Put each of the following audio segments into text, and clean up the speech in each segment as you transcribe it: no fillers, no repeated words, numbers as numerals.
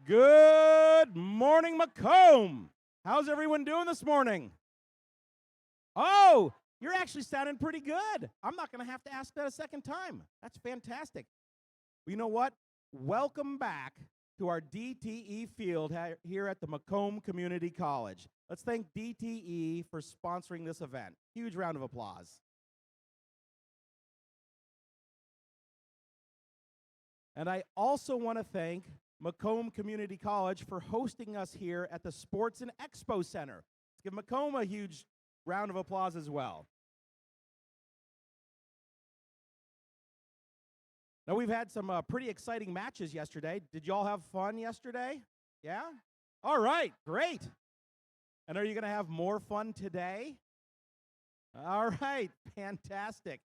Good morning, Macomb. How's everyone doing this morning? Oh, you're actually sounding pretty good. I'm not going to have to ask that a second time. That's fantastic. Well, you know what? Welcome back to our DTE field here at the Macomb Community College. Let's thank DTE for sponsoring this event. Huge round of applause. And I also want to thank Macomb Community College for hosting us here at the Sports and Expo Center. Let's give Macomb a huge round of applause as well. Now, we've had some pretty exciting matches yesterday. Did y'all have fun yesterday? Yeah? All right, great. And are you going to have more fun today? All right, fantastic.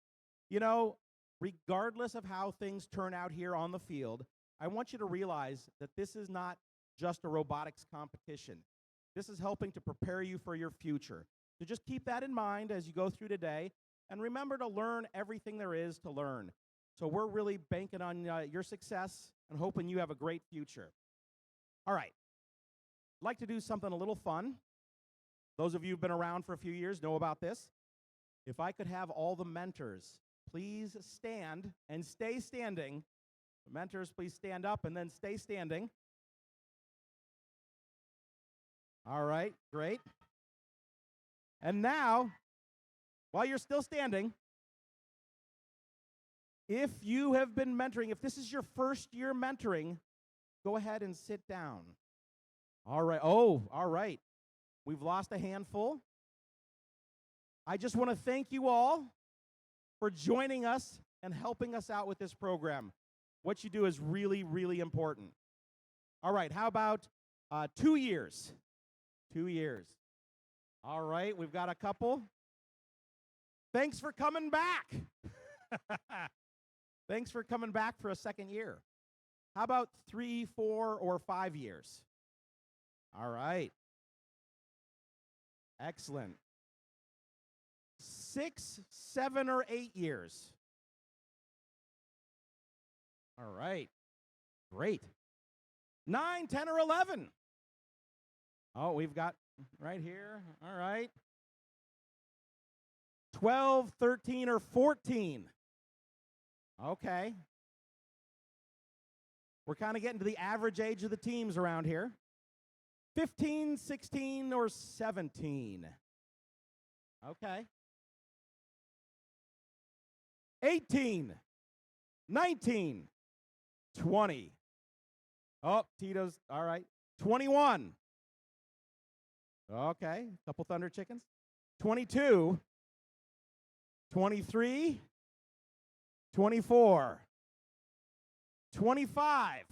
You know, regardless of how things turn out here on the field, I want you to realize that this is not just a robotics competition. This is helping to prepare you for your future. So just keep that in mind as you go through today, and remember to learn everything there is to learn. So we're really banking on your success and hoping you have a great future. All right, I'd like to do something a little fun. Those of you who've been around for a few years know about this. If I could have all the mentors please stand and stay standing. The mentors, please stand up and then stay standing. All right, great. And now, while you're still standing, if you have been mentoring, if this is your first year mentoring, go ahead and sit down. All right. Oh, all right. We've lost a handful. I just want to thank you all for joining us and helping us out with this program. What you do is really, really important. All right, how about 2 years? 2 years. All right, we've got a couple. Thanks for coming back. Thanks for coming back for a second year. How about 3, 4, or 5 years? All right. Excellent. 6, 7, or 8 years. All right. Great. 9, 10, or 11. Oh, we've got right here. All right. 12, 13, or 14. Okay. We're kind of getting to the average age of the teams around here. 15, 16, or 17. Okay. 18, 19, 20. Oh, Tito's, all right. 21. Okay, a couple Thunder Chickens. 22, 23, 24, 25.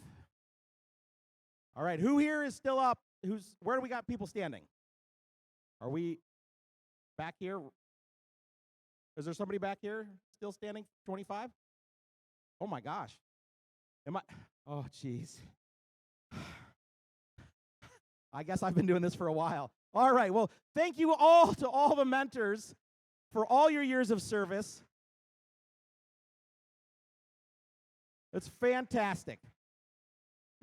All right, who here is still up? Where do we got people standing? Are we back here? Is there somebody back here still standing? 25? Oh my gosh. Oh geez. I guess I've been doing this for a while. All right, well, thank you all to all the mentors for all your years of service. It's fantastic.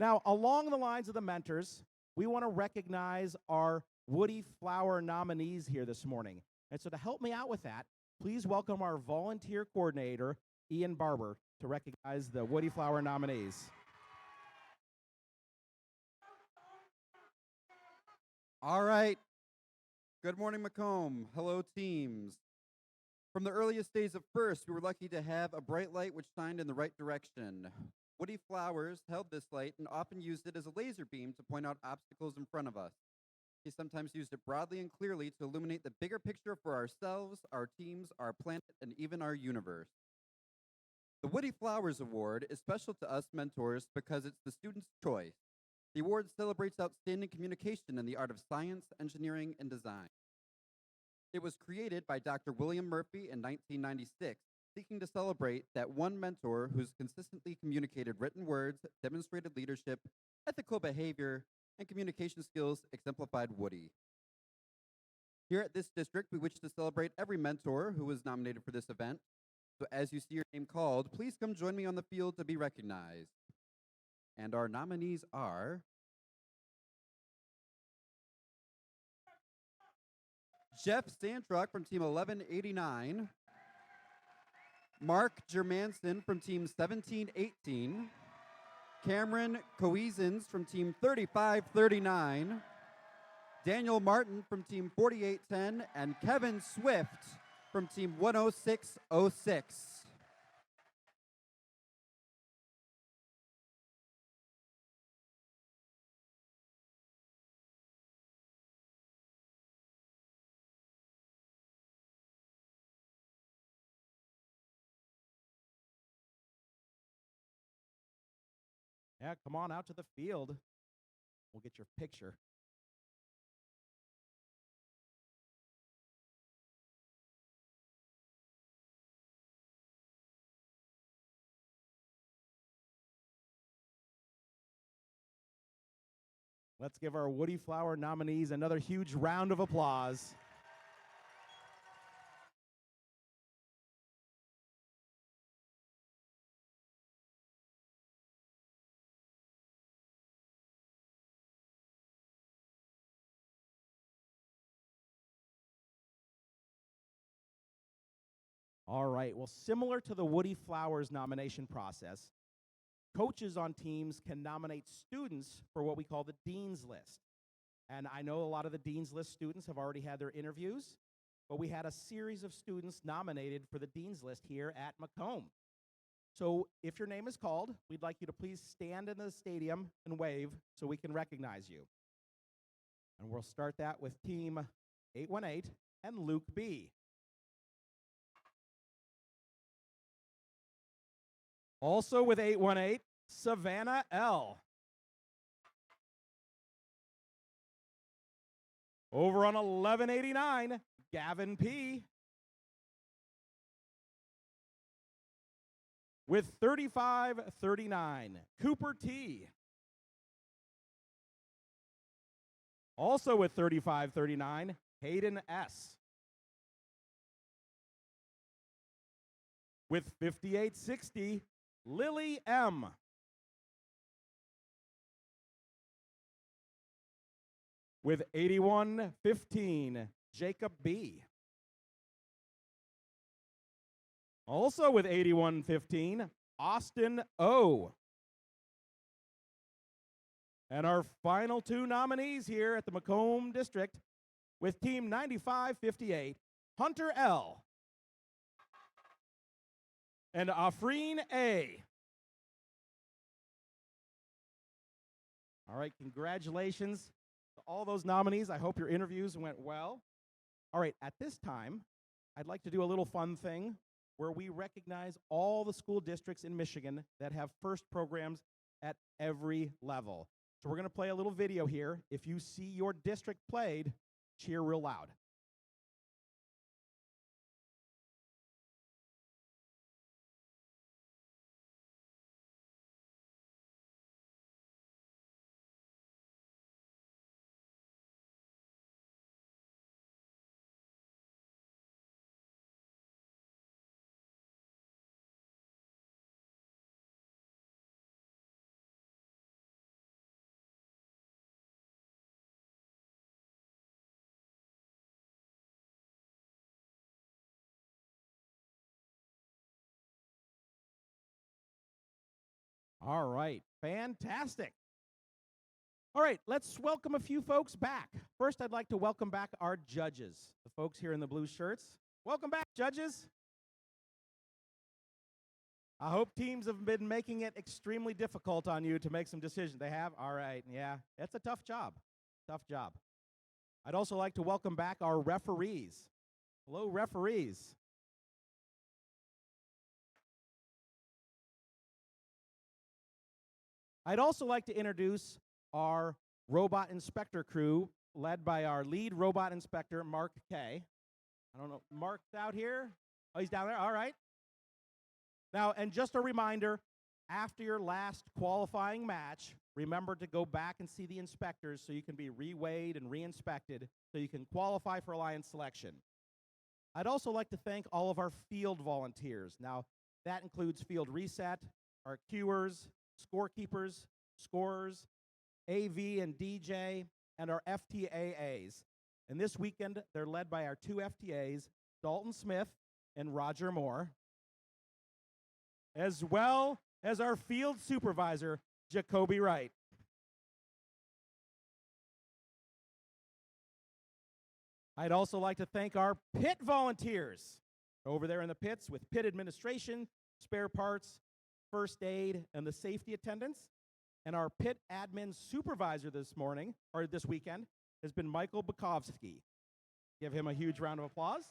Now, along the lines of the mentors, we want to recognize our Woody Flower nominees here this morning. And so to help me out with that, please welcome our volunteer coordinator, Ian Barber, to recognize the Woody Flower nominees. All right. Good morning, Macomb. Hello, teams. From the earliest days of FIRST, we were lucky to have a bright light which shined in the right direction. Woody Flowers held this light and often used it as a laser beam to point out obstacles in front of us. He sometimes used it broadly and clearly to illuminate the bigger picture for ourselves, our teams, our planet, and even our universe. The Woody Flowers Award is special to us mentors because it's the student's choice. The award celebrates outstanding communication in the art of science, engineering, and design. It was created by Dr. William Murphy in 1996, seeking to celebrate that one mentor who's consistently communicated written words, demonstrated leadership, ethical behavior, and communication skills exemplified Woody. Here at this district, we wish to celebrate every mentor who was nominated for this event. So as you see your name called, please come join me on the field to be recognized. And our nominees are Jeff Sandtruck from Team 1189. Mark Germanson from Team 1718. Cameron Coezens from Team 3539. Daniel Martin from Team 4810. And Kevin Swift from Team 10606. Yeah, come on out to the field. We'll get your picture. Let's give our Woody Flower nominees another huge round of applause. All right, well, similar to the Woody Flowers nomination process, coaches on teams can nominate students for what we call the Dean's List. And I know a lot of the Dean's List students have already had their interviews, but we had a series of students nominated for the Dean's List here at Macomb. So if your name is called, we'd like you to please stand in the stadium and wave so we can recognize you. And we'll start that with Team 818 and Luke B. Also with 818, Savannah L. Over on 1189, Gavin P. With 3539, Cooper T. Also with 3539, Hayden S. With 5860, Lily M. With 8115, Jacob B. Also with 8115, Austin O. And our final two nominees here at the Macomb District with Team 9558, Hunter L. and Afreen A. All right, congratulations to all those nominees. I hope your interviews went well. All right, at this time, I'd like to do a little fun thing where we recognize all the school districts in Michigan that have FIRST programs at every level. So we're going to play a little video here. If you see your district played, cheer real loud. All right, fantastic. All right, let's welcome a few folks back. First, I'd like to welcome back our judges, the folks here in the blue shirts. Welcome back, judges. I hope teams have been making it extremely difficult on you to make some decisions. They have? All right, yeah, it's a tough job. Tough job. I'd also like to welcome back our referees. Hello, referees. I'd also like to introduce our robot inspector crew, led by our lead robot inspector, Mark K. I don't know, Mark's out here? Oh, he's down there? All right. Now, and just a reminder, after your last qualifying match, remember to go back and see the inspectors so you can be reweighed and re-inspected so you can qualify for Alliance selection. I'd also like to thank all of our field volunteers. Now, that includes field reset, our cuers, scorekeepers, scorers, AV and DJ, and our FTAAs. And this weekend, they're led by our two FTAs, Dalton Smith and Roger Moore, as well as our field supervisor, Jacoby Wright. I'd also like to thank our pit volunteers over there in the pits with pit administration, spare parts, first aid, and the safety attendants. And our pit admin supervisor this weekend, has been Michael Bukovsky. Give him a huge round of applause.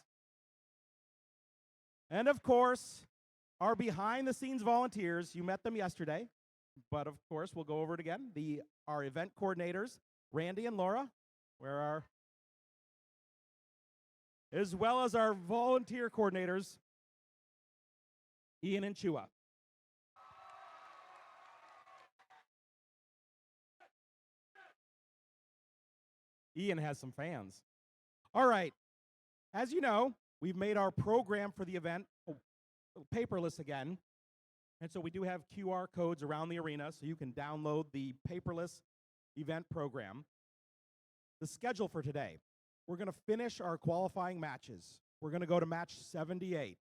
And of course, our behind-the-scenes volunteers, you met them yesterday, but of course, we'll go over it again. Our event coordinators, Randy and Laura, as well as our volunteer coordinators, Ian and Chua. Ian has some fans. All right. As you know, we've made our program for the event paperless again. And so we do have QR codes around the arena so you can download the paperless event program. The schedule for today, we're going to finish our qualifying matches. We're going to go to match 78.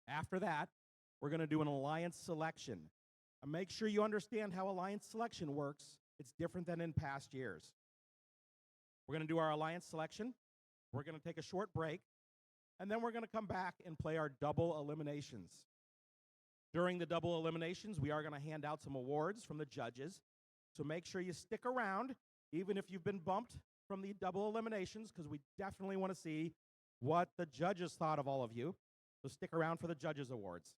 After that, we're going to do an alliance selection. And make sure you understand how alliance selection works. It's different than in past years. We're going to do our alliance selection. We're going to take a short break. And then we're going to come back and play our double eliminations. During the double eliminations, we are going to hand out some awards from the judges. So make sure you stick around, even if you've been bumped from the double eliminations, because we definitely want to see what the judges thought of all of you. So stick around for the judges' awards.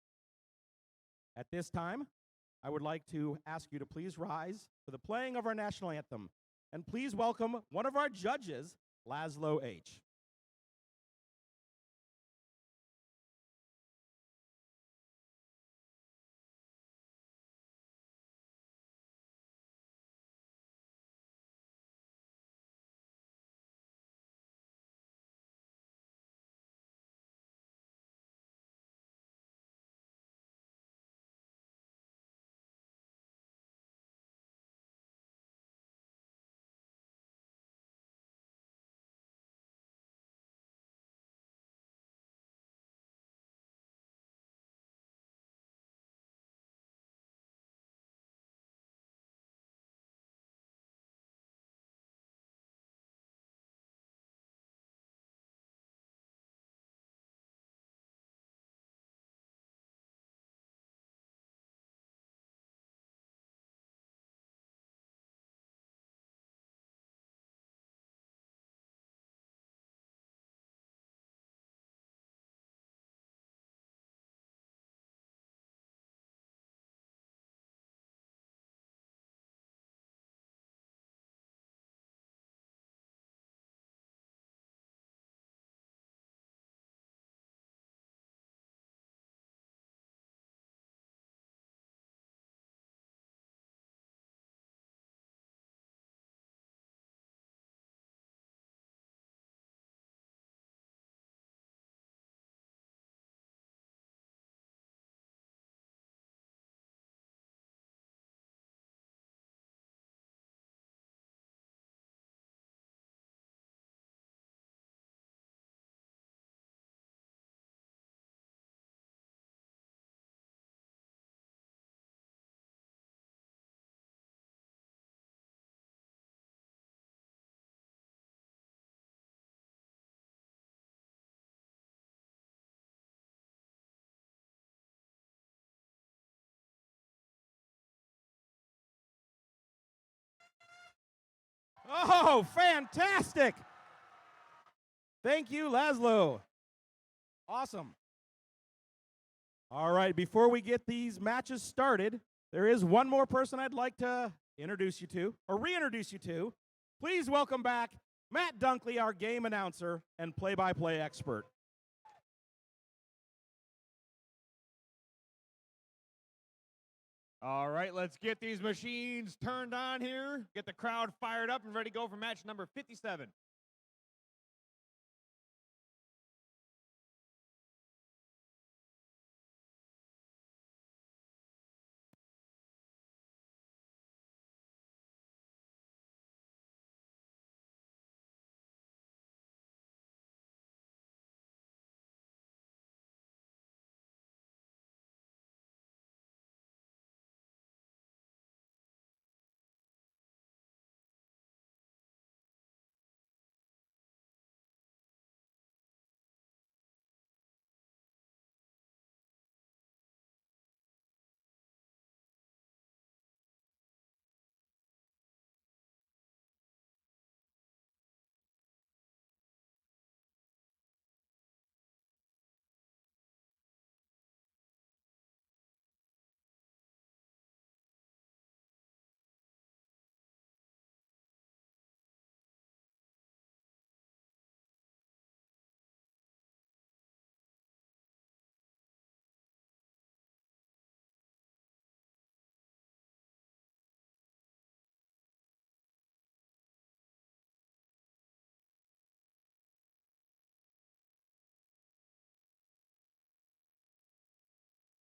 At this time, I would like to ask you to please rise for the playing of our national anthem. And please welcome one of our judges, Laszlo H. Oh, fantastic! Thank you, Laszlo. Awesome. All right, before we get these matches started, there is one more person I'd like to introduce you to, or reintroduce you to. Please welcome back Matt Dunkley, our game announcer and play-by-play expert. All right, let's get these machines turned on here. Get the crowd fired up and ready to go for match number 57.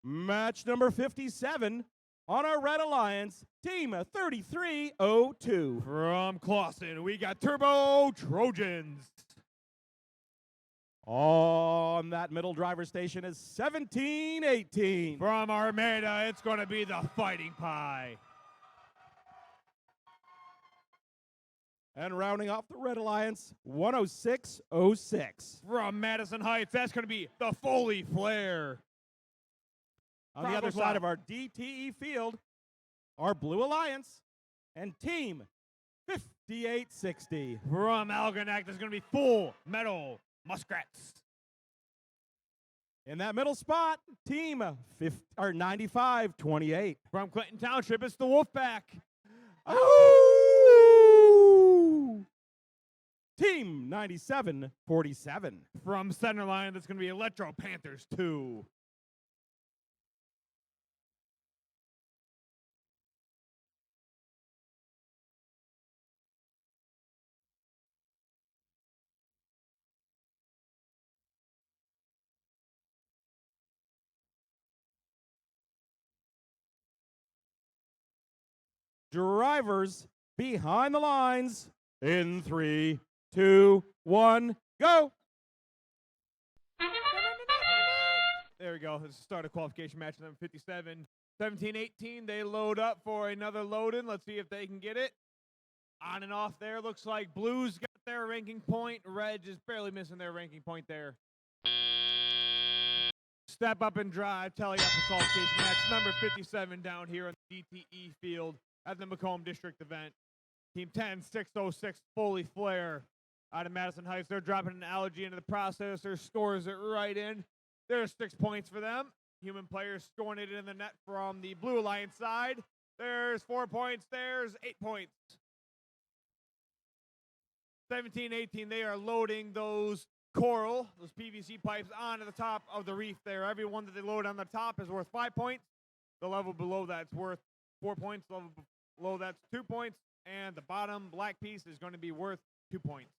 Match number 57 on our Red Alliance, Team 3302. From Clawson, we got Turbo Trojans. On that middle driver station is 1718. From Armada, it's going to be the Fighting Pie. And rounding off the Red Alliance, 10606. From Madison Heights, that's going to be the Foley Flare. On the other side of our DTE field, our Blue Alliance and Team 5860. From Algonac, there's going to be Full Metal Muskrats. In that middle spot, Team 9528. From Clinton Township, it's the Wolfpack. Oh! Team 9747. From Centerline, that's going to be Electro Panthers 2. Drivers behind the lines in 3, 2, 1, go. There we go. This is the start of qualification match number 57. 17-18, they load up for another load-in. Let's see if they can get it. On and off there. Looks like Blues got their ranking point. Red is barely missing their ranking point there. Step up and drive. Tally up for qualification match number 57 down here on the DTE field at the Macomb District event. Team 10-606 Foley Flare out of Madison Heights. They're dropping an allergy into the process. Their scores it right in. There's 6 points for them. Human players scoring it in the net from the Blue Alliance side. There's 4 points. There's 8 points. 17-18, they are loading those coral, those PVC pipes onto the top of the reef there. Every one that they load on the top is worth 5 points. The level below that's worth 4 points. The level below that's 2 points. And the bottom black piece is going to be worth 2 points.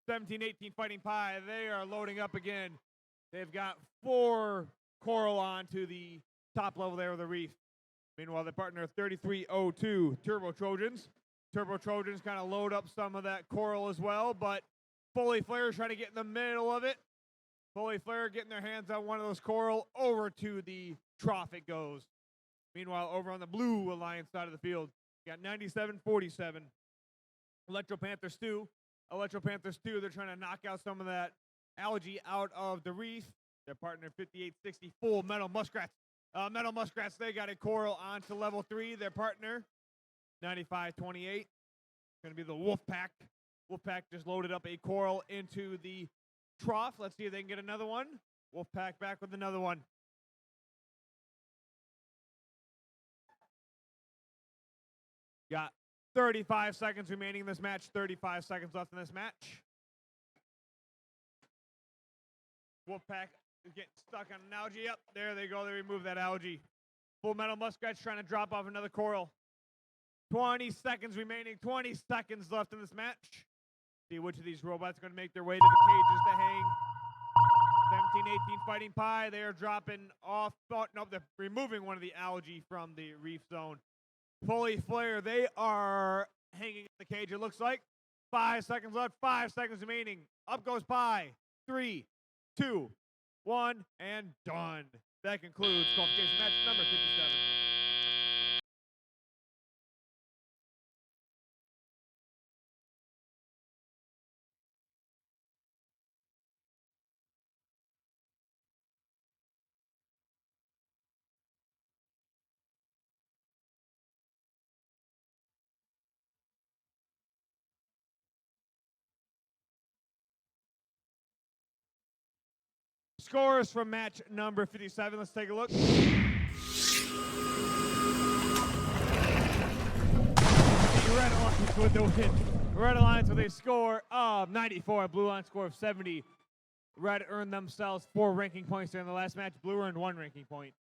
17-18 Fighting Pie, they are loading up again. They've got 4 coral onto the top level there of the reef. Meanwhile, their partner 3302 Turbo Trojans. Turbo Trojans kind of load up some of that coral as well, but Foley Flare is trying to get in the middle of it. Foley Flare getting their hands on one of those coral. Over to the trough it goes. Meanwhile, over on the Blue Alliance side of the field, you got 97-47. Electro Panthers 2. Electro Panthers 2, they're trying to knock out some of that algae out of the reef. Their partner 5860 Full Metal Muskrats. Metal Muskrats, they got a coral onto level 3. Their partner 9528. Going to be the Wolfpack. Wolfpack just loaded up a coral into the trough. Let's see if they can get another one. Wolfpack back with another one. Got 35 seconds remaining in this match. 35 seconds left in this match. Wolfpack is getting stuck on an algae. Yep, there they go. They remove that algae. Full Metal Muskrat's trying to drop off another coral. 20 seconds remaining. 20 seconds left in this match. See which of these robots are going to make their way to the cages to hang. 17-18 Fighting Pie. They are dropping off. Oh, no, they're removing one of the algae from the reef zone. Foley Flare, they are hanging in the cage, it looks like. 5 seconds left. 5 seconds remaining. Up goes Pie. 3, 2, 1, and done. That concludes qualification match number 57. Scores from match number 57. Let's take a look. The Red Alliance with the win. Red Alliance with a score of 94. Blue Alliance score of 70. Red earned themselves 4 ranking points during the last match. Blue earned 1 ranking point.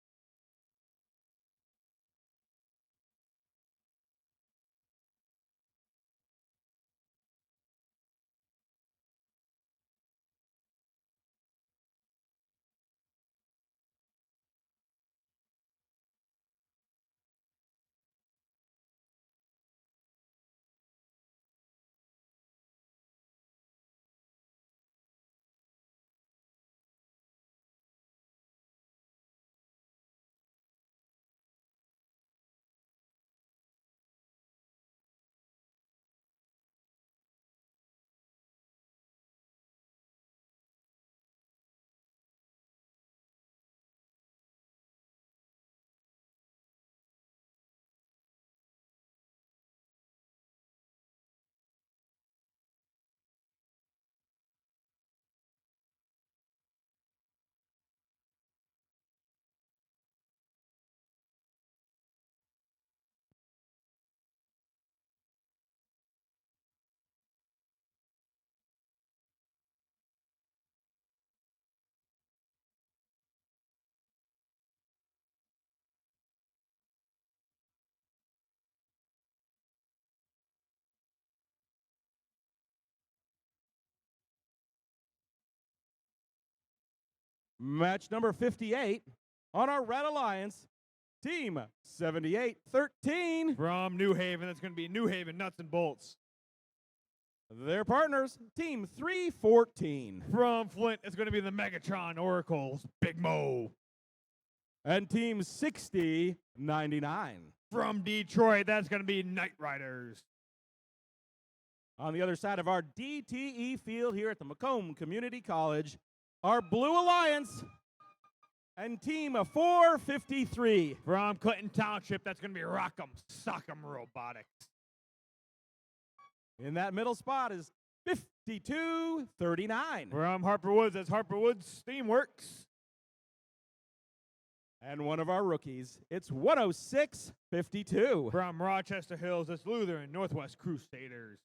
Match number 58 on our Red Alliance, Team 7813. From New Haven, that's going to be New Haven Nuts and Bolts. Their partners, Team 314. From Flint, it's going to be the Megatron Oracles, Big Mo. And Team 6099. From Detroit, that's going to be Knight Riders. On the other side of our DTE field here at the Macomb Community College, our Blue Alliance and Team 453. From Clinton Township, that's going to be Rock'em Sock'em Robotics. In that middle spot is 5239. From Harper Woods, that's Harper Woods Steamworks. And one of our rookies, it's 10652. From Rochester Hills, it's Lutheran Northwest Crusaders.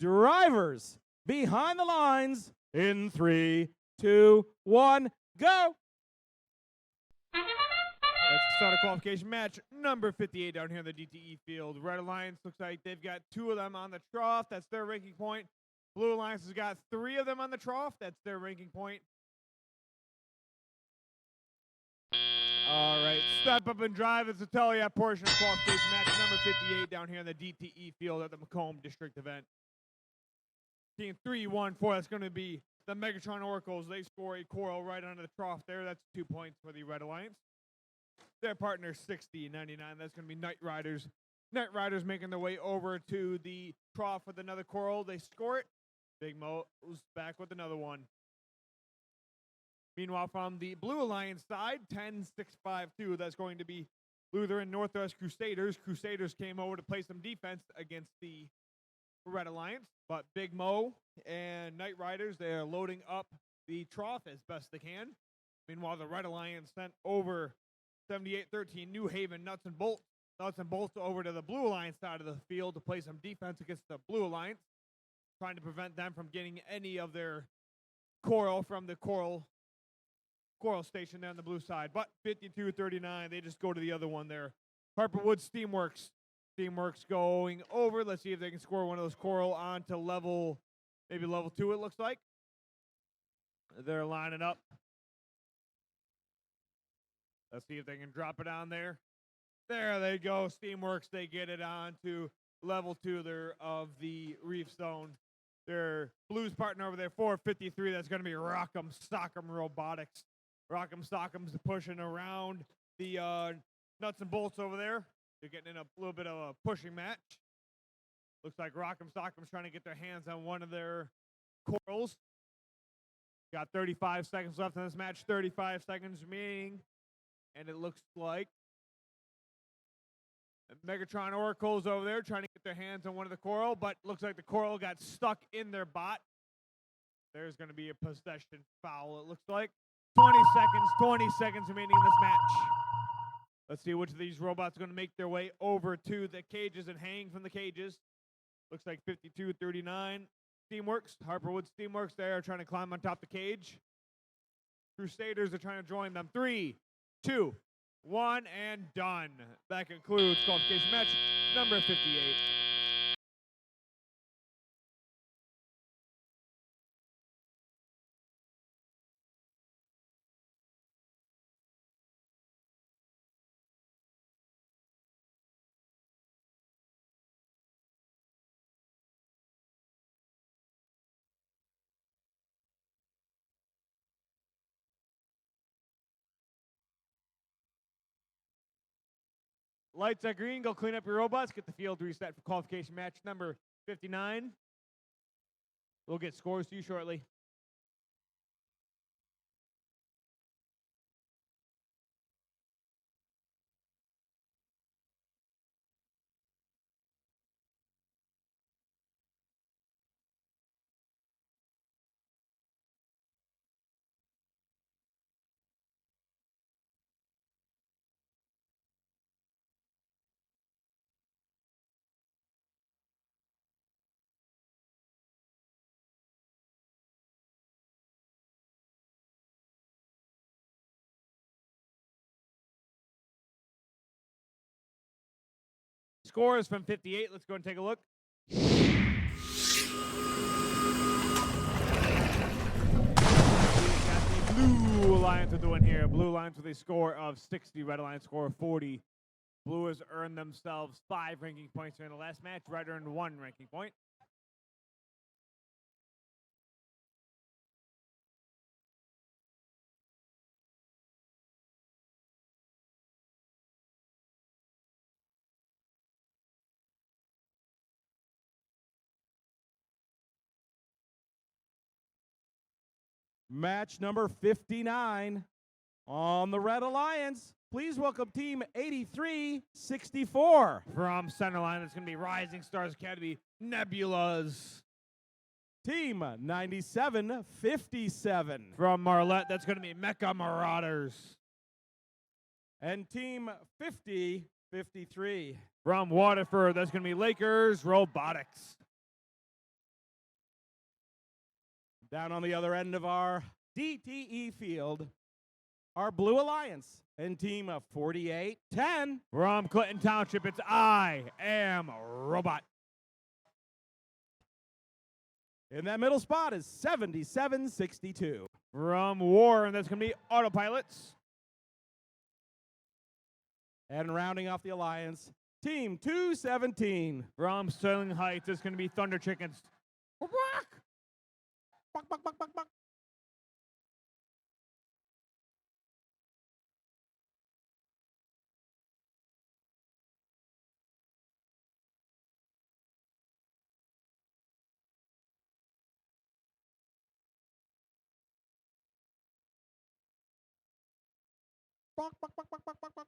drivers behind the lines in 3, 2, 1, go. That's the start of qualification match number 58 down here in the DTE field. Red Alliance looks like they've got 2 of them on the trough. That's their ranking point. Blue Alliance has got 3 of them on the trough. That's their ranking point. All right, step up and drive is the Teliat portion of qualification match number 58 down here in the DTE field at the Macomb district event. Team 3-1-4, that's going to be the Megatron Oracles. They score a coral right under the trough there. That's 2 points for the Red Alliance. Their partner 60-99. That's going to be Night Riders. Night Riders making their way over to the trough with another coral. They score it. Big Mo's back with another one. Meanwhile, from the Blue Alliance side, 10-6-5-2. That's going to be Lutheran Northwest Crusaders. Crusaders came over to play some defense against the Red Alliance, but Big Mo and Night Riders, they're loading up the trough as best they can. Meanwhile, the Red Alliance sent over 78-13 New Haven Nuts and Bolts. Nuts and Bolts over to the Blue Alliance side of the field to play some defense against the Blue Alliance, trying to prevent them from getting any of their coral from the coral station there on the blue side. But 52-39, they just go to the other one there. Harperwood Steamworks. Steamworks going over. Let's see if they can score one of those coral onto maybe level 2 it looks like. They're lining up. Let's see if they can drop it on there. There they go. Steamworks, they get it on to level 2 there of the reef zone. Their blues partner over there, 453, that's going to be Rock'em Sock'em Robotics. Rock'em Sock'em's pushing around the nuts and bolts over there. They're getting in a little bit of a pushing match. Looks like Rock'em Sock'em's trying to get their hands on one of their corals. Got 35 seconds left in this match, 35 seconds remaining. And it looks like Megatron Oracles over there trying to get their hands on one of the coral, but looks like the coral got stuck in their bot. There's going to be a possession foul, it looks like. 20 seconds remaining in this match. Let's see which of these robots are going to make their way over to the cages and hang from the cages. Looks like 52-39. Steamworks, Harperwood Steamworks, they are trying to climb on top of the cage. Crusaders are trying to join them. 3, 2, 1, and done. That concludes qualification match number 58. Lights are green. Go clean up your robots. Get the field reset for qualification match number 59. We'll get scores to you shortly. Scores from 58. Let's go and take a look. Blue Alliance with the win here. Blue Alliance with a score of 60. Red Alliance score of 40. Blue has earned themselves 5 ranking points in the last match. Red earned 1 ranking point. Match number 59 on the Red Alliance. Please welcome team 8364. From Centerline, it's going to be Rising Stars Academy Nebulas. Team 9757. From Marlette, that's going to be Mecha Marauders. And team 5053. From Waterford, that's going to be Lakers Robotics. Down on the other end of our DTE field, our Blue Alliance and team of 4810. From Clinton Township, it's I Am Robot. In that middle spot is 7762. From Warren, that's going to be Autopilots. And rounding off the alliance, team 217. From Sterling Heights, it's going to be Thunder Chickens. Buck, buck, buck, buck, buck. Buck, buck, buck, buck, buck, buck, buck.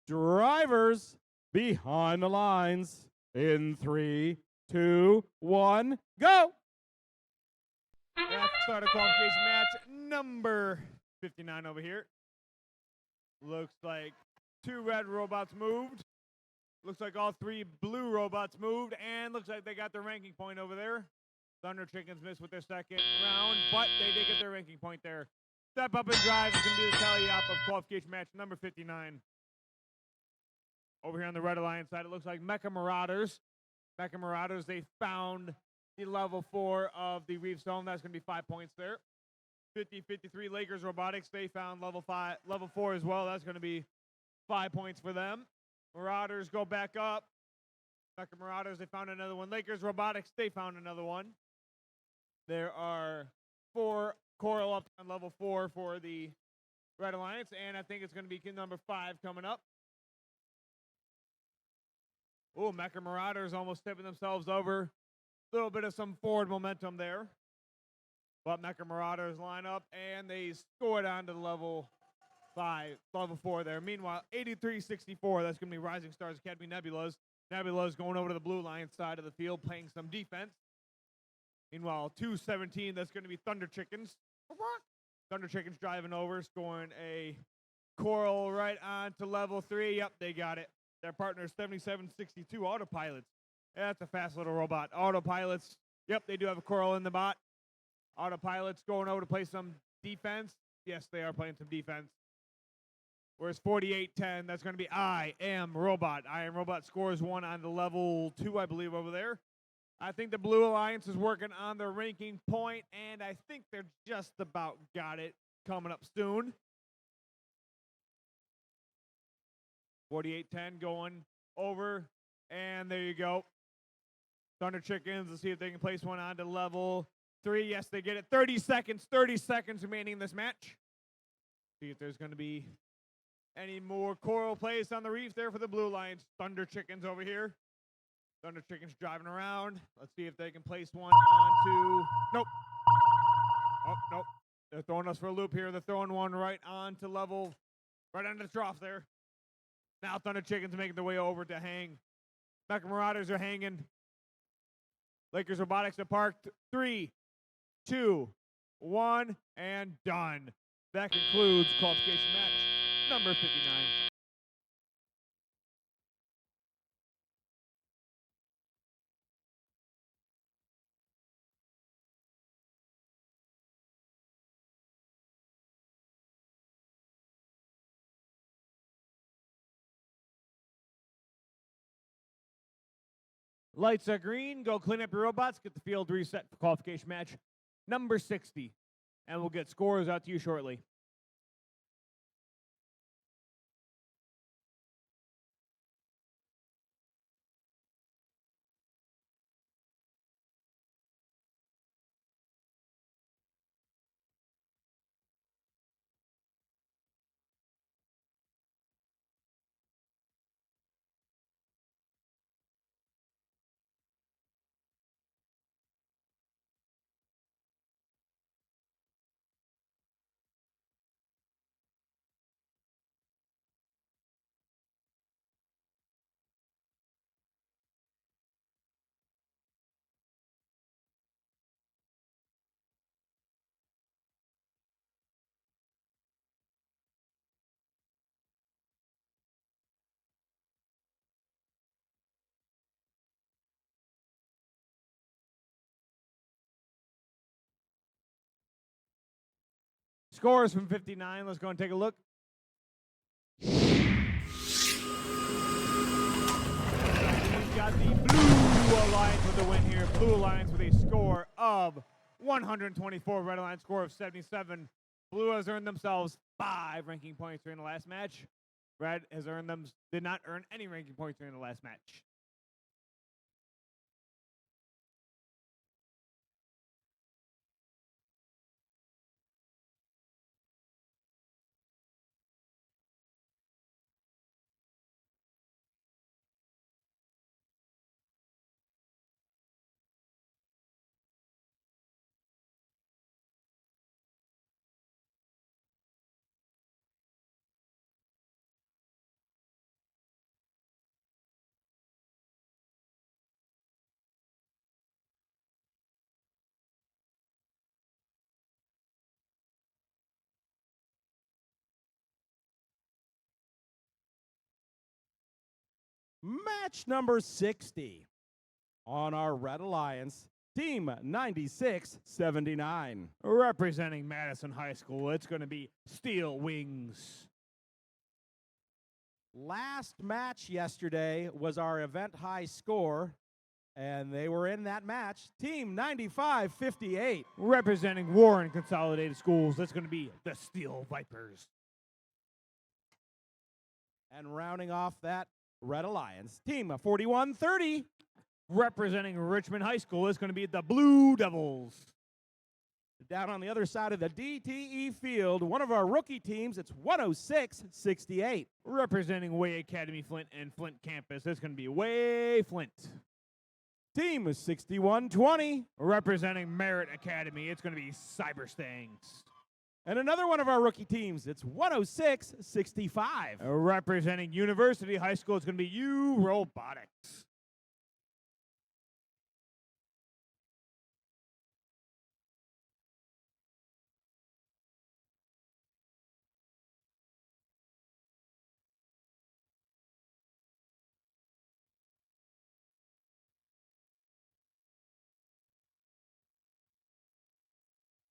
Drivers behind the lines in 3, 2, 1, go. That's the start of qualification match number 59 over here. Looks like 2 red robots moved. Looks like all 3 blue robots moved, and looks like they got their ranking point over there. Thunder Chickens missed with their second round, but they did get their ranking point there. Step up and drive is going to be the tally up of qualification match number 59. Over here on the Red Alliance side, it looks like Mecha Marauders. Mecha Marauders, they found the level 4 of the Reef Zone. That's going to be 5 points there. 50-53 Lakers Robotics, they found level 4 as well. That's going to be 5 points for them. Marauders go back up. Mecha Marauders, they found another one. Lakers Robotics, they found another one. There are 4 Coral up on level 4 for the Red Alliance, and I think it's going to be number 5 coming up. Oh, Mecha Marauders almost tipping themselves over. A little bit of some forward momentum there. But Mecha Marauders line up, and they scored on to level 4 there. Meanwhile, 83-64, that's going to be Rising Stars Academy Nebulas. Nebulas going over to the Blue Alliance side of the field, playing some defense. Meanwhile, 217, that's going to be Thunder Chickens. Thunder Chickens driving over, scoring a Coral right on to level 3. Yep, they got it. Their partner is 7762 Autopilots. That's a fast little robot. Autopilots, yep, they do have a Coral in the bot. Autopilots going over to play some defense. Yes, they are playing some defense. Whereas 4810, that's going to be I Am Robot. I Am Robot scores 1 on the level 2, I believe, over there. I think the Blue Alliance is working on their ranking point, and I think they're just about got it coming up soon. 4810 going over, and there you go. Thunder Chickens, let's see if they can place one on to level 3. Yes, they get it. 30 seconds remaining in this match. See if there's going to be any more Coral placed on the reef there for the Blue Alliance. Thunder Chickens over here. Thunder Chickens driving around. Let's see if they can place one onto... Nope. Oh, nope. They're throwing us for a loop here. They're throwing one right onto level... Right under the trough there. Now Thunder Chickens making their way over to hang. Mecha Marauders are hanging. Lakers Robotics are parked. 3, 2, 1, and done. That concludes qualification match number 59. Lights are green. Go clean up your robots. Get the field reset for qualification match number 60. And we'll get scores out to you shortly. Scores from 59. Let's go and take a look. We've got the Blue Alliance with the win here. Blue Alliance with a score of 124. Red Alliance score of 77. Blue has earned themselves 5 ranking points during the last match. Red has did not earn any ranking points during the last match. Match number 60 on our Red Alliance, Team 9679. Representing Madison High School, it's going to be Steel Wings. Last match yesterday was our event high score, and they were in that match, Team 9558. Representing Warren Consolidated Schools, that's going to be the Steel Vipers. And rounding off that Red Alliance, Team 4130. Representing Richmond High School is going to be the Blue Devils. Down on the other side of the DTE field, one of our rookie teams, it's 106-68. Representing Way Academy Flint and Flint Campus, it's going to be Way Flint. Team 6120. Representing Merritt Academy, it's going to be Cyber Stangs. And another one of our rookie teams, it's 106-65. Representing University High School, it's going to be Robotics.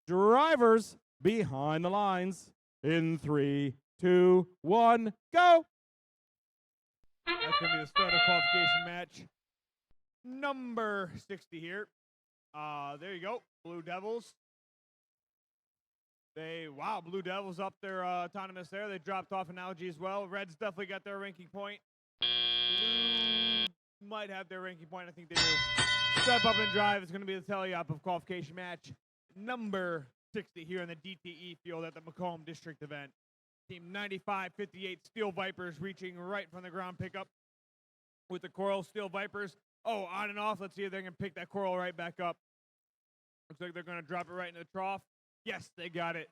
Drivers behind the lines in 3, 2, 1, go. That's going to be the start of qualification match number 60 here. There you go, Blue Devils. Blue Devils up their autonomous there. They dropped off analogy as well. Reds definitely got their ranking point. Blue might have their ranking point. I think they do. Step up and drive is going to be the tally-up of qualification match number 60 here in the DTE field at the Macomb District event. Team 9558 Steel Vipers reaching right from the ground pickup with the Coral Steel Vipers. Oh, on and off. Let's see if they can pick that Coral right back up. Looks like they're going to drop it right into the trough. Yes, they got it.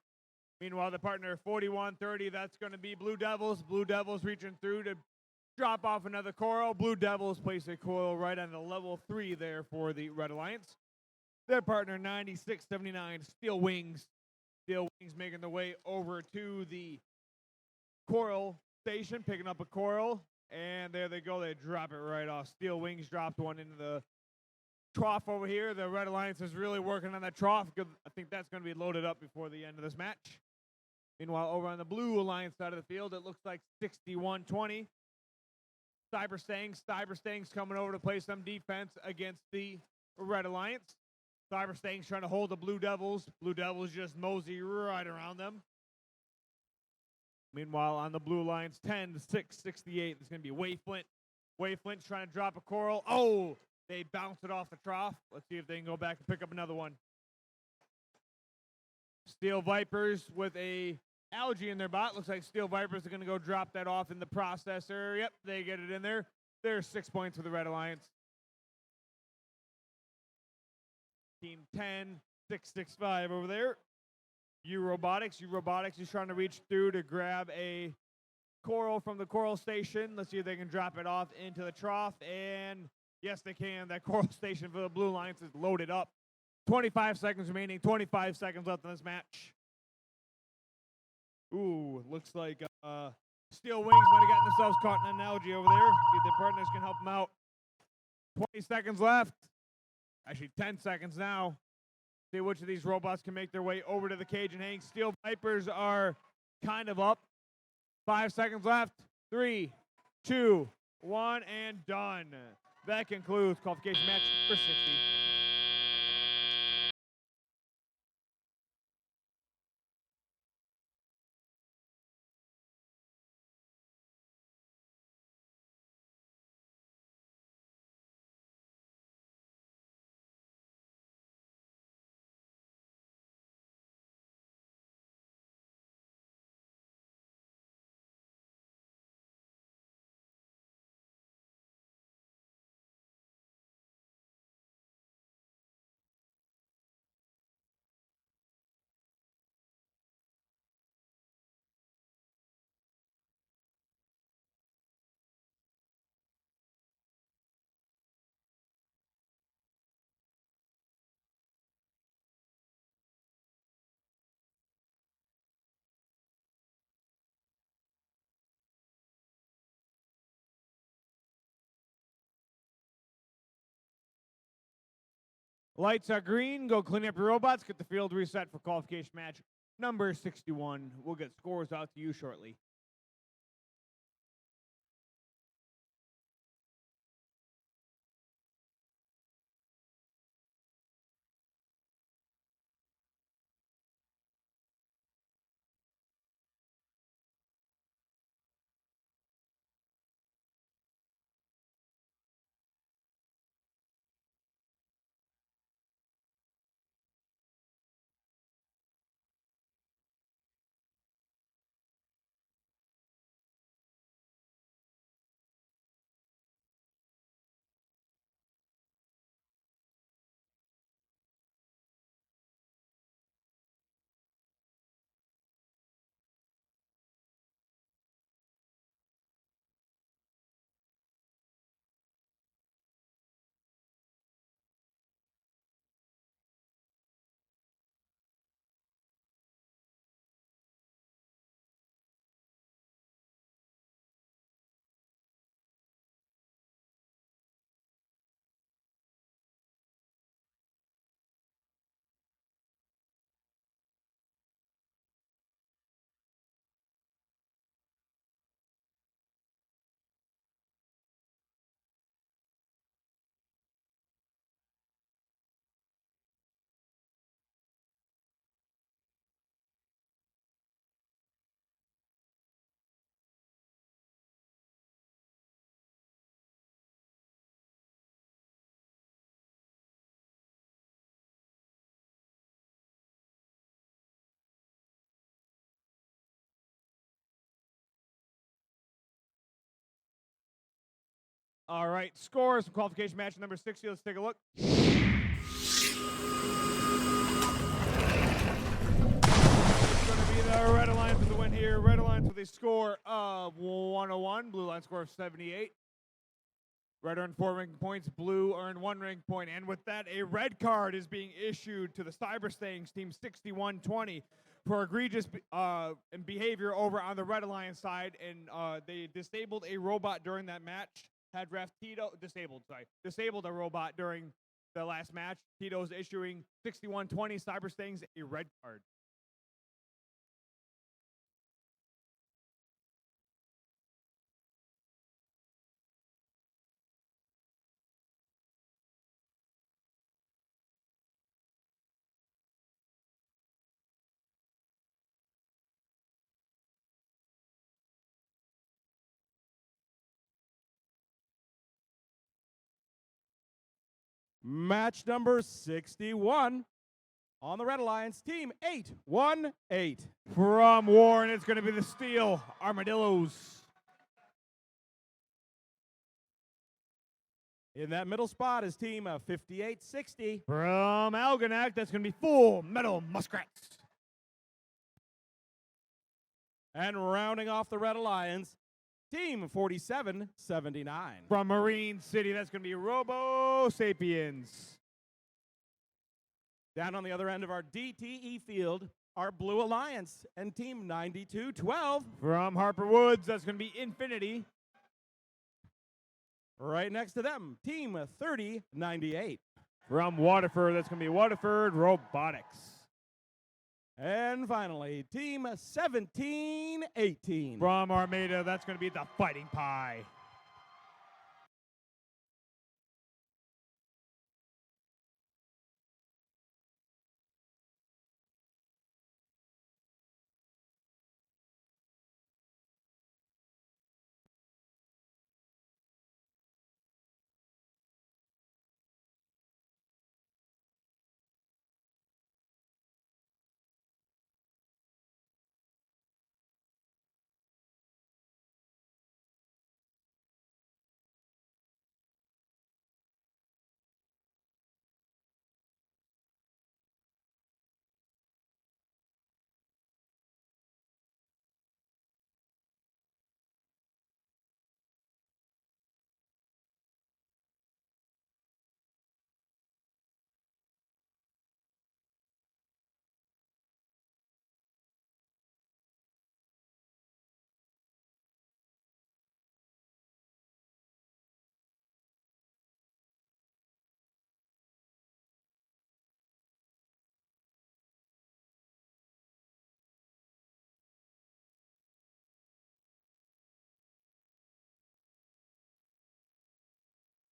Meanwhile, the partner 4130, that's going to be Blue Devils. Blue Devils reaching through to drop off another Coral. Blue Devils place a Coral right on the level 3 there for the Red Alliance. Their partner 9679 Steel Wings. Steel Wings making their way over to the Coral station, picking up a Coral. And there they go. They drop it right off. Steel Wings dropped one into the trough over here. The Red Alliance is really working on that trough. I think that's going to be loaded up before the end of this match. Meanwhile, over on the Blue Alliance side of the field, it looks like 61-20. Cyber Stangs coming over to play some defense against the Red Alliance. Cyber Stangs trying to hold the Blue Devils. Blue Devils just mosey right around them. Meanwhile, on the Blue Alliance, 10-6, 68. It's going to be Way Flint. Way Flint's trying to drop a Coral. Oh, they bounced it off the trough. Let's see if they can go back and pick up another one. Steel Vipers with a algae in their bot. Looks like Steel Vipers are going to go drop that off in the processor. Yep, they get it in there. There's 6 points for the Red Alliance. Team 10-6-6-5 over there. Robotics is trying to reach through to grab a Coral from the Coral station. Let's see if they can drop it off into the trough. And yes, they can. That Coral station for the Blue Alliance is loaded up. 25 seconds remaining. 25 seconds left in this match. Ooh, looks like Steel Wings might have gotten themselves caught in an analogy over there. See if their partners can help them out. 20 seconds left. Actually, 10 seconds now. See which of these robots can make their way over to the cage and hang. Steel Vipers are kind of up. 5 seconds left. 3, 2, 1, and done. That concludes qualification match number 60. Lights are green. Go clean up your robots. Get the field reset for qualification match number 61. We'll get scores out to you shortly. All right, scores from qualification match number 60. Let's take a look. It's going to be the Red Alliance with the win here. Red Alliance with a score of 101. Blue Line score of 78. Red earned 4 ranking points. Blue earned 1 ranking point. And with that, a red card is being issued to the Cyberstangs team 6120 for egregious behavior over on the Red Alliance side. And they disabled a robot during that match. Had ref Tito disabled a robot during the last match. Tito's issuing 6120 Cyberstangs a red card. Match number 61 on the Red Alliance, team 818. From Warren, it's going to be the Steel Armadillos. In that middle spot is team 5860. From Algonac, that's going to be Full Metal Muskrats. And rounding off the Red Alliance, team 4779. From Marine City, that's going to be Robo Sapiens. Down on the other end of our DTE field, our Blue Alliance and team 9212. From Harper Woods, that's going to be Infinity. Right next to them, team 3098. From Waterford, that's going to be Waterford Robotics. And finally, team 17-18. From Armada, that's going to be the Fighting Pie.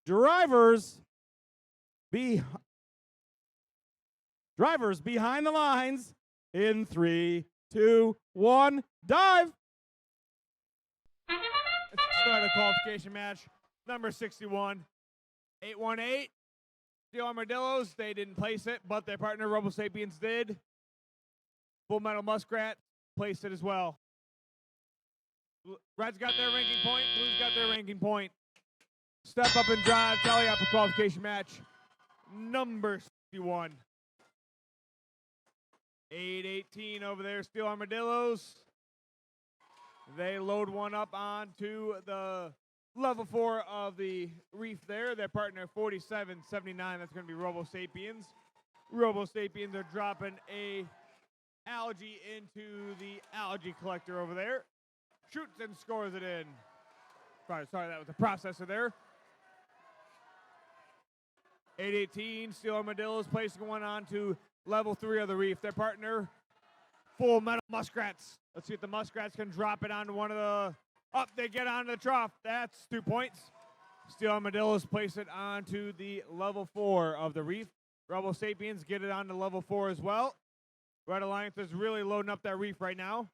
Drivers behind the lines in 3, 2, 1, dive. Let's start a qualification match. Number 61, 818. Steel Armadillos, they didn't place it, but their partner Robo Sapiens did. Full Metal Muskrat placed it as well. Red's got their ranking point, Blue's got their ranking point. Step up and drive, tally up a qualification match. Number 61. 818 over there, Steel Armadillos. They load one up onto the level 4 of the reef there. Their partner 4779, that's going to be Robo Sapiens. Robo Sapiens are dropping a algae into the algae collector over there. Shoots and scores it in. Sorry, that was a processor there. 818, Steel Armadillos placing one onto level 3 of the reef. Their partner, Full Metal Muskrats. Let's see if the Muskrats can drop it onto one of the... Up, they get onto the trough. That's 2 points. Steel Armadillos place it onto the level 4 of the reef. Robo Sapiens get it onto level 4 as well. Red Alliance is really loading up that reef right now.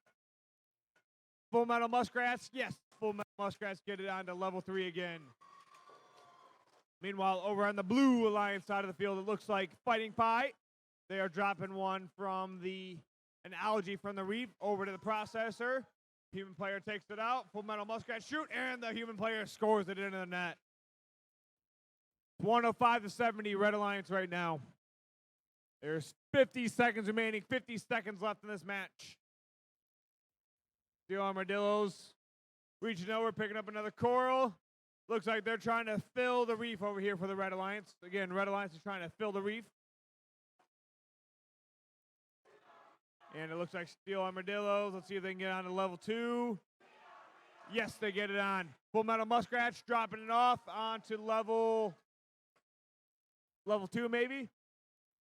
Full Metal Muskrats, yes. Full Metal Muskrats get it onto level 3 again. Meanwhile, over on the Blue Alliance side of the field, it looks like Fighting Pie. They are dropping one from an algae from the reef over to the processor. Human player takes it out. Full Metal Muskrat shoot, and the human player scores it into the net. 105-70, Red Alliance right now. There's 50 seconds remaining, 50 seconds left in this match. Steel Armadillos reaching over, picking up another coral. Looks like they're trying to fill the reef over here for the Red Alliance. Again, Red Alliance is trying to fill the reef. And it looks like Steel Armadillos. Let's see if they can get on to level 2. Yes, they get it on. Full Metal Muskrats dropping it off onto level 2 maybe.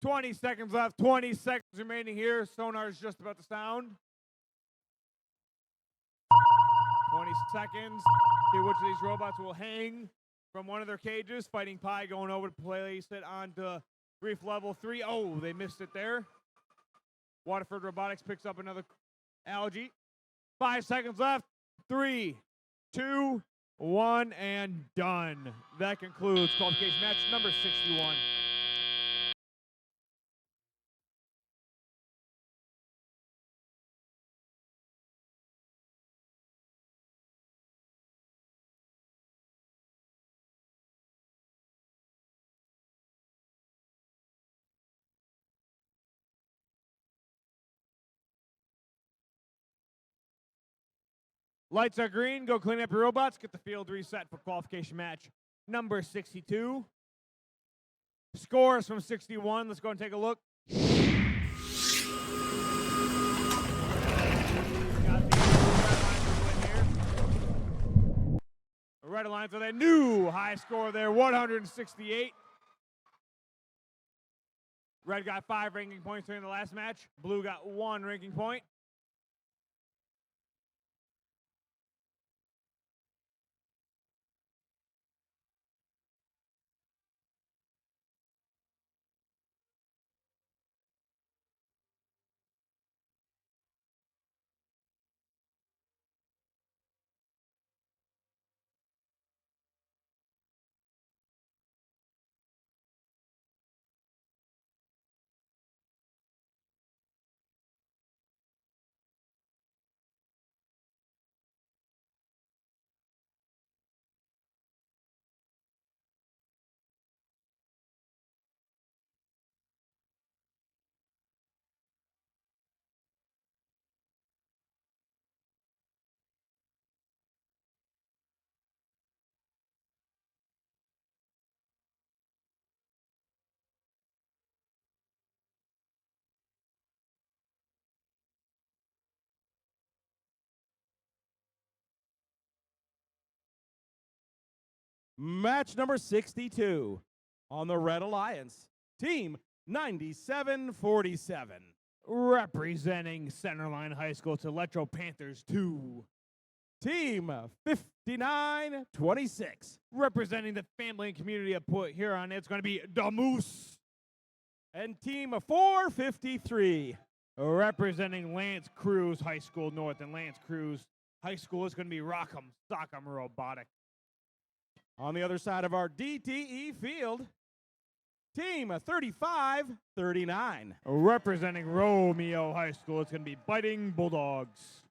20 seconds left. 20 seconds remaining here. Sonar is just about to sound. 20 seconds. See which of these robots will hang from one of their cages. Fighting Pie going over to place it onto reef level 3. Oh, they missed it there. Waterford Robotics picks up another algae. 5 seconds left. 3, 2, 1, and done. That concludes qualification match number 61. Lights are green. Go clean up your robots. Get the field reset for qualification match number 62. Scores from 61. Let's go and take a look. Red Alliance with a new high score there, 168. Red got 5 ranking points during the last match. Blue got 1 ranking point. Match number 62 on the Red Alliance. Team 9747. Representing Centerline High School, it's Electro Panthers 2. Team 5926. Representing the family and community of Put Huron, it's going to be the Moose. And team 453. Representing Lance Cruz High School North, and Lance Cruz High School is going to be Rock'em Sock'em Robotics. On the other side of our DTE field, team 3539. Representing Romeo High School, it's going to be Biting Bulldogs.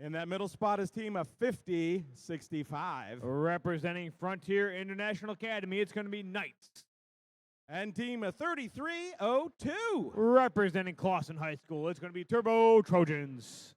In that middle spot is team 5065. Representing Frontier International Academy, it's going to be Knights. And team 3302. Representing Clawson High School, it's going to be Turbo Trojans.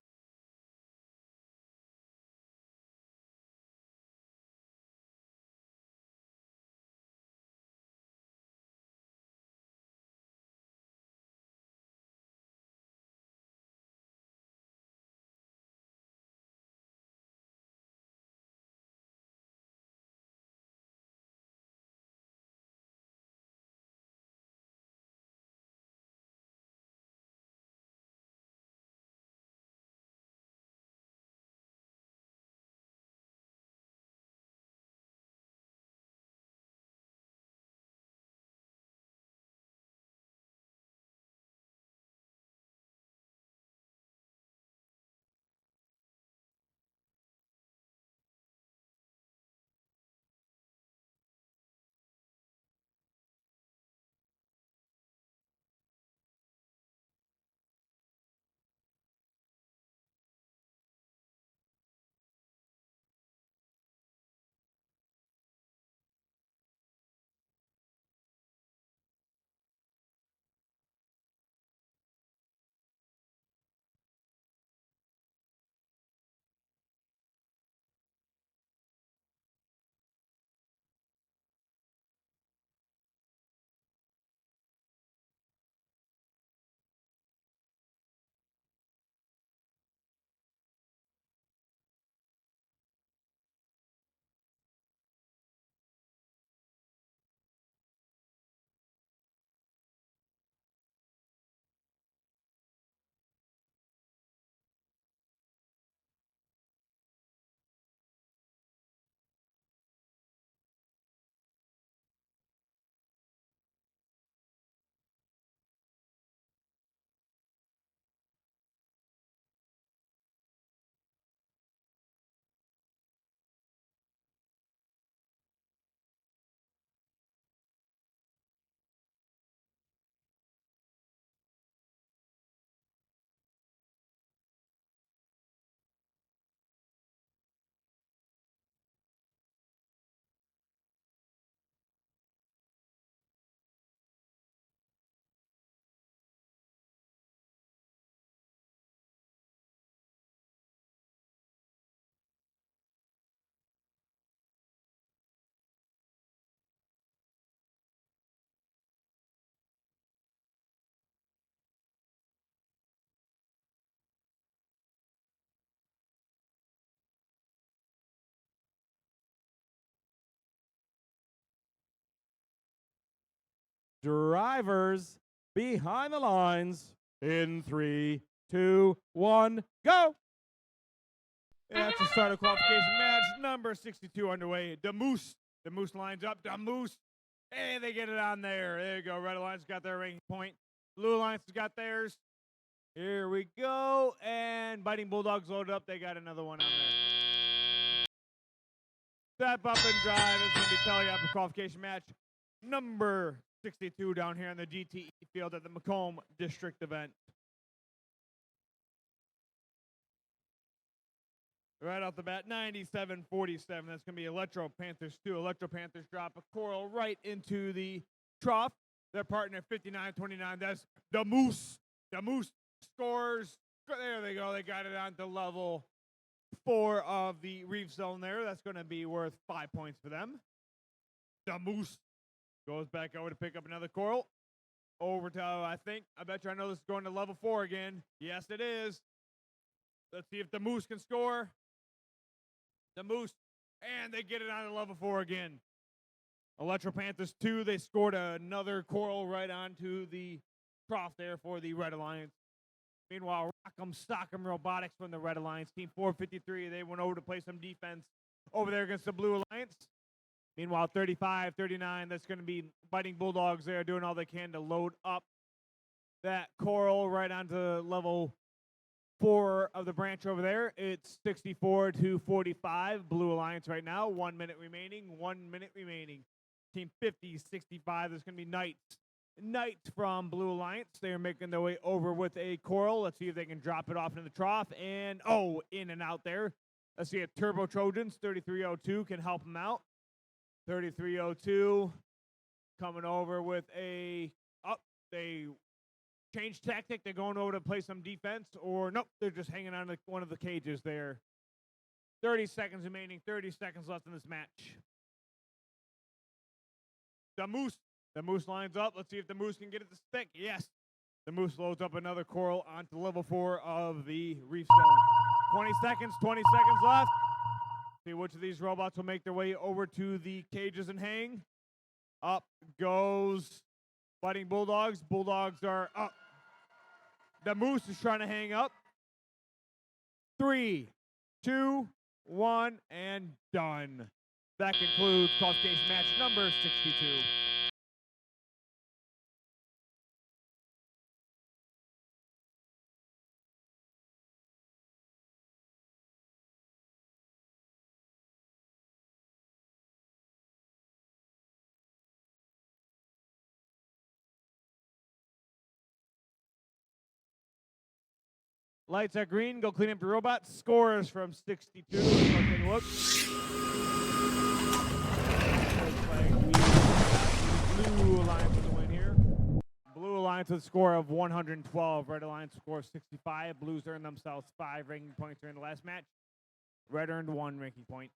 Drivers behind the lines in 3, 2, 1, go. That's the start of qualification match number 62 underway. The Moose lines up. The Moose, and they get it on there. There you go. Red Alliance got their ranking point. Blue Alliance has got theirs. Here we go. And Biting Bulldogs loaded up. They got another one on there. Step up and drive is going to be telling you after qualification match number 62 down here on the DTE field at the Macomb district event. Right off the bat, 97-47. That's going to be Electro Panthers 2. Electro Panthers drop a coral right into the trough. Their partner 59-29. That's the Moose. The Moose scores. There they go. They got it on to level 4 of the reef zone there. That's going to be worth 5 points for them. The Moose goes back over to pick up another coral. Over to, I bet you I know this is going to level 4 again. Yes, it is. Let's see if the Moose can score. The Moose, and they get it on to level 4 again. Electro Panthers 2, they scored another coral right onto the trough there for the Red Alliance. Meanwhile, Rock'em Stock'em Robotics from the Red Alliance, team 453, they went over to play some defense over there against the Blue Alliance. Meanwhile, 35-39, that's going to be Biting Bulldogs there doing all they can to load up that coral right onto level 4 of the branch over there. It's 64-45. Blue Alliance right now. 1 minute remaining. 1 minute remaining. Team 50-65. There's going to be Knights. Knights from Blue Alliance. They're making their way over with a coral. Let's see if they can drop it off into the trough. And, in and out there. Let's see if Turbo Trojans, 3302, can help them out. 3302 coming over with a change tactic. They're going over to play some defense, or nope, they're just hanging on to one of the cages there. 30 seconds remaining, 30 seconds left in this match. The Moose lines up. Let's see if the Moose can get it to stick. Yes. The Moose loads up another coral onto level 4 of the reef zone. 20 seconds left. See which of these robots will make their way over to the cages and hang. Up goes Biting Bulldogs. Bulldogs are up. The Moose is trying to hang up. 3, 2, 1, and done. That concludes qualification match number 62. Lights are green. Go clean up your robots. Scores from 62. Let's go take a look. Looks like we got Blue Alliance with the win here. Blue Alliance with a score of 112. Red Alliance score 65. Blues earned themselves 5 ranking points during the last match. Red earned 1 ranking point.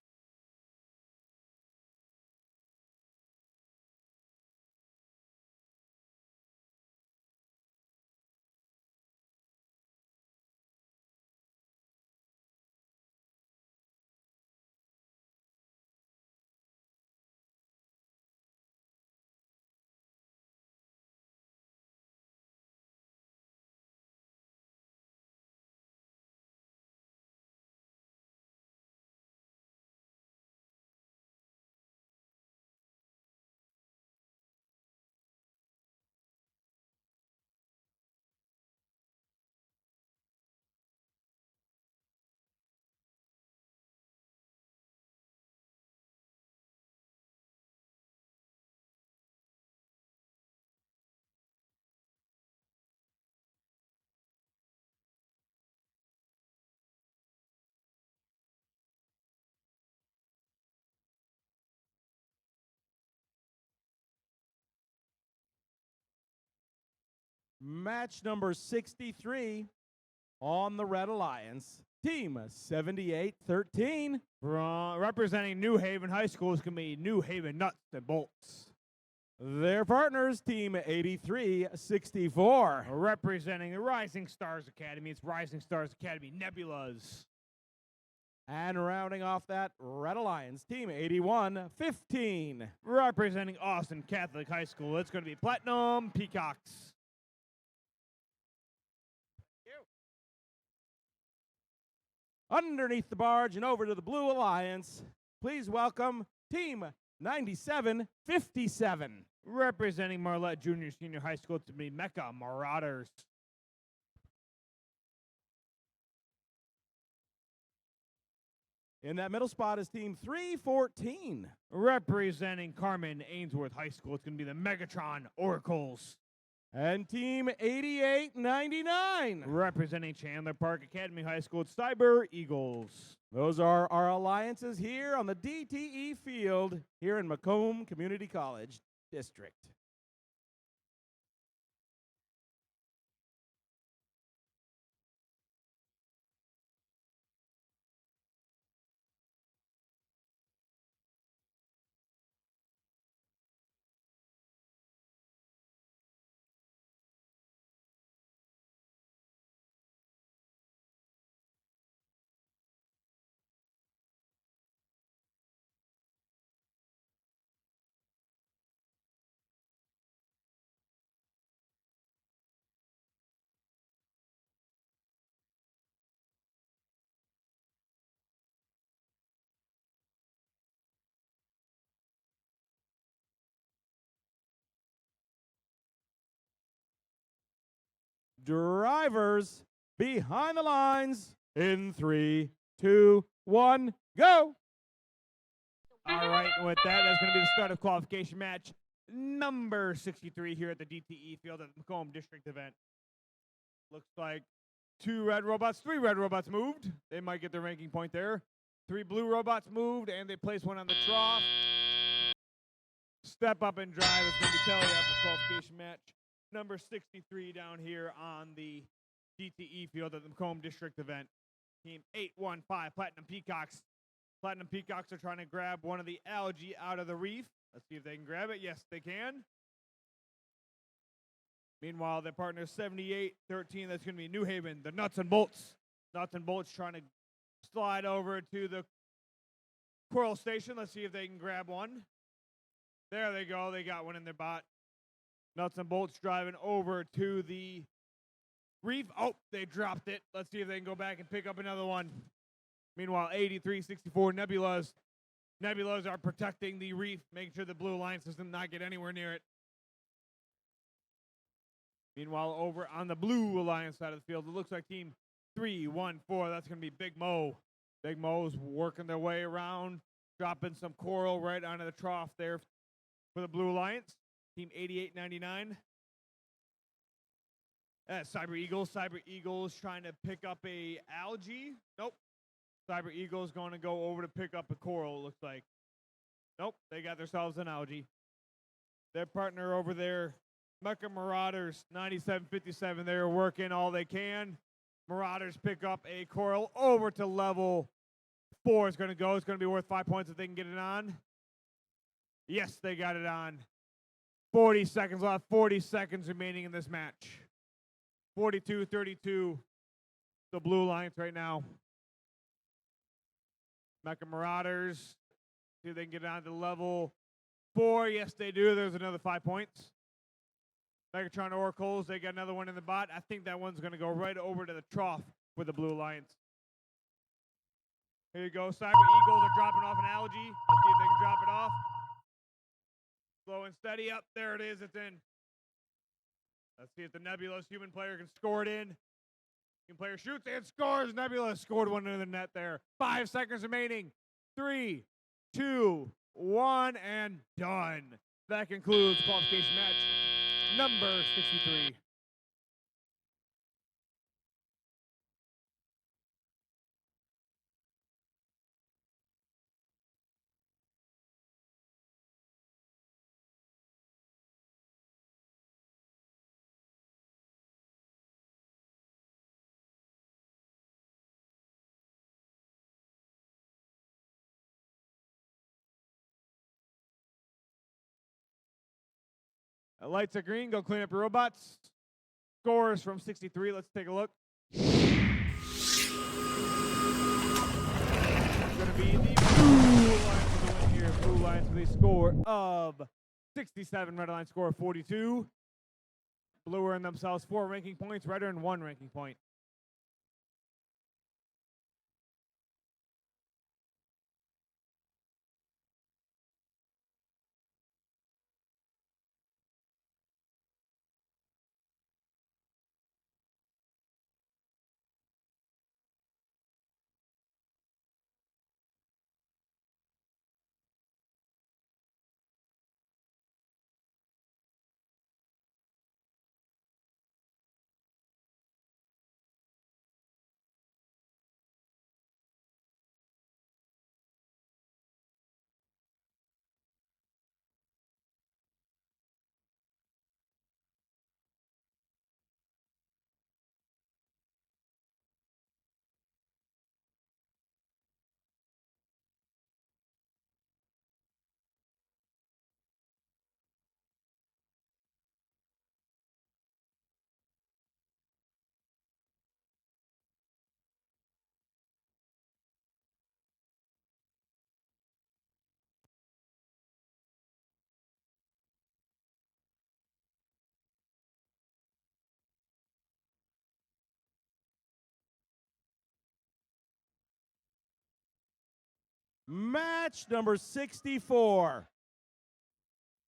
Match number 63 on the Red Alliance. Team 78-13. Representing New Haven High School is going to be New Haven Nuts and Bolts. Their partners, Team 83-64. Representing the Rising Stars Academy, it's Rising Stars Academy Nebulas. And rounding off that, Red Alliance, Team 81-15. Representing Austin Catholic High School, it's going to be Platinum Peacocks. Underneath the barge and over to the Blue Alliance, please welcome Team 97-57. Representing Marlette Junior Senior High School, to be Macomb Marauders. In that middle spot is Team 314. Representing Carmen Ainsworth High School, it's going to be the Megatron Oracles. And Team 88-99. Representing Chandler Park Academy High School, it's Cyber Eagles. Those are our alliances here on the DTE field here in Macomb Community College District. Drivers behind the lines in 3, 2, 1, go. All right, with that, that's going to be the start of qualification match number 63 here at the DTE field at the Macomb District event. Looks like 3 red robots moved. They might get the ranking point there. 3 blue robots moved, and they placed one on the trough. Step up and drive is going to be Kelly after qualification match number 63 down here on the DTE field at the Macomb District event. Team 815 Platinum Peacocks. Platinum Peacocks are trying to grab one of the algae out of the reef. Let's see if they can grab it. Yes, they can. Meanwhile, their partner 7813, that's going to be New Haven, the Nuts and Bolts. Nuts and Bolts trying to slide over to the Coral Station. Let's see if they can grab one. There they go. They got one in their bot. Nuts and Bolts driving over to the reef. Oh, they dropped it. Let's see if they can go back and pick up another one. Meanwhile, 8364 Nebulas. Nebulas are protecting the reef, making sure the Blue Alliance does not get anywhere near it. Meanwhile, over on the Blue Alliance side of the field, it looks like Team 314. That's going to be Big Mo. Big Mo's working their way around, dropping some coral right onto the trough there for the Blue Alliance. Team 8899. Cyber Eagles. Cyber Eagles trying to pick up a algae. Nope. Cyber Eagles going to go over to pick up a coral, it looks like. Nope, they got themselves an algae. Their partner over there, Macomb Marauders, 9757. They're working all they can. Marauders pick up a coral over to level 4. It's going to go. It's going to be worth 5 points if they can get it on. Yes, they got it on. 40 seconds left. 40 seconds remaining in this match. 42-32. The Blue Alliance right now. Macomb Marauders. See if they can get on to level 4. Yes, they do. There's another 5 points. Megatron Oracles, they got another one in the bot. I think that one's going to go right over to the trough for the Blue Alliance. Here you go. Cyber Eagles are dropping off an algae. Let's see if they can drop it off. Slow and steady. Up. There it is. It's in. Let's see if the Nebulous human player can score it in. Human player shoots and scores. Nebulous scored one into the net there. 5 seconds remaining. 3, 2, 1, and done. That concludes qualification match number 63. Lights are green. Go clean up your robots. Scores from 63. Let's take a look. Blue Lions with a score of 67. Red Lions score of 42. Blue earned themselves 4 ranking points. Red earned 1 ranking point. Match number 64.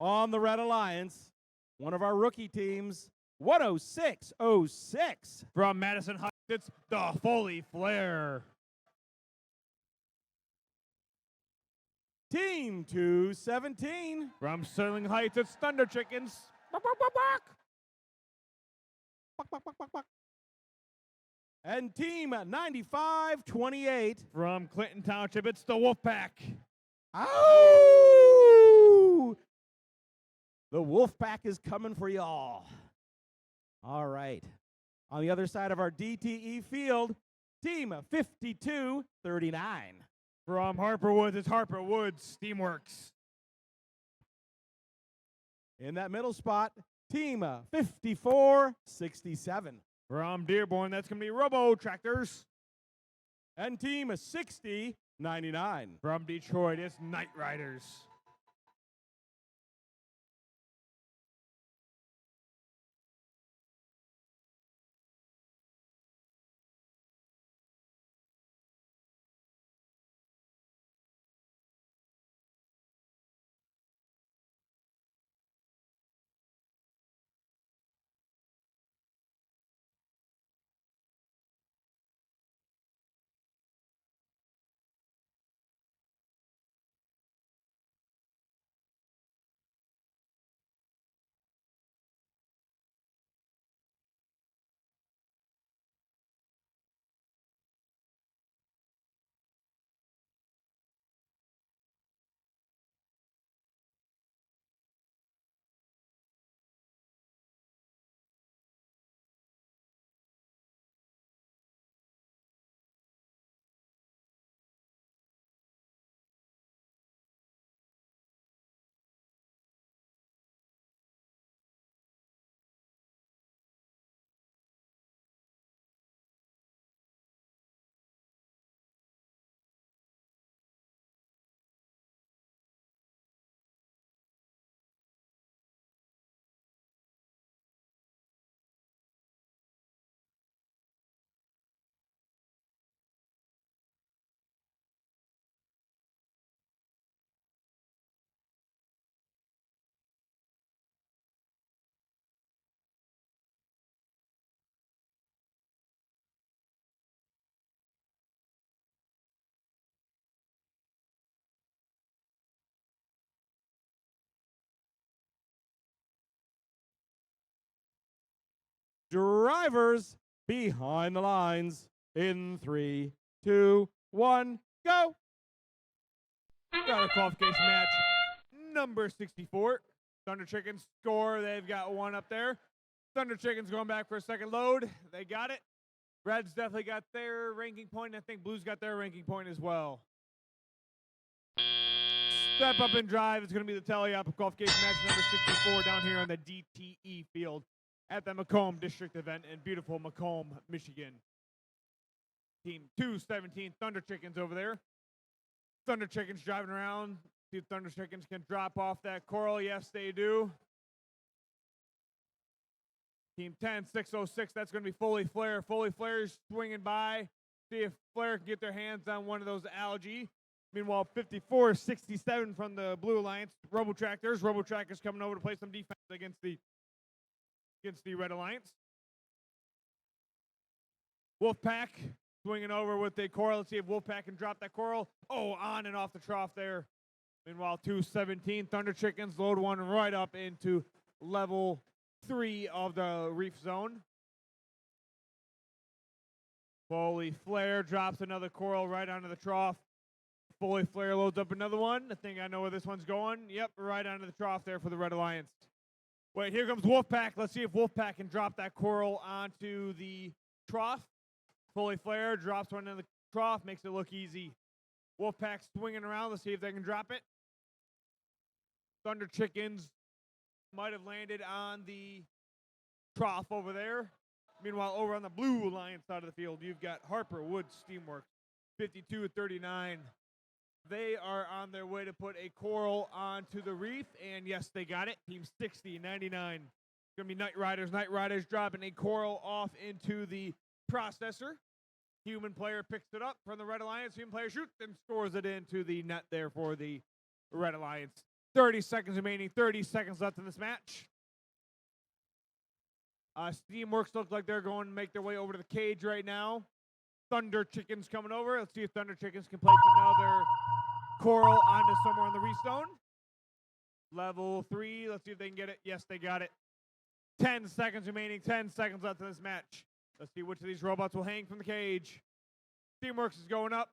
On the Red Alliance, one of our rookie teams, 106.06. From Madison Heights, it's the Foley Flare. Team 217. From Sterling Heights, it's Thunder Chickens. Bark, bark, bark, bark. Buck, buck, buck, buck, buck. And team 9528. From Clinton Township, it's the Wolfpack. Ow! The Wolfpack is coming for y'all. All right. On the other side of our DTE field, team 5239. From Harper Woods, it's Harper Woods Steamworks. In that middle spot, team 5467. From Dearborn, that's going to be Robo Tractors. And team 6099. From Detroit, it's Night Riders. Drivers behind the lines in 3, 2, 1, go. Got a qualification match number 64. Thunder Chickens score. They've got one up there. Thunder Chickens going back for a second load. They got it. Red's definitely got their ranking point. I think Blue's got their ranking point as well. Step up and drive. It's going to be the tally-up of qualification match number 64 down here on the DTE field at the Macomb District event in beautiful Macomb, Michigan. Team 217 Thunder Chickens over there. Thunder Chickens driving around See if Thunder Chickens can drop off that coral. Yes, they do. Team 10, 606. That's going to be Foley Flare. Foley Flare's swinging by. See if Flare can get their hands on one of those algae. Meanwhile, 54-67 from the Blue Alliance. Robotractors. Robotractors coming over to play some defense against the Red Alliance. Wolfpack swinging over with the coral. Let's see if Wolfpack can drop that coral. Oh, on and off the trough there. Meanwhile, 217 Thunder Chickens load one right up into level 3 of the reef zone. Foley Flare drops another coral right onto the trough. Foley Flare loads up another one. I think I know where this one's going. Yep, right onto the trough there for the Red Alliance. Wait, here comes Wolfpack. Let's see if Wolfpack can drop that coral onto the trough. Foley Flare drops one in the trough, makes it look easy. Wolfpack swinging around. Let's see if they can drop it. Thunder Chickens might have landed on the trough over there. Meanwhile, over on the Blue Alliance side of the field, you've got Harper Woods Steamworks, 52-39. They are on their way to put a coral onto the reef, and yes, they got it. Team 60-99. Going to be Night Riders. Night Riders dropping a coral off into the processor. Human player picks it up from the Red Alliance. Human player shoots and scores it into the net there for the Red Alliance. 30 seconds remaining. 30 seconds left in this match. Steamworks look like they're going to make their way over to the cage right now. Thunder Chickens coming over. Let's see if Thunder Chickens can place another coral onto somewhere on the reef zone. Level 3. Let's see if they can get it. Yes, they got it. 10 seconds remaining. 10 seconds left in this match. Let's see which of these robots will hang from the cage. Steamworks is going up.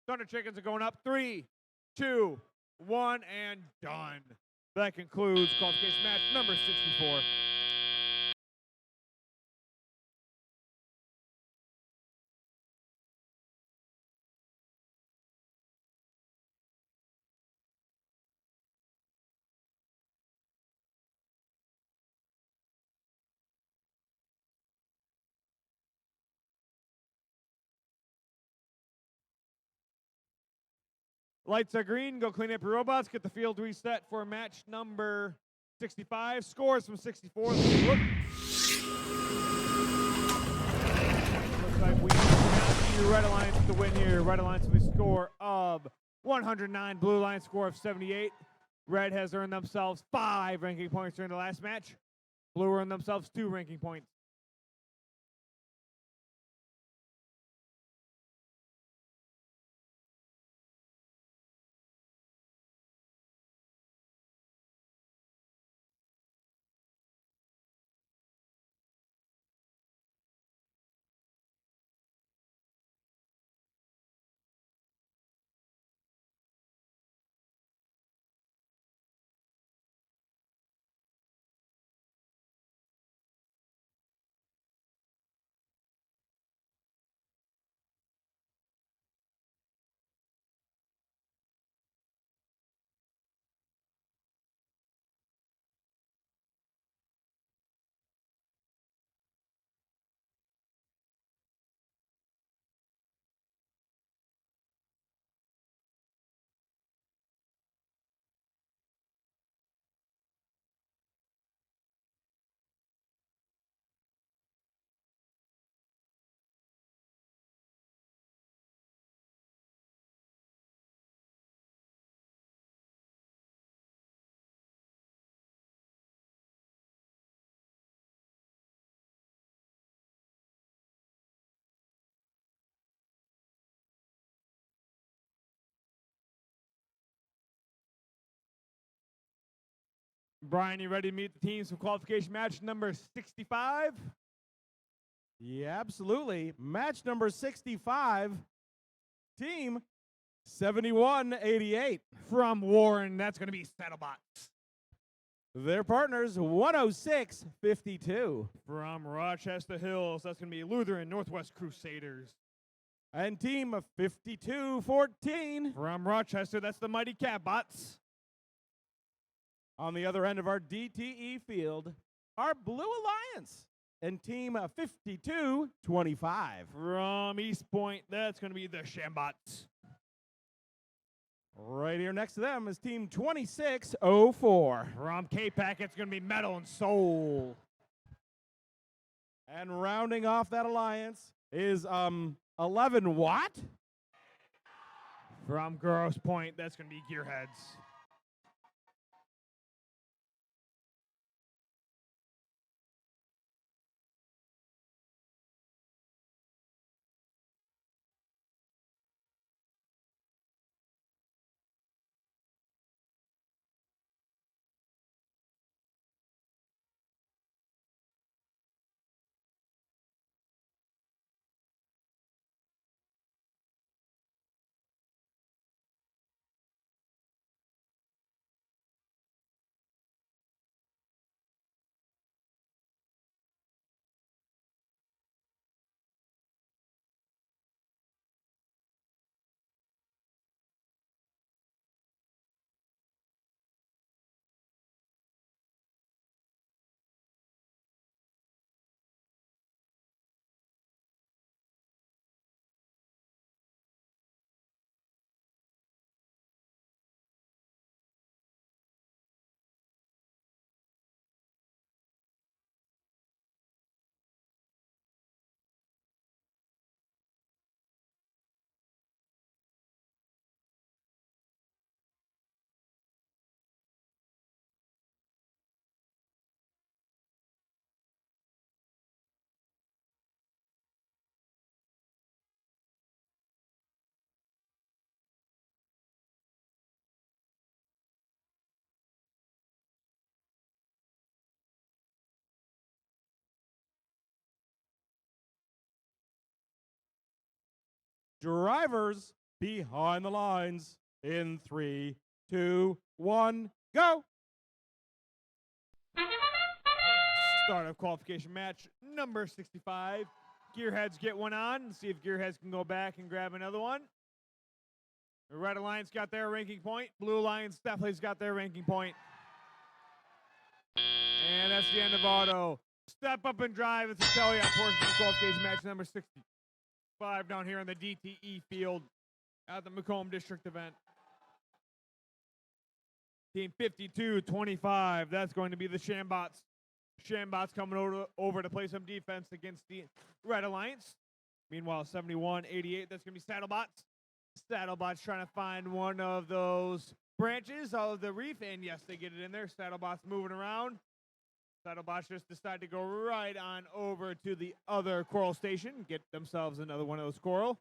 Thunder Chickens are going up. 3, 2, 1, and done. That concludes qualification match number 64. Lights are green. Go clean up your robots. Get the field reset for match number 65. Scores from 64. Let's take a look. Looks like we have the Red Alliance to win here. Red Alliance with a score of 109. Blue Alliance score of 78. Red has earned themselves 5 ranking points during the last match. Blue earned themselves 2 ranking points. Brian, you ready to meet the teams for qualification match number 65? Yeah, absolutely. Match number 65, team 7188. From Warren, that's going to be Settlebots. Their partners, 10652. From Rochester Hills, that's going to be Lutheran Northwest Crusaders. And team 5214. From Rochester, that's the Mighty Catbots. On the other end of our DTE field, our Blue Alliance and team 5225. From East Point, that's going to be the Shambots. Right here next to them is team 2604. From K-Pack, it's going to be Metal and Soul. And rounding off that alliance is 11 Watt. From Grosse Point, that's going to be Gearheads. Drivers behind the lines in 3, 2, 1, go. Start of qualification match number 65. Gearheads get one on. See if Gearheads can go back and grab another one. The Red Alliance got their ranking point. Blue Alliance definitely's got their ranking point. And that's the end of auto. Step up and drive. It's a tally out portion of qualification match number 65 down here in the DTE field at the Macomb District event. Team 52-25. That's going to be the Shambots. Shambots coming over to play some defense against the Red Alliance. Meanwhile, 71-88, that's going to be Saddlebots. Saddlebots trying to find one of those branches of the reef, and yes, they get it in there. Saddlebots moving around. Saddlebots just decide to go right on over to the other coral station, get themselves another one of those coral.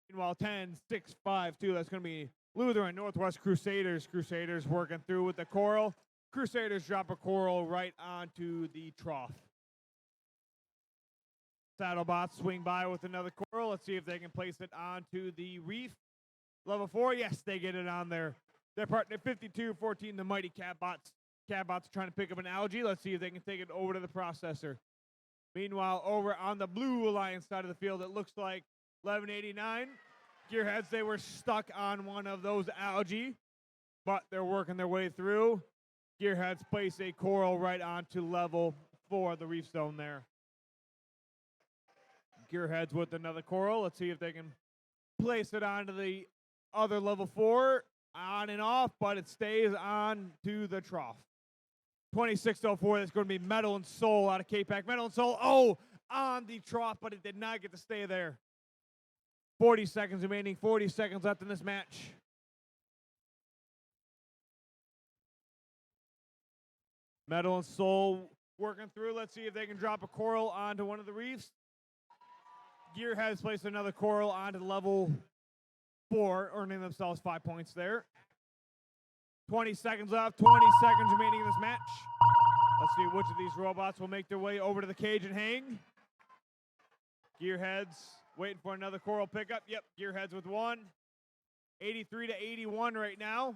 Meanwhile, 10-6-5-2, that's going to be Lutheran Northwest Crusaders. Crusaders working through with the coral. Crusaders drop a coral right onto the trough. Saddlebots swing by with another coral. Let's see if they can place it onto the reef. Level 4, yes, they get it on there. Their partner 52-14, the mighty Catbots. Catbots are trying to pick up an algae. Let's see if they can take it over to the processor. Meanwhile, over on the Blue Alliance side of the field, it looks like 1189. Gearheads, they were stuck on one of those algae, but they're working their way through. Gearheads place a coral right onto level 4, the reef zone there. Gearheads with another coral. Let's see if they can place it onto the other level 4, on and off, but it stays on to the trough. 2604, that's going to be Metal and Soul out of K-Pack. Metal and Soul, on the trough, but it did not get to stay there. 40 seconds remaining, 40 seconds left in this match. Metal and Soul working through. Let's see if they can drop a coral onto one of the reefs. Gearheads placed another coral onto level 4, earning themselves 5 points there. 20 seconds left, 20 seconds remaining in this match. Let's see which of these robots will make their way over to the cage and hang. Gearheads waiting for another coral pickup. Yep, Gearheads with one. 83-81 right now.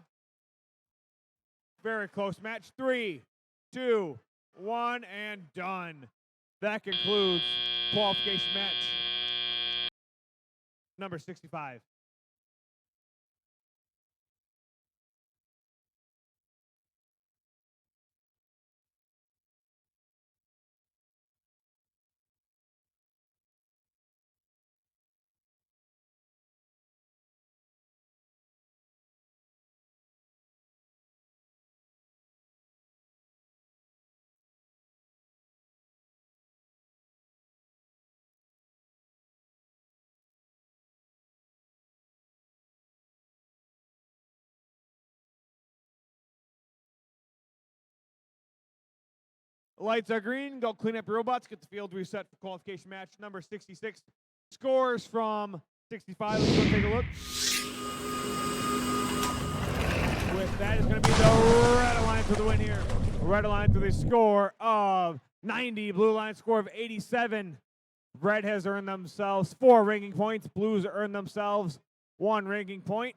Very close match. 3, 2, 1, and done. That concludes qualification match number 65. lights are green. Go clean up your robots. Get the field reset for qualification match number 66. Scores from 65. Let's go take a look. With that is going to be the Red Alliance with the win here. Red Alliance with a score of 90. Blue Alliance score of 87. Red has earned themselves 4 ranking points. Blues earned themselves 1 ranking point.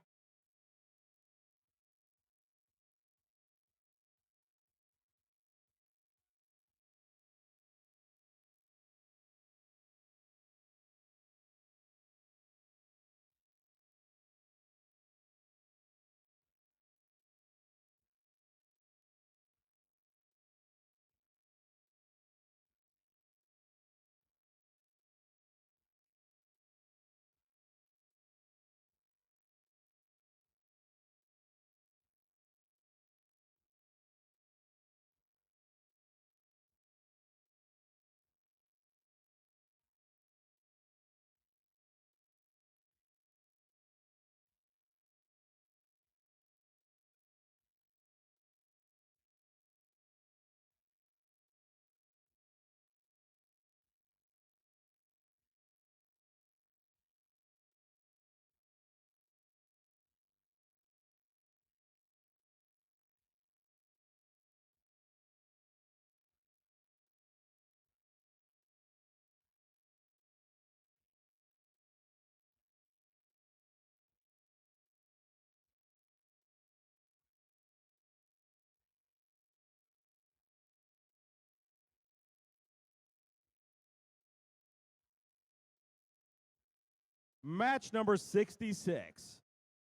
Match number 66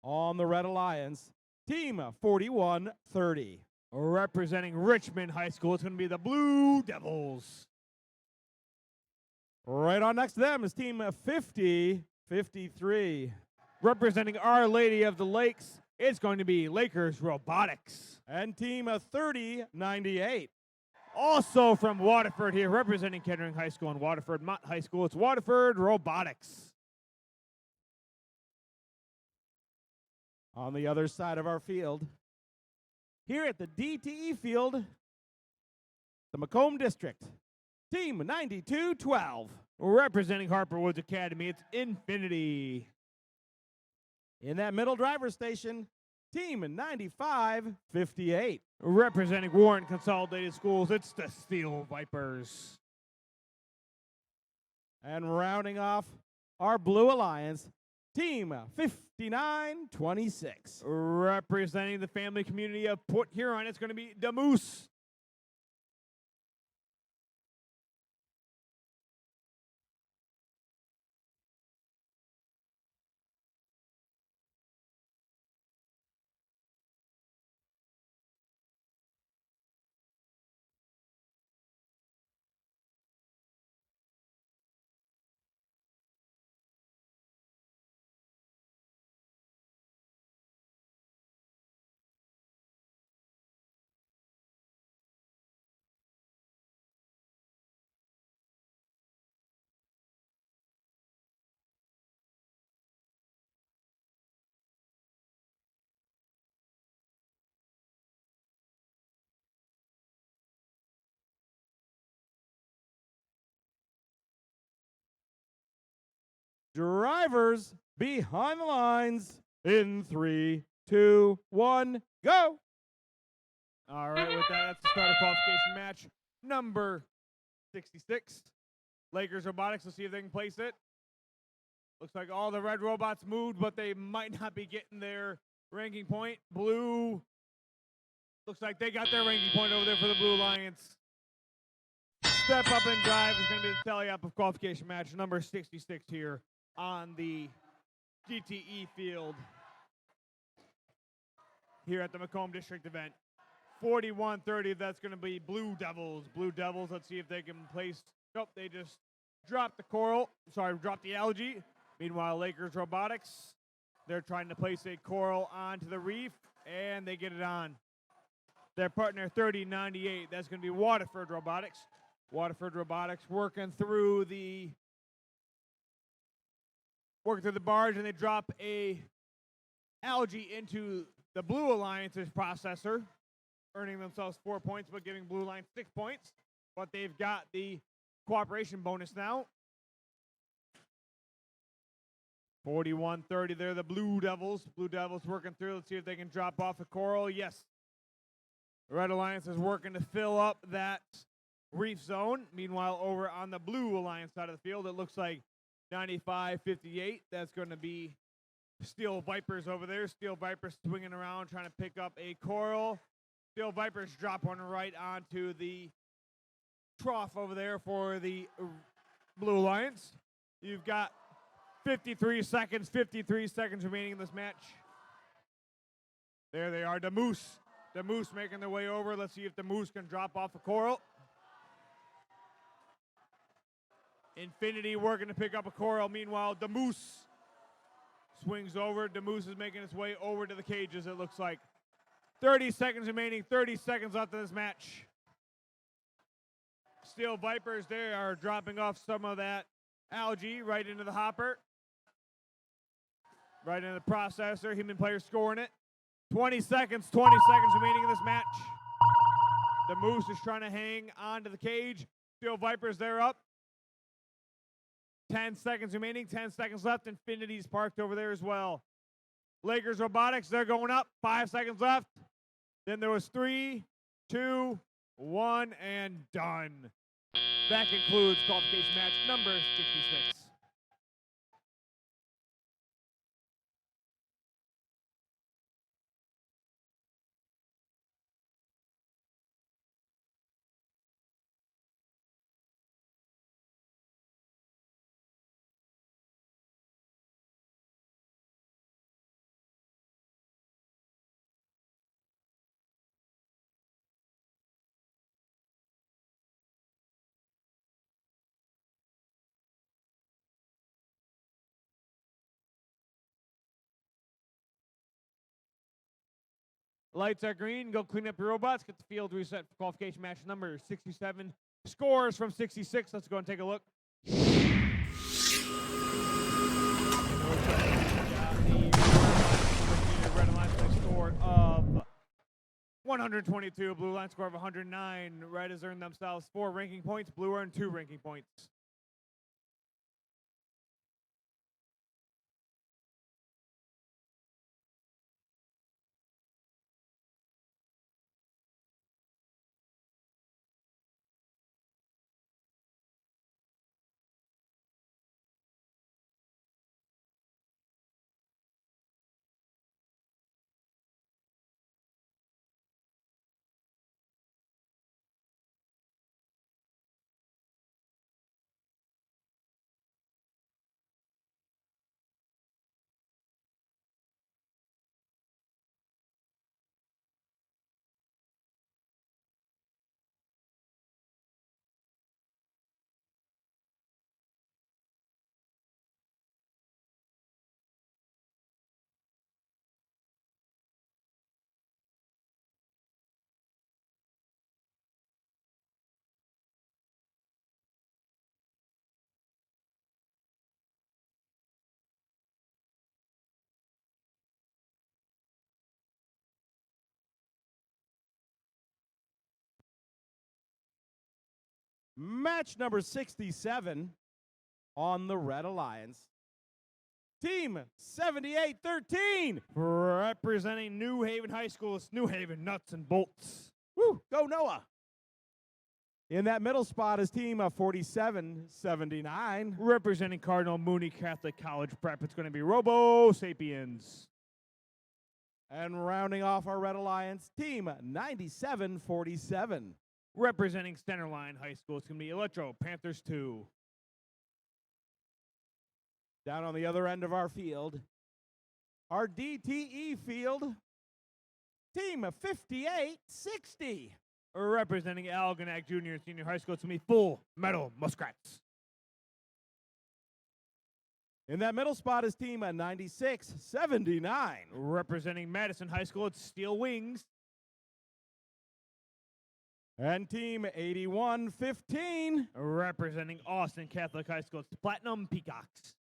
on the Red Alliance, Team 4130. Representing Richmond High School, it's going to be the Blue Devils. Right on next to them is Team 5053. Representing Our Lady of the Lakes, it's going to be Lakers Robotics. And Team 3098. Also from Waterford here, representing Kettering High School and Waterford Mott High School, it's Waterford Robotics. On the other side of our field, here at the DTE field, the Macomb District, Team 9212. Representing Harper Woods Academy, it's Infinity. In that middle driver's station, Team 9558. Representing Warren Consolidated Schools, it's the Steel Vipers. And rounding off our Blue Alliance, Team 5926. Representing the family community of Port Huron, it's going to be the Moose. Drivers behind the lines in 3, 2, 1, go. All right, with that, that's the start of qualification match number 66. Lakers Robotics, let's see if they can place it. Looks like all the red robots moved, but they might not be getting their ranking point. Blue, looks like they got their ranking point over there for the Blue Alliance. Step up and drive is going to be the tally up of qualification match number 66 here on the DTE field here at the Macomb District event. 4130, that's going to be Blue Devils. Blue Devils, let's see if they can place. Nope, they just dropped the coral. Sorry, dropped the algae. Meanwhile, Lakers Robotics, they're trying to place a coral onto the reef, and they get it on. Their partner 3098, that's going to be Waterford Robotics. Waterford Robotics working through the barge, and they drop a algae into the Blue Alliance's processor, earning themselves 4 points, but giving Blue Alliance 6 points. but they've got the cooperation bonus now. 41-30 there, the Blue Devils. Blue Devils working through. Let's see if they can drop off a coral. Yes. The Red Alliance is working to fill up that reef zone. Meanwhile, over on the Blue Alliance side of the field, it looks like 95-58. That's going to be Steel Vipers over there. Steel Vipers swinging around, trying to pick up a coral. Steel Vipers drop one right onto the trough over there for the Blue Alliance. You've got 53 seconds remaining in this match. There they are, the Moose. The Moose making their way over. Let's see if the Moose can drop off a coral. Infinity working to pick up a coral. Meanwhile, the Moose swings over. The Moose is making its way over to the cages, it looks like. 30 seconds remaining. 30 seconds left in this match. Steel Vipers, they are dropping off some of that algae right into the hopper. Right into the processor. Human player scoring it. 20 seconds remaining in this match. The Moose is trying to hang onto the cage. Steel Vipers, they're up. 10 seconds remaining, 10 seconds left. Infinity's parked over there as well. Lakers Robotics, they're going up. 5 seconds left. Then there was 3, 2, 1, and done. That concludes qualification match number 66. Lights are green. Go clean up your robots. Get the field reset for qualification match number 67. Scores from 66. Let's go and take a look. Red Alliance score of 122. Blue Line score of 109. Red has earned themselves 4 ranking points. Blue earned 2 ranking points. Match number 67 on the Red Alliance. Team 78-13. Representing New Haven High School, it's New Haven Nuts and Bolts. Woo, go Noah. In that middle spot is team 47-79. Representing Cardinal Mooney Catholic College Prep, it's going to be Robo Sapiens. And rounding off our Red Alliance, team 97-47. Representing Centerline High School, it's going to be Electro Panthers 2. Down on the other end of our field, our DTE field, team 58-60. Representing Algonac Junior and Senior High School, it's going to be Full Metal Muskrats. In that middle spot is team 96-79. Representing Madison High School, it's Steel Wings. And team 81-15. Representing Austin Catholic High School, it's Platinum Peacocks.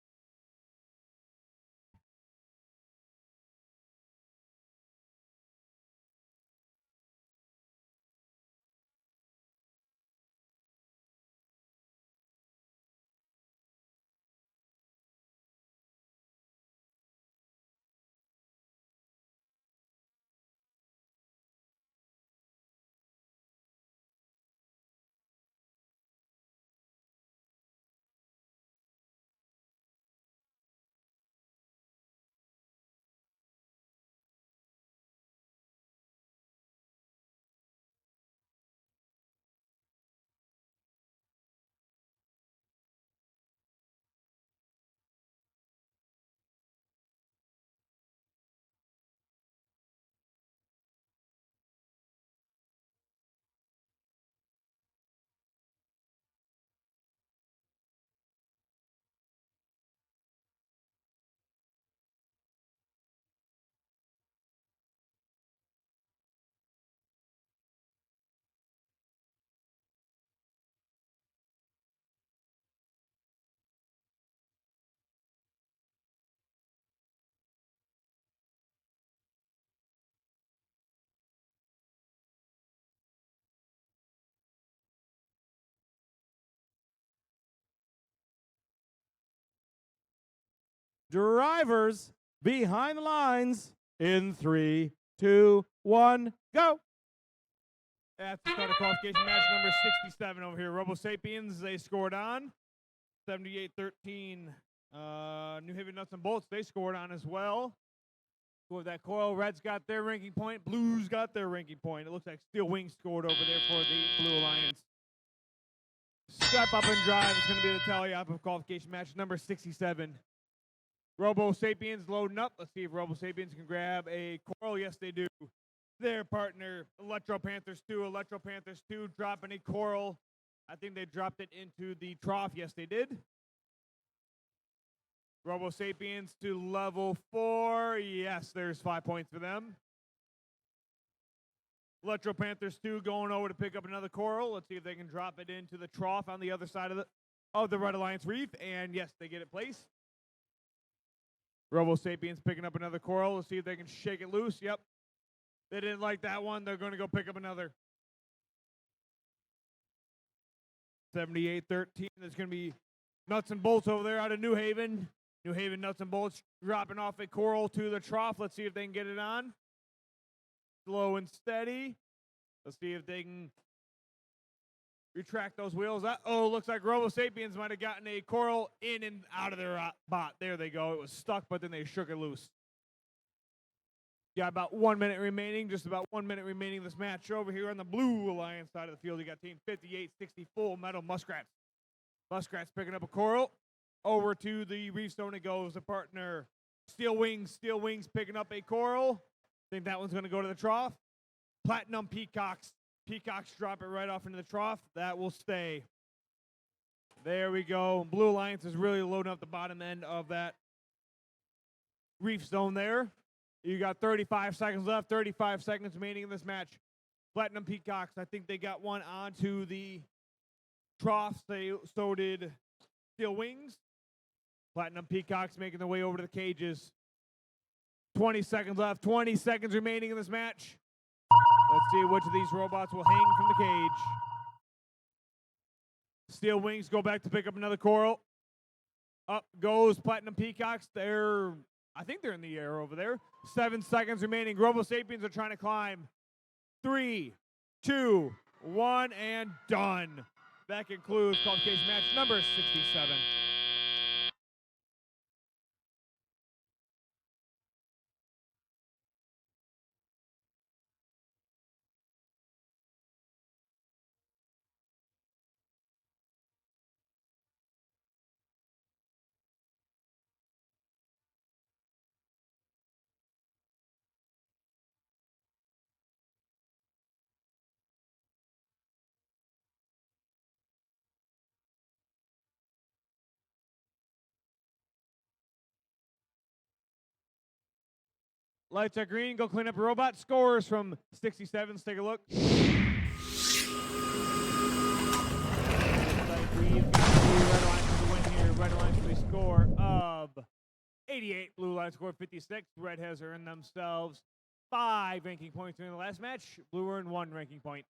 Drivers behind the lines in 3, 2, 1, go. That's the start of qualification match number 67 over here. Robo Sapiens, they scored on 78-13. New Haven Nuts and Bolts, they scored on as well. With that coil, Reds got their ranking point. Blues got their ranking point. It looks like Steel Wings scored over there for the Blue Alliance. Step up and drive is going to be the tally up of qualification match number 67. Robo Sapiens loading up. Let's see if Robo Sapiens can grab a coral. Yes, they do. Their partner, Electro Panthers 2. Electro Panthers 2 dropping a coral. I think they dropped it into the trough. Yes, they did. Robo Sapiens to level 4. Yes, there's 5 points for them. Electro Panthers 2 going over to pick up another coral. Let's see if they can drop it into the trough on the other side of the Red Alliance Reef. And yes, they get it placed. Robo Sapiens picking up another coral. Let's see if they can shake it loose. Yep. They didn't like that one. They're going to go pick up another. 78-13. There's going to be Nuts and Bolts over there out of New Haven. New Haven Nuts and Bolts dropping off a coral to the trough. Let's see if they can get it on. Slow and steady. Let's see if they can retract those wheels. Oh, looks like Robo Sapiens might have gotten a coral in and out of their bot. There they go. It was stuck, but then they shook it loose. Got about 1 minute remaining. Just about 1 minute remaining in this match. Over here on the Blue Alliance side of the field, you got Team 5860 Full Metal Muskrats. Muskrats picking up a coral. Over to the Reef Stone it goes. The partner, Steel Wings. Steel Wings picking up a coral. Think that one's going to go to the trough. Platinum Peacocks. Peacocks drop it right off into the trough. That will stay. There we go. Blue Alliance is really loading up the bottom end of that Reef Stone there. You got 35 seconds left. 35 seconds remaining in this match. Platinum Peacocks, I think they got one onto the trough. So did Steel Wings. Platinum Peacocks making their way over to the cages. 20 seconds left. 20 seconds remaining in this match. Let's see which of these robots will hang from the cage. Steel Wings go back to pick up another coral. Up goes Platinum Peacocks. I think they're in the air over there. 7 seconds remaining. Robo Sapiens are trying to climb. 3, 2, 1, and done. That concludes qualification match number 67. Lights are green. Go clean up your robot. Scores from 67. Let's take a look. Light green. Red Alliance to win here. Red Alliance with a score of 88. Blue Alliance score 56. Red has earned themselves 5 ranking points during the last match. Blue earned 1 ranking point.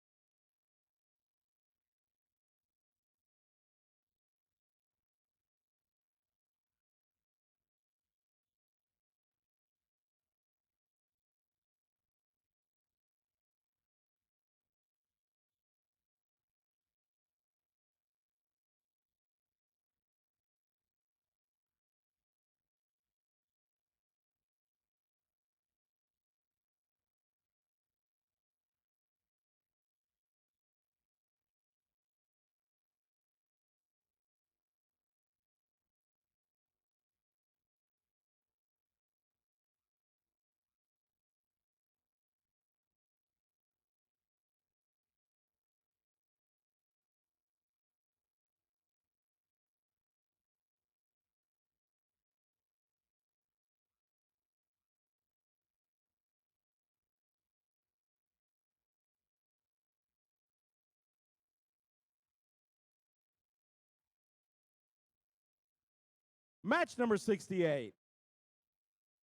Match number 68.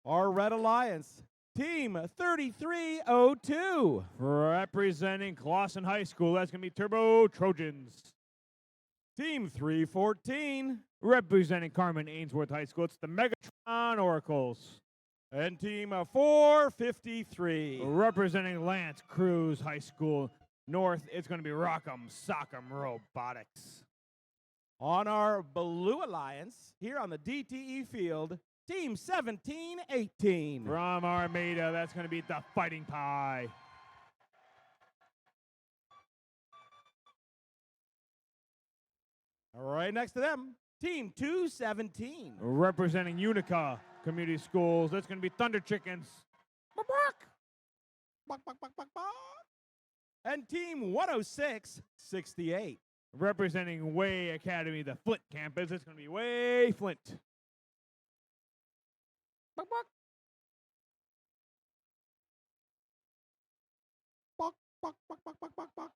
Our Red Alliance, Team 3302. Representing Clawson High School, that's going to be Turbo Trojans. Team 314. Representing Carmen Ainsworth High School, it's the Megatron on Oracles. And team 453. Representing Lance Cruz High School North, it's going to be Rock'em Sock'em Robotics. On our Blue Alliance, here on the DTE field, team 1718. From Armada, that's going to be the Fighting Pie. Right next to them, team 217. Representing Unica Community Schools, that's going to be Thunder Chickens. Bok, bok, bok, bok, bok. And team 10668. Representing Way Academy, the Flint campus, it's going to be Way Flint. Bok, bok. Bok, bok, bok, bok, bok, bok, bok.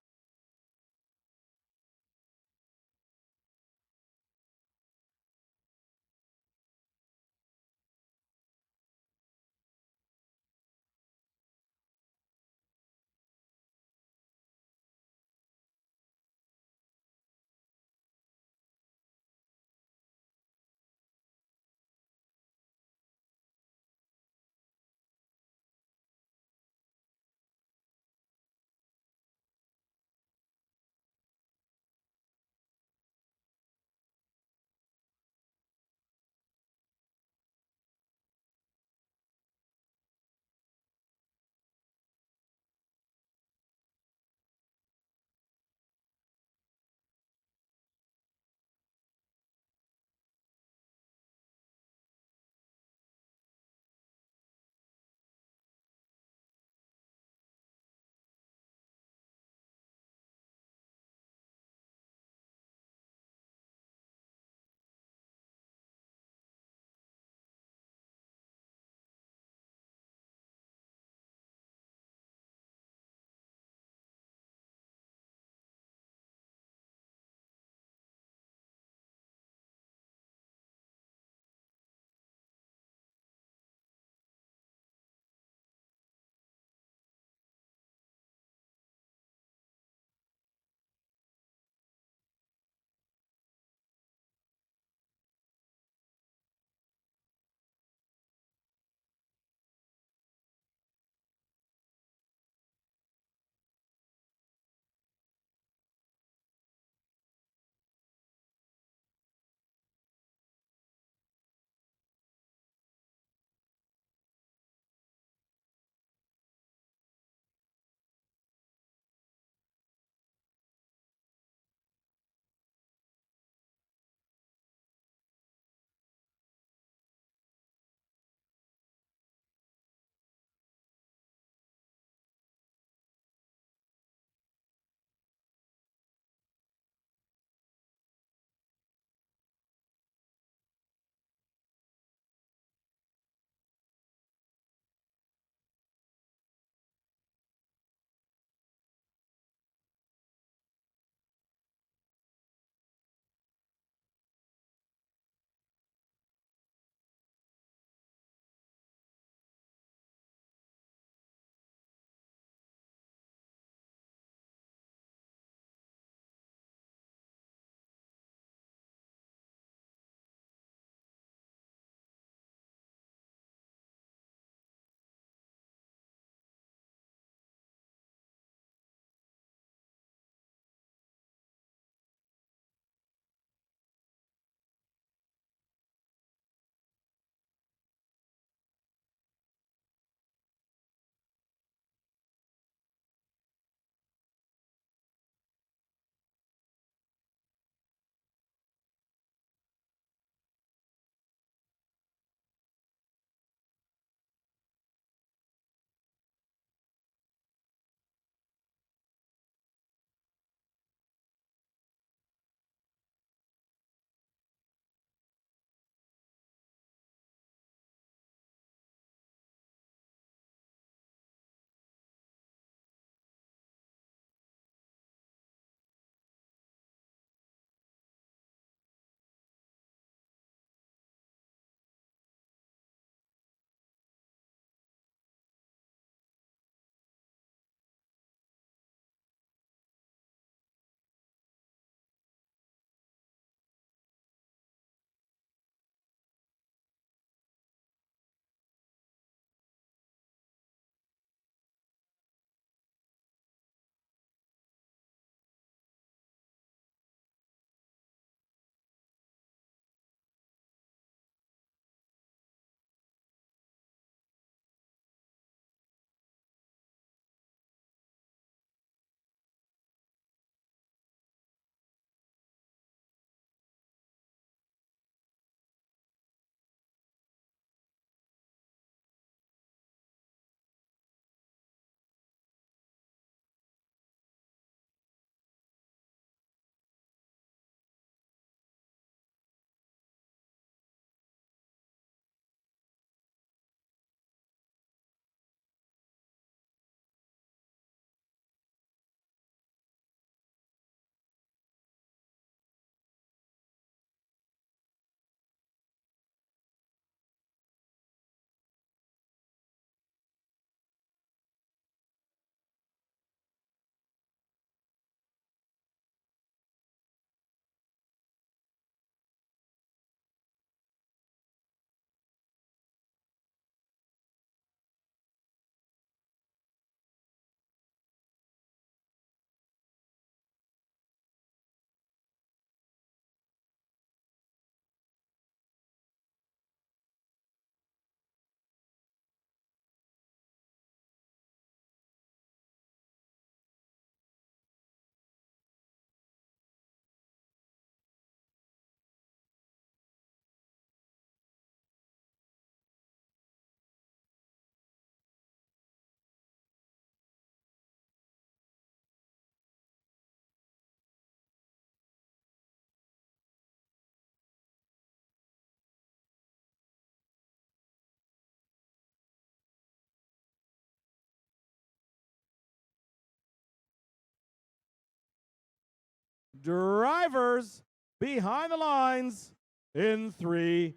Drivers behind the lines in 3.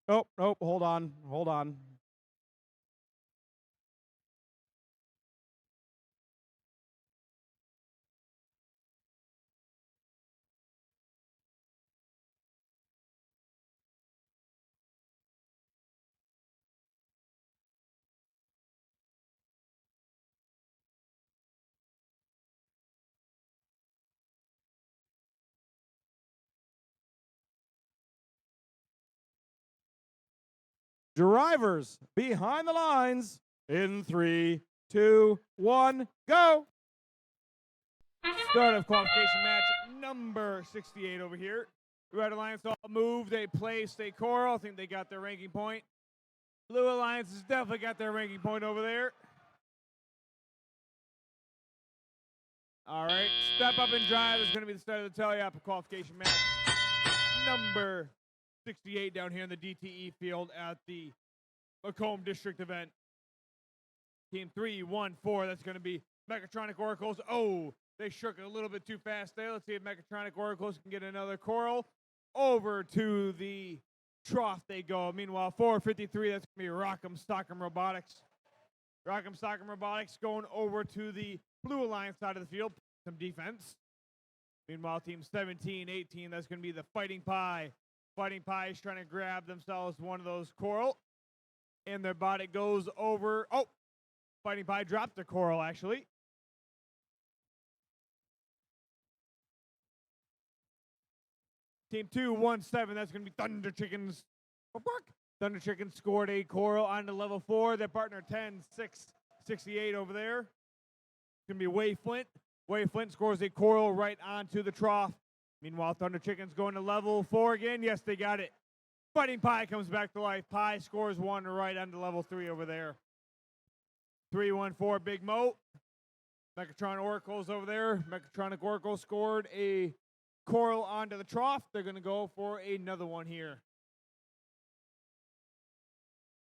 Oh, nope, hold on, hold on. Drivers behind the lines in 3, 2, 1, go. Start of qualification match number 68 over here. Red Alliance all move. They place. They coral. I think they got their ranking point. Blue Alliance has definitely got their ranking point over there. All right. Step up and drive is going to be the start of the Teleop qualification match number 68 down here in the DTE field at the Macomb District event. Team 3, 1, 4. That's going to be Mechatronic Oracles. Oh, they shook it a little bit too fast there. Let's see if Mechatronic Oracles can get another coral. Over to the trough they go. Meanwhile, 453, that's going to be Rock'em Stock'em Robotics. Rock'em Stock'em Robotics going over to the Blue Alliance side of the field. Some defense. Meanwhile, team 17, 18, that's going to be the Fighting Pie. Fighting Pie is trying to grab themselves one of those coral. And their body goes over. Oh, Fighting Pie dropped the coral, actually. Team 2, 1, 7. That's going to be Thunder Chickens. Thunder Chickens scored a coral on to level 4. Their partner 10, 6, 68 over there. It's going to be Way Flint. Way Flint scores a coral right onto the trough. Meanwhile, Thunder Chickens going to level 4 again. Yes, they got it. Fighting Pie comes back to life. Pie scores one right onto level 3 over there. 3-1-4 Big Mo. Mechatronic Oracles over there. Mechatronic Oracle scored a coral onto the trough. They're going to go for another one here.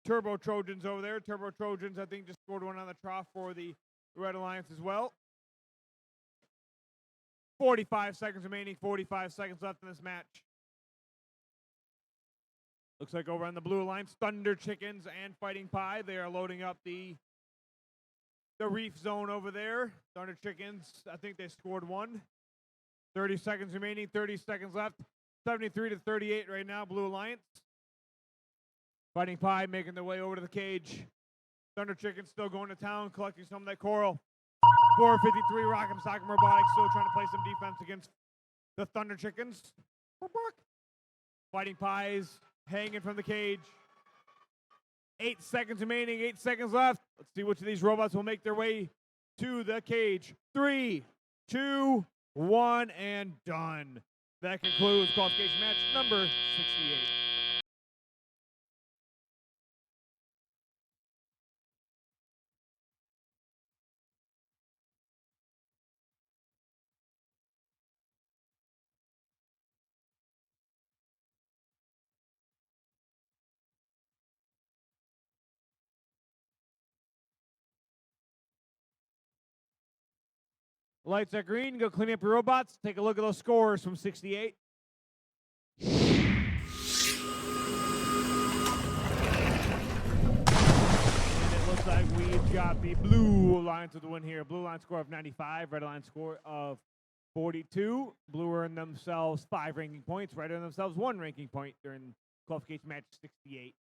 Turbo Trojans over there. Turbo Trojans, I think, just scored one on the trough for the Red Alliance as well. 45 seconds remaining. 45 seconds left in this match. Looks like over on the Blue Alliance, Thunder Chickens and Fighting Pie. They are loading up the reef zone over there. Thunder Chickens, I think they scored one. 30 seconds remaining, 30 seconds left. 73-38 right now, Blue Alliance. Fighting Pie making their way over to the cage. Thunder Chicken still going to town, collecting some of that coral. 453 Rock'em Sock'em Robotics still trying to play some defense against the Thunder Chickens. Fighting Pies hanging from the cage. 8 seconds remaining, 8 seconds left. Let's see which of these robots will make their way to the cage. 3, 2, 1, and done. That concludes qualification match number 68. Lights are green. Go clean up your robots. Take a look at those scores from 68. Looks like we've got the Blue Alliance with the win here. Blue Alliance score of 95, Red Alliance score of 42. Blue earned themselves 5 ranking points. Red earned themselves 1 ranking point during qualification match 68.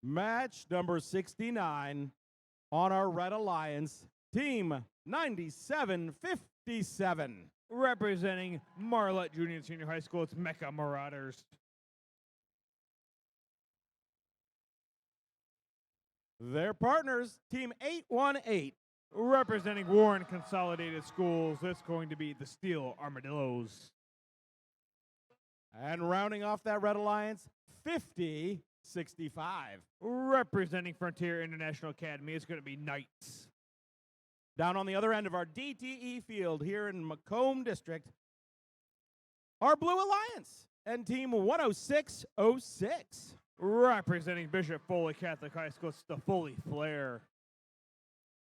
Match number 69 on our Red Alliance, Team 9757. Representing Marlette Junior and Senior High School, it's Macomb Marauders. Their partners, Team 818. Representing Warren Consolidated Schools, it's going to be the Steel Armadillos. And rounding off that Red Alliance, 5065. Representing Frontier International Academy, it's going to be Knights. Down on the other end of our DTE field here in Macomb District, our Blue Alliance and Team 10606. Representing Bishop Foley Catholic High School, it's the Foley Flare.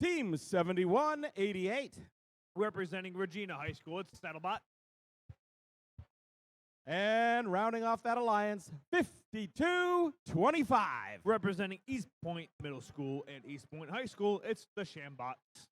Team 7188. Representing Regina High School, it's Saddlebot. And rounding off that alliance, 5225. Representing East Point Middle School and East Point High School, it's the Shambots.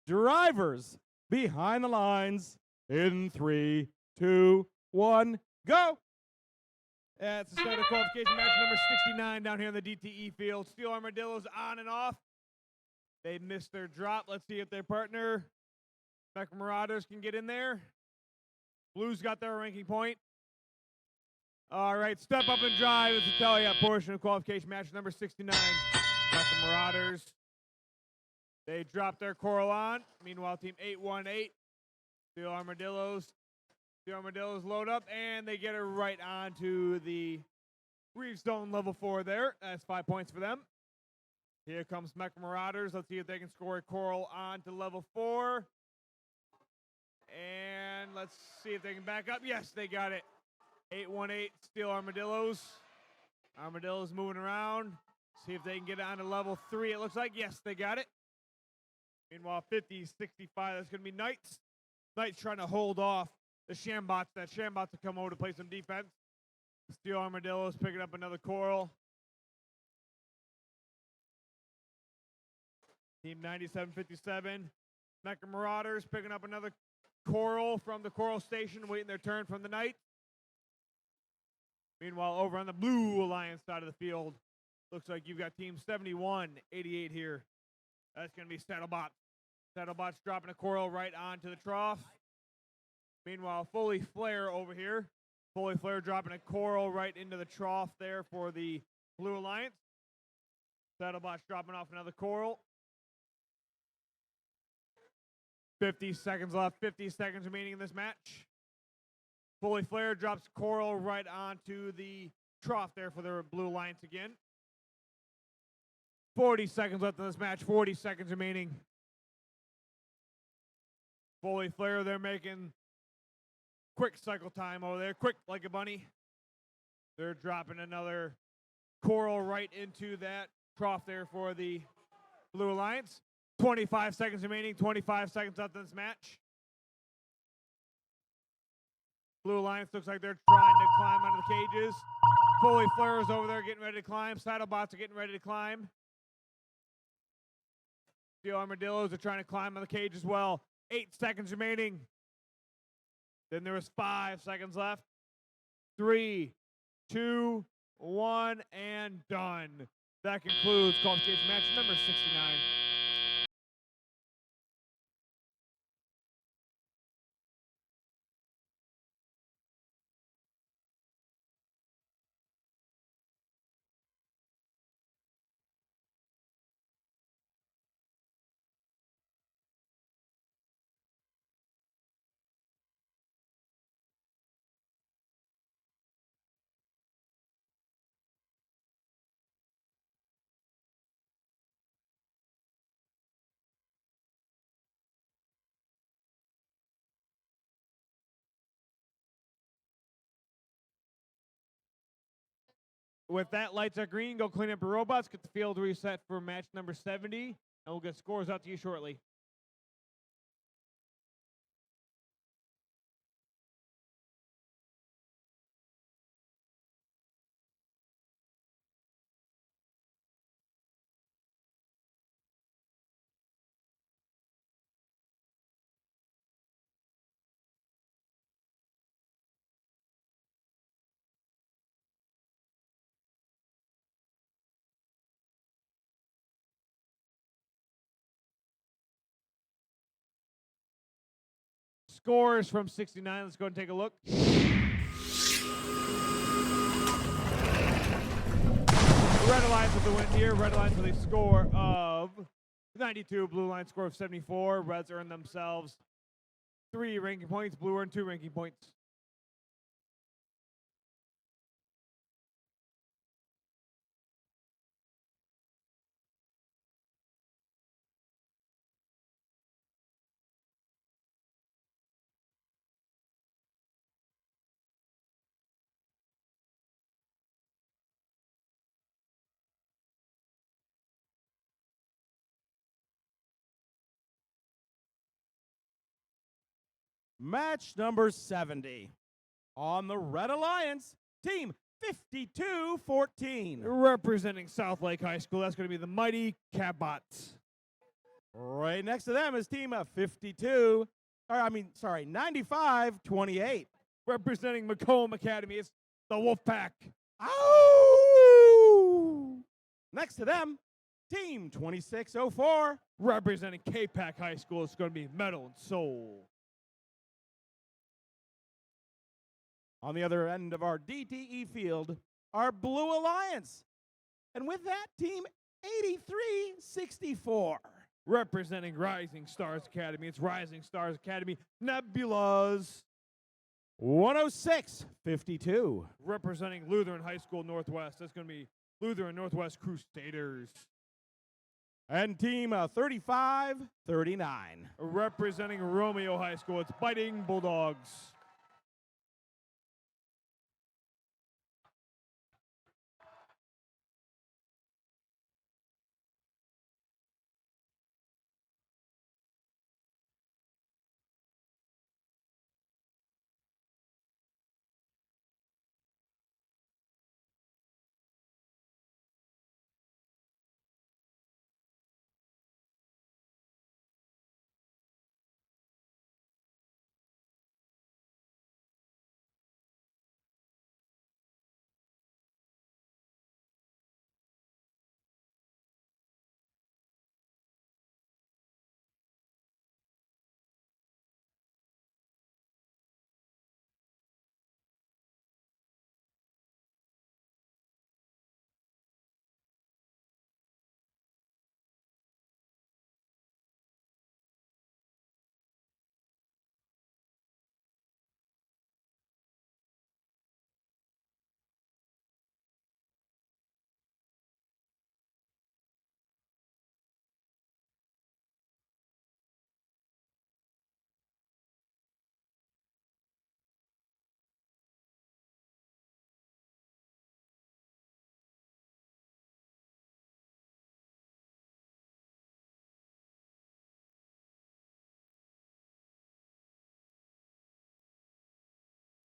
Drivers behind the lines in 3, 2, 1, go. It's the start of qualification match number 69 down here in the DTE field. Steel Armadillos on and off. They missed their drop. Let's see if their partner, Macomb Marauders, can get in there. Blues got their ranking point. All right, step up and drive is the tally-up portion of qualification match number 69. Macomb Marauders. They drop their coral on. Meanwhile, Team 818, Steel Armadillos. The Armadillos load up, and they get it right onto the reef zone level 4 there. That's 5 points for them. Here comes Macomb Marauders. Let's see if they can score a coral onto level 4. And let's see if they can back up. Yes, they got it. 818 Steel Armadillos. Armadillos moving around. See if they can get it onto level 3. It looks like, yes, they got it. Meanwhile, 50-65, that's going to be Knights. Knights trying to hold off the Shambots. That Shambots to come over to play some defense. Steel Armadillos picking up another coral. Team 9757. Macomb Marauders picking up another coral from the coral station, waiting their turn from the Knights. Meanwhile, over on the Blue Alliance side of the field, looks like you've got Team 7188 here. That's going to be Saddlebot. Saddlebot's dropping a coral right onto the trough. Meanwhile, Foley Flare over here. Foley Flare dropping a coral right into the trough there for the Blue Alliance. Saddlebot's dropping off another coral. 50 seconds left. 50 seconds remaining in this match. Foley Flare drops coral right onto the trough there for the Blue Alliance again. 40 seconds left in this match. 40 seconds remaining. Foley Flare, they're making quick cycle time over there. Quick like a bunny. They're dropping another coral right into that trough there for the Blue Alliance. 25 seconds remaining. 25 seconds left in this match. Blue Alliance looks like they're trying to climb out of the cages. Foley Flare is over there getting ready to climb. Saddlebots are getting ready to climb. Steel Armadillos are trying to climb on the cage as well. 8 seconds remaining. Then there was 5 seconds left. 3, 2, 1, and done. That concludes qualification match number 69. With that, lights are green. Go clean up your robots. Get the field reset for match number 70, and we'll get scores out to you shortly. Scores from 69. Let's go and take a look. Red Alliance with the win here. Red Alliance with a score of 92. Blue Line score of 74. Reds earn themselves 3 ranking points. Blue earned 2 ranking points. Match number 70. On the Red Alliance, team 52-14. Representing South Lake High School, that's going to be the mighty Catbots. Right next to them is team 95-28. Representing Macomb Academy, it's the Wolfpack. Ow! Next to them, team 26-04. Representing K-Pack High School, it's going to be Metal and Soul. On the other end of our DTE field, our Blue Alliance. And with that, team 83-64. Representing Rising Stars Academy, it's Rising Stars Academy Nebulas. 106-52. Representing Lutheran High School Northwest, that's going to be Lutheran Northwest Crusaders. And team 35-39. Representing Romeo High School, it's Biting Bulldogs.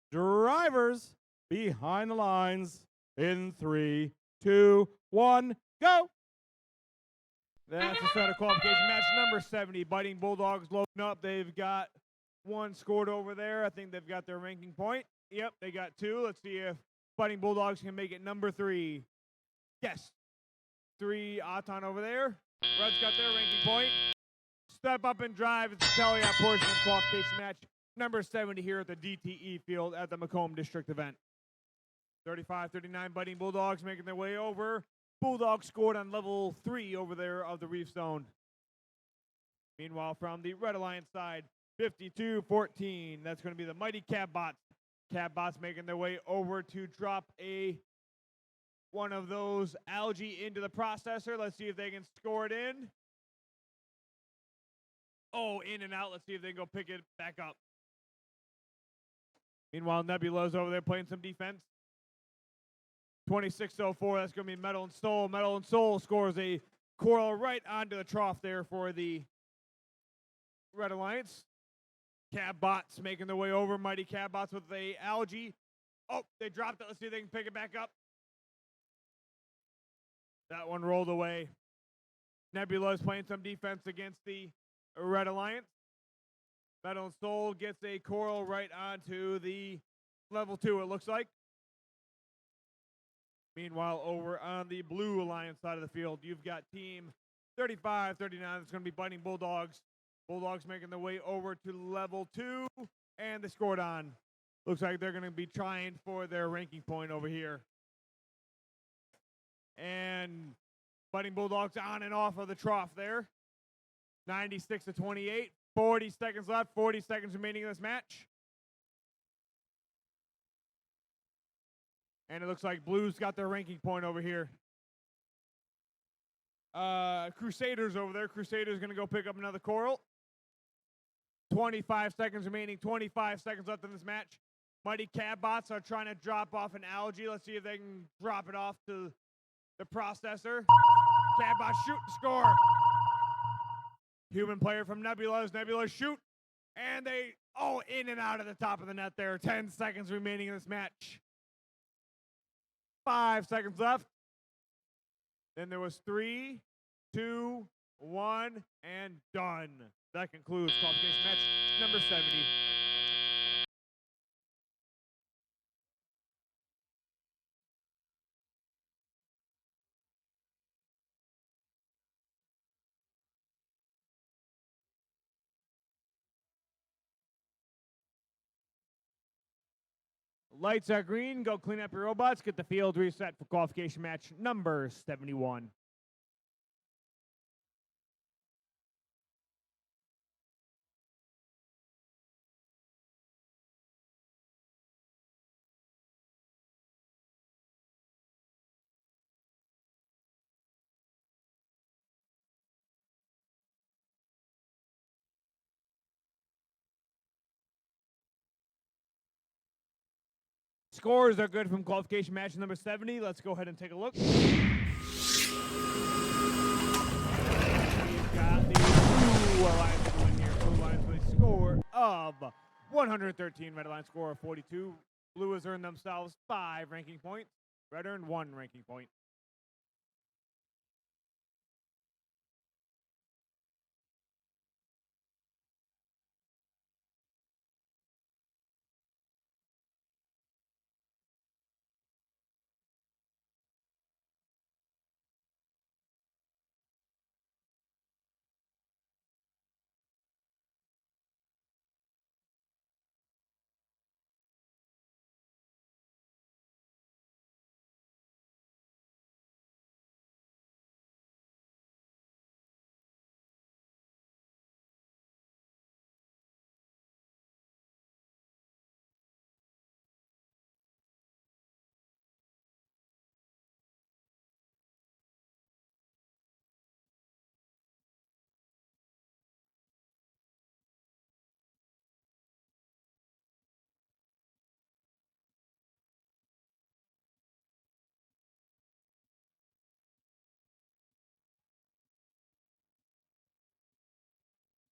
Drivers behind the lines in 3, 2, 1, go. That's the start of qualification match number 70. Biting Bulldogs loading up. They've got 1 scored over there. I think they've got their ranking point. Yep, they got 2. Let's see if Biting Bulldogs can make it number 3. Yes. 3 Aton over there. Reds got their ranking point. Step up and drive. It's the tally-out portion of the qualification match number 70 here at the DTE field at the Macomb District event. 35-39 Biting Bulldogs making their way over. Bulldogs scored on level 3 over there of the Reef Zone. Meanwhile, from the Red Alliance side, 52-14. That's going to be the mighty Catbots. Catbots making their way over to drop one of those algae into the processor. Let's see if they can score it in. Oh, in and out. Let's see if they can go pick it back up. Meanwhile, Nebula's over there playing some defense. 26:04. That's going to be Metal and Soul. Metal and Soul scores a coral right onto the trough there for the Red Alliance. Cab bots making their way over. Mighty cab bots with the algae. Oh, they dropped it. Let's see if they can pick it back up. That one rolled away. Nebula is playing some defense against the Red Alliance. Metal and Soul gets a coral right onto the level 2, it looks like. Meanwhile, over on the Blue Alliance side of the field, you've got team 35-39. It's going to be Biting Bulldogs. Bulldogs making their way over to level 2, and they scored on. Looks like they're going to be trying for their ranking point over here. And Biting Bulldogs on and off of the trough there. 96-28. 40 seconds left. 40 seconds remaining in this match. And it looks like Blues got their ranking point over here. Crusaders over there. Crusaders going to go pick up another coral. 25 seconds remaining. 25 seconds left in this match. Mighty Cab Bots are trying to drop off an algae. Let's see if they can drop it off to the processor. Cab Bots shoot and score. Human player from Nebula's. Nebula shoot. And they, in and out of the top of the net there. 10 seconds remaining in this match. 5 seconds left. Then there was 3, 2, 1, and done. That concludes qualification match number 70. Lights are green. Go clean up your robots. Get the field reset for qualification match number 71. Scores are good from qualification match number 70. Let's go ahead and take a look. We've got the Blue Alliance win here. Blue Alliance with a score of 113. Red Alliance score of 42. Blue has earned themselves 5 ranking points. Red earned 1 ranking point.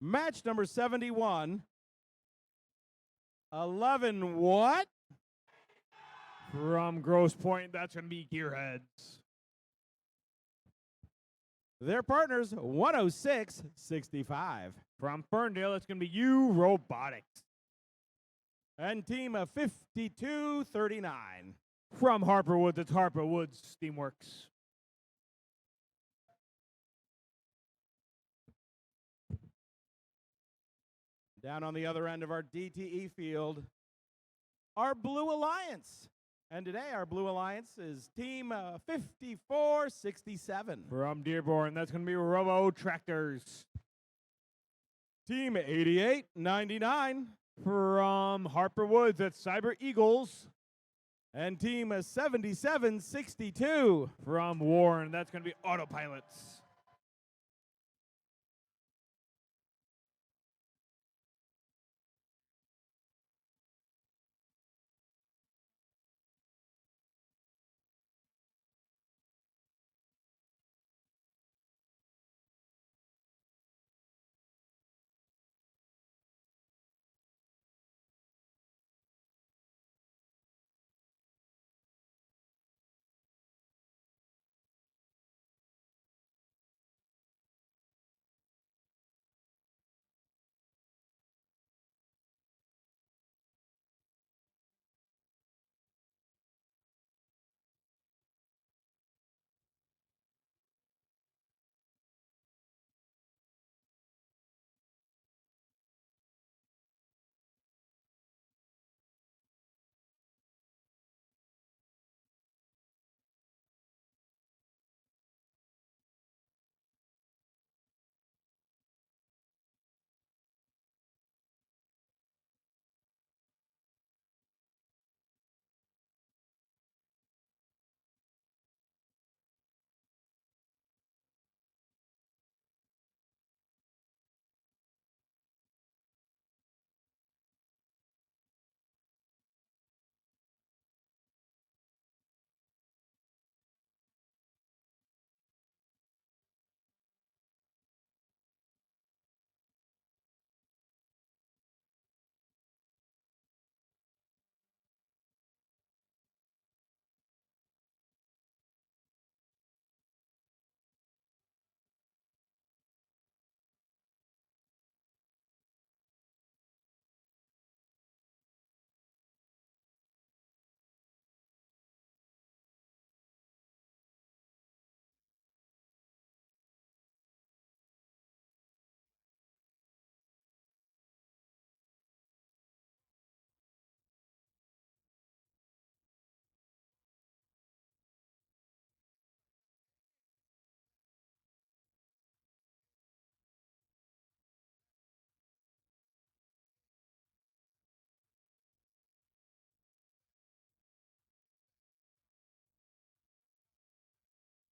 Match number 71. 11 what? From Grosse Point, that's going to be Gearheads. Their partners, 106-65. From Ferndale, it's going to be you, Robotics. And team of 52-39. From Harper Woods, it's Harper Woods Steamworks. Down on the other end of our DTE field, our Blue Alliance. And today our Blue Alliance is team 54-67. From Dearborn, that's going to be Robo Tractors. Team 88-99. From Harper Woods, it's Cyber Eagles. And team 77-62. From Warren, that's going to be Autopilots.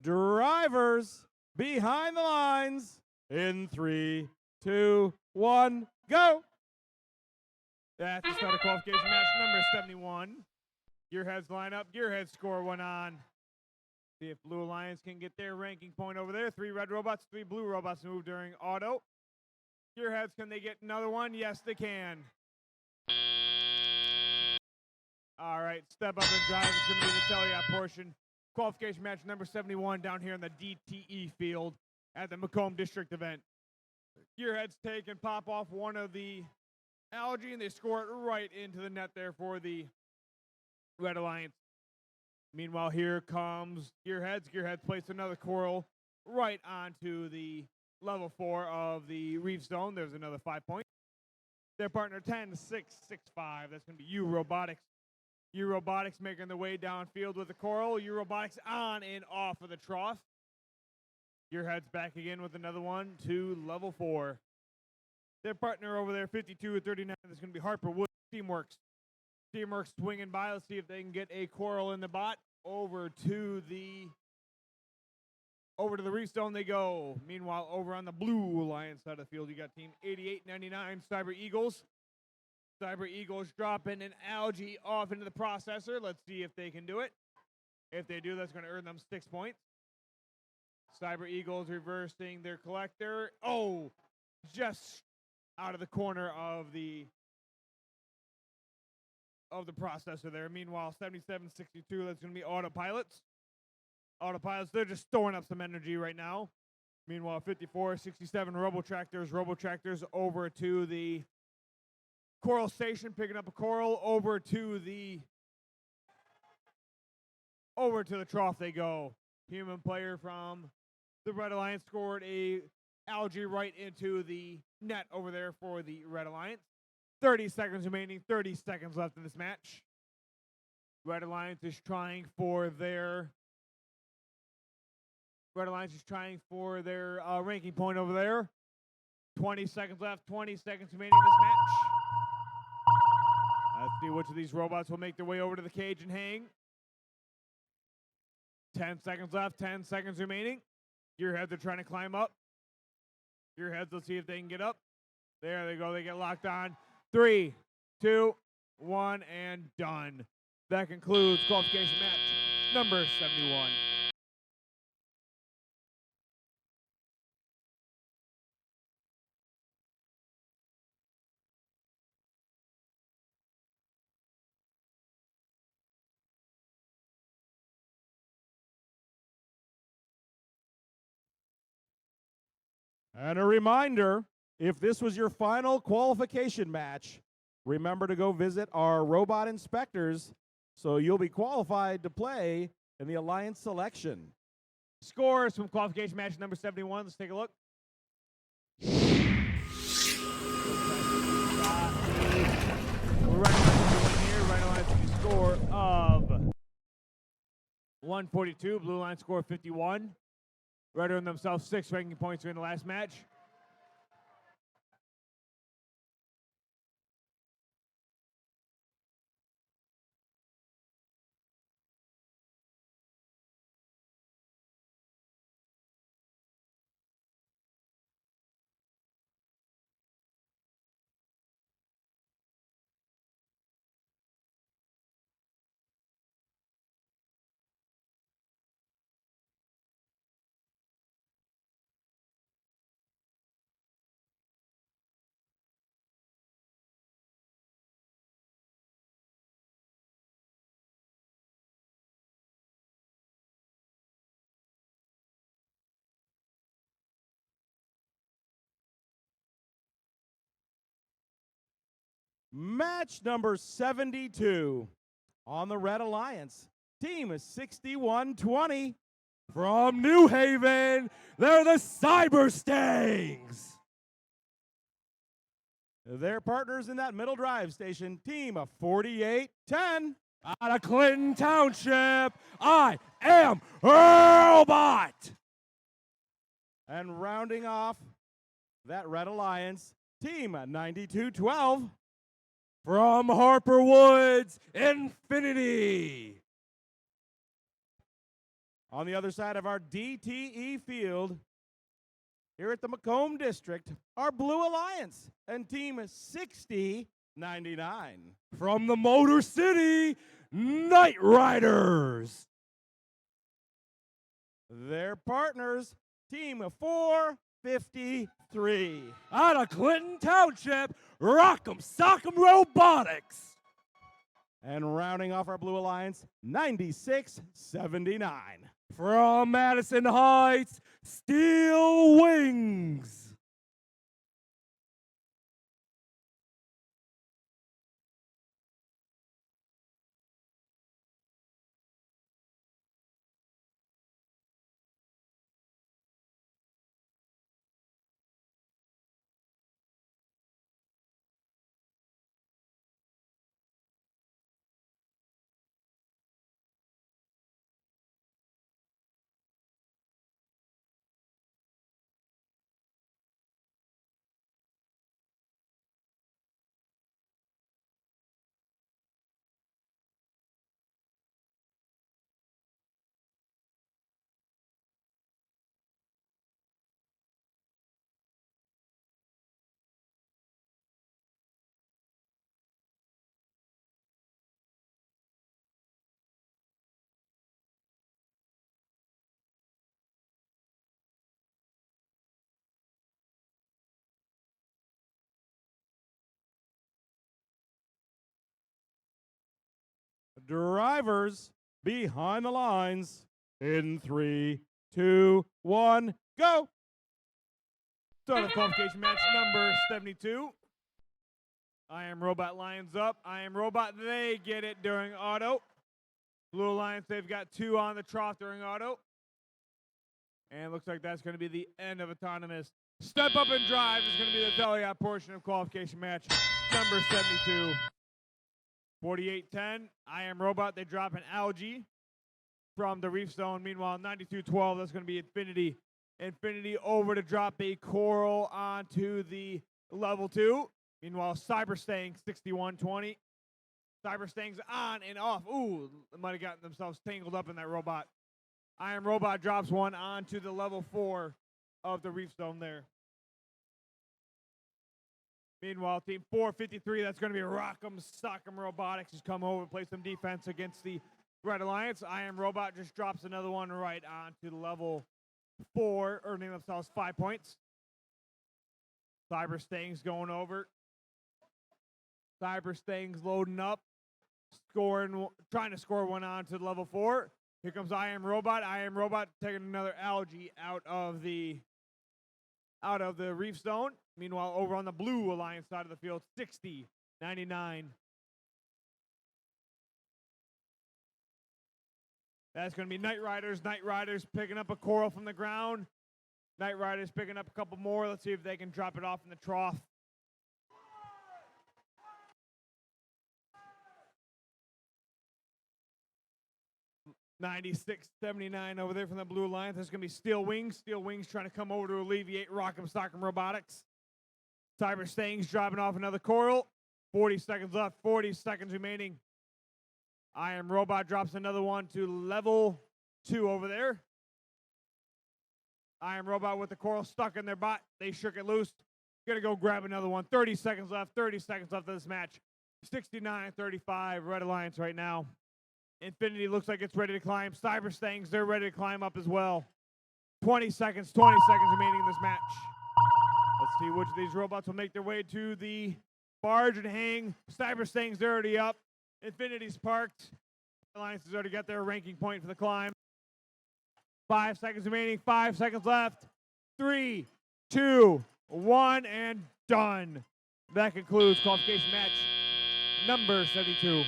drivers behind the lines in 3, 2, 1, go. That's the start of qualification match number 71. Gearheads line up. Gearheads score one on. See if Blue Alliance can get their ranking point over there. 3 red robots, 3 blue robots move during auto. Gearheads, can they get another one? Yes, they can. All right, step up and drive. It's going to be the Teliat portion. Qualification match number 71 down here in the DTE field at the Macomb District event. Gearheads take and pop off one of the algae, and they score it right into the net there for the Red Alliance. Meanwhile, here comes Gearheads. Gearheads place another coral right onto the level 4 of the reef zone. There's another 5 points. Their partner 10, 6, 6, 5. That's going to be U Robotics. U Robotics making their way downfield with the coral. U Robotics on and off of the trough. Gearheads back again with another one to level 4. Their partner over there, 52 and 39. That's going to be Harper Wood. Teamworks. Teamworks swinging by. Let's see if they can get a coral in the bot. Over to the reef zone they go. Meanwhile, over on the Blue Alliance side of the field, you got team 8899 Cyber Eagles. Cyber Eagles dropping an algae off into the processor. Let's see if they can do it. If they do, that's going to earn them 6 points. Cyber Eagles reversing their collector. Oh, just out of the corner of the processor there. Meanwhile, 7762, that's going to be autopilots. Autopilots, they're just storing up some energy right now. Meanwhile, 5467 Robotractors. Robotractors over to the coral station, picking up a coral. Over to the trough they go. Human player from the Red Alliance scored a algae right into the net over there for the Red Alliance. 30 seconds remaining, 30 seconds left in this match. Red Alliance is trying for their ranking point over there. 20 seconds left, 20 seconds remaining in this match. Let's see which of these robots will make their way over to the cage and hang. 10 seconds left, 10 seconds remaining. Gearheads are trying to climb up. Gearheads, let's see if they can get up. There they go, they get locked on. 3, 2, 1, and done. That concludes qualification match number 71. And a reminder, if this was your final qualification match, remember to go visit our robot inspectors so you'll be qualified to play in the Alliance selection. Scores from qualification match number 71. Let's take a look. We're right on a score of 142. Blue Line score 51. Red earned themselves 6 ranking points during the last match. Match number 72 on the Red Alliance. Team is 6120 from New Haven. They're the Cyber Stangs. Their partners in that middle drive station, team of 4810 out of Clinton Township. I am Robot. And rounding off that Red Alliance, team 9212 from Harper Woods Infinity. On the other side of our DTE field, here at the Macomb District, our Blue Alliance and Team 6099. From the Motor City Night Riders. Their partners, Team 453. Out of Clinton Township, Rock'em Sock'em Robotics. And rounding off our Blue Alliance, 9679. From Madison Heights, Steel Wings. Drivers behind the lines in 3, 2, 1, go. Start of qualification match number 72. I Am Robot lines up. I Am Robot, they get it during auto. Blue Alliance, they've got 2 on the trough during auto. And looks like that's going to be the end of autonomous. Step up and drive is going to be the belly-out portion of qualification match number 72. 48-10, I Am Robot, they drop an algae from the reef zone. Meanwhile, 92-12, that's going to be Infinity. Infinity over to drop a coral onto the level 2. Meanwhile, Cyberstang 61-20. Cyberstang's on and off. Ooh, they might have gotten themselves tangled up in that robot. I Am Robot drops one onto the level 4 of the reef zone there. Meanwhile, Team 453, that's going to be Rock'em Sock'em Robotics, has come over and play some defense against the Red Alliance. I Am Robot just drops another one right onto the level 4, earning themselves 5 points. Cyberstang's going over. Cyberstang's loading up, trying to score one onto the level 4. Here comes I Am Robot. I Am Robot taking another algae out of the reef zone. Meanwhile, over on the Blue Alliance side of the field, 60-99. That's going to be Night Riders. Night Riders picking up a coral from the ground. Night Riders picking up a couple more. Let's see if they can drop it off in the trough. $96.79 over there from the Blue Alliance. There's going to be Steel Wings. Steel Wings trying to come over to alleviate Rock'em Sock'em Robotics. Cyberstang's dropping off another coral. 40 seconds left. 40 seconds remaining. I Am Robot drops another one to level 2 over there. I Am Robot with the coral stuck in their bot. They shook it loose. Gonna go grab another one. 30 seconds left. 30 seconds left of this match. 69-35. Red Alliance right now. Infinity looks like it's ready to climb. Cyberstangs, they're ready to climb up as well. 20 seconds remaining in this match. Let's see which of these robots will make their way to the barge and hang. Cyberstangs, they're already up. Infinity's parked. Alliance has already got their ranking point for the climb. 5 seconds remaining. 5 seconds left. 3, 2, 1, and done. That concludes qualification match number 72.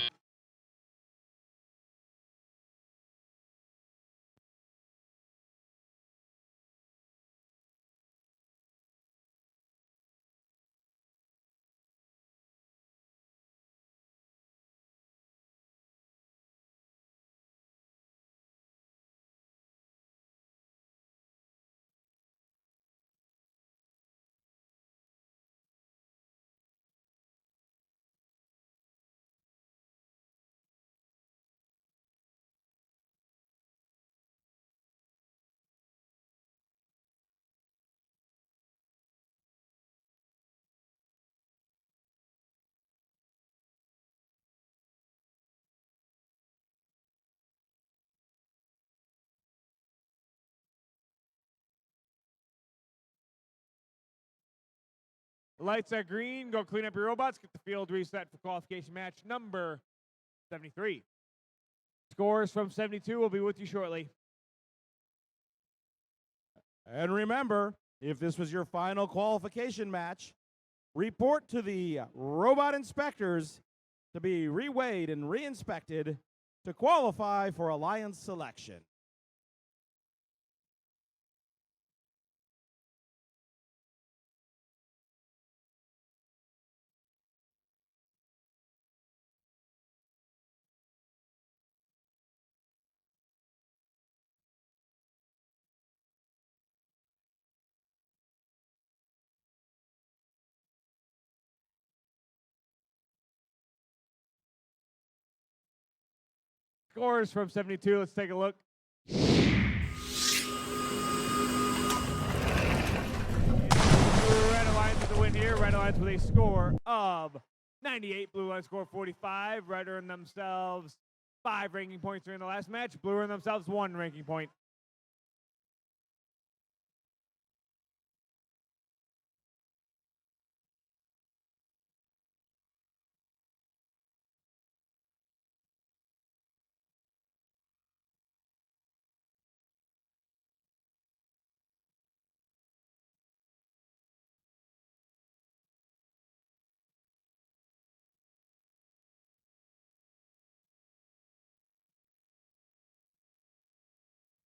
Lights are green. Go clean up your robots. Get the field reset for qualification match number 73. Scores from 72 will be with you shortly. And remember, if this was your final qualification match, report to the robot inspectors to be reweighed and reinspected to qualify for alliance selection. Scores from 72. Let's take a look. Blue Red Alliance with the win here. Red Alliance with a score of 98. Blue Alliance score 45. Red earned themselves 5 ranking points during the last match. Blue earned themselves 1 ranking point.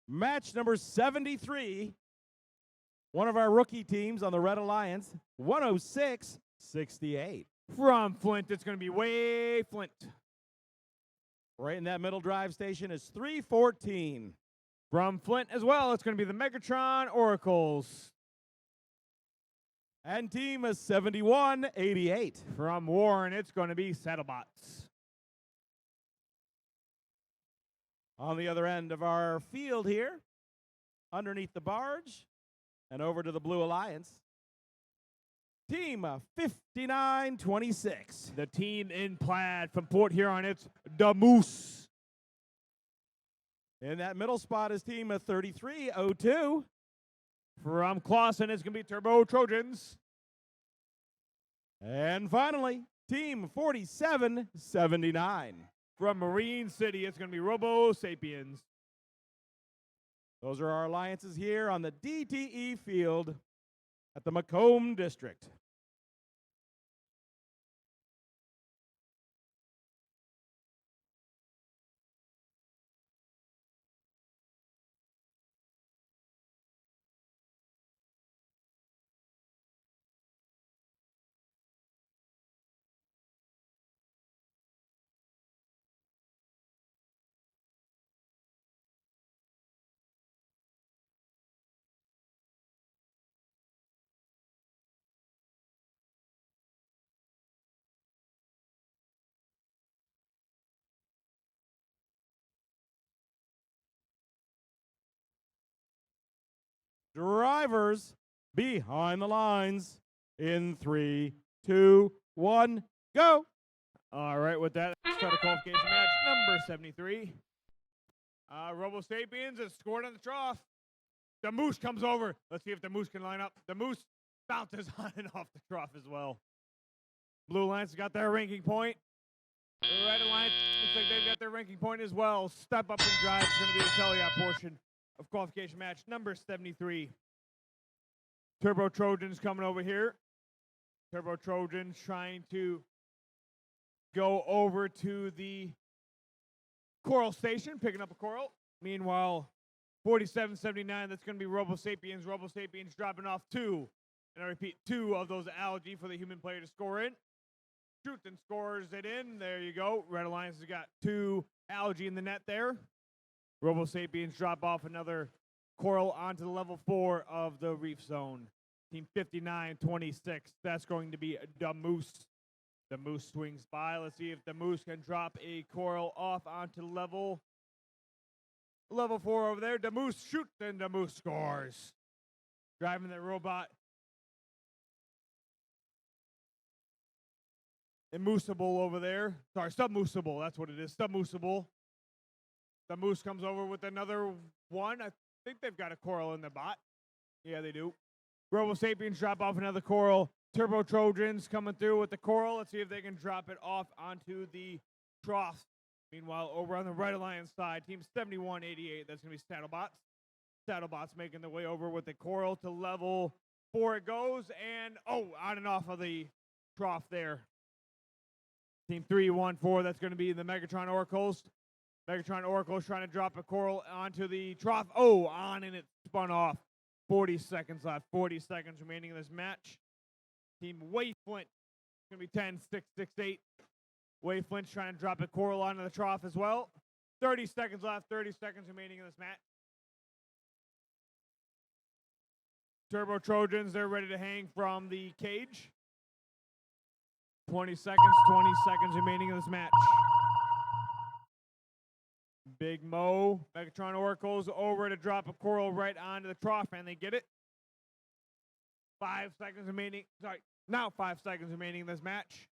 Match number 73, one of our rookie teams on the Red Alliance, 106-68. From Flint, it's going to be way Flint. Right in that middle drive station is 314. From Flint as well, it's going to be the Megatron Oracles. And team is 71-88. From Warren, it's going to be Settlebots. On the other end of our field here, underneath the barge, and over to the Blue Alliance, team 59-26. The team in plaid from Port Huron, it's the Moose. In that middle spot is team 33-02. From Clawson, it's going to be Turbo Trojans. And finally, team 47-79. From Marine City, it's going to be Robo Sapiens. Those are our alliances here on the DTE field at the Macomb District. Drivers behind the lines in 3, 2, 1, go. All right, with that, start a qualification match number 73. Robo Sapiens is scored on the trough. The Moose comes over. Let's see if the Moose can line up. The Moose bounces on and off the trough as well. Blue Alliance has got their ranking point. The Red Alliance looks like they've got their ranking point as well. Step up and drive is going to be the Teleyacht portion of qualification match number 73. Turbo Trojans coming over here. Turbo Trojans trying to go over to the Coral Station, picking up a Coral. Meanwhile, 47-79, that's going to be Robo Sapiens. Robo Sapiens dropping off 2. And I repeat, 2 of those algae for the human player to score in. Shoot and scores it in. There you go. Red Alliance has got 2 algae in the net there. Robo Sapiens drop off another Coral onto the level 4 of the reef zone. Team 59-26. That's going to be the Moose. The Moose swings by. Let's see if the Moose can drop a Coral off onto level 4 over there. The Moose shoots and the Moose scores. Driving the robot. Immoosable over there. Sorry, submoosable. That's what it is. Submoosable. The Moose comes over with another one. I think they've got a Coral in their bot. Yeah, they do. Robo Sapiens drop off another Coral. Turbo Trojans coming through with the coral. Let's see if they can drop it off onto the trough. Meanwhile, over on the Red Alliance side, team 7188, that's going to be Saddlebots. Saddlebots making their way over with the coral to level 4 it goes. And, on and off of the trough there. Team 314, that's going to be the Megatron Oracles. Megatron Oracles trying to drop a coral onto the trough. On and it spun off. 40 seconds left. 40 seconds remaining in this match. Team Wayflint going to be 10, 6, 6, 8. Wayflint's trying to drop a coral onto the trough as well. 30 seconds left. 30 seconds remaining in this match. Turbo Trojans, they're ready to hang from the cage. 20 seconds remaining in this match. Big Mo, Megatron Oracles over to drop a coral right onto the trough, and they get it. 5 seconds remaining. Now 5 seconds remaining in this match.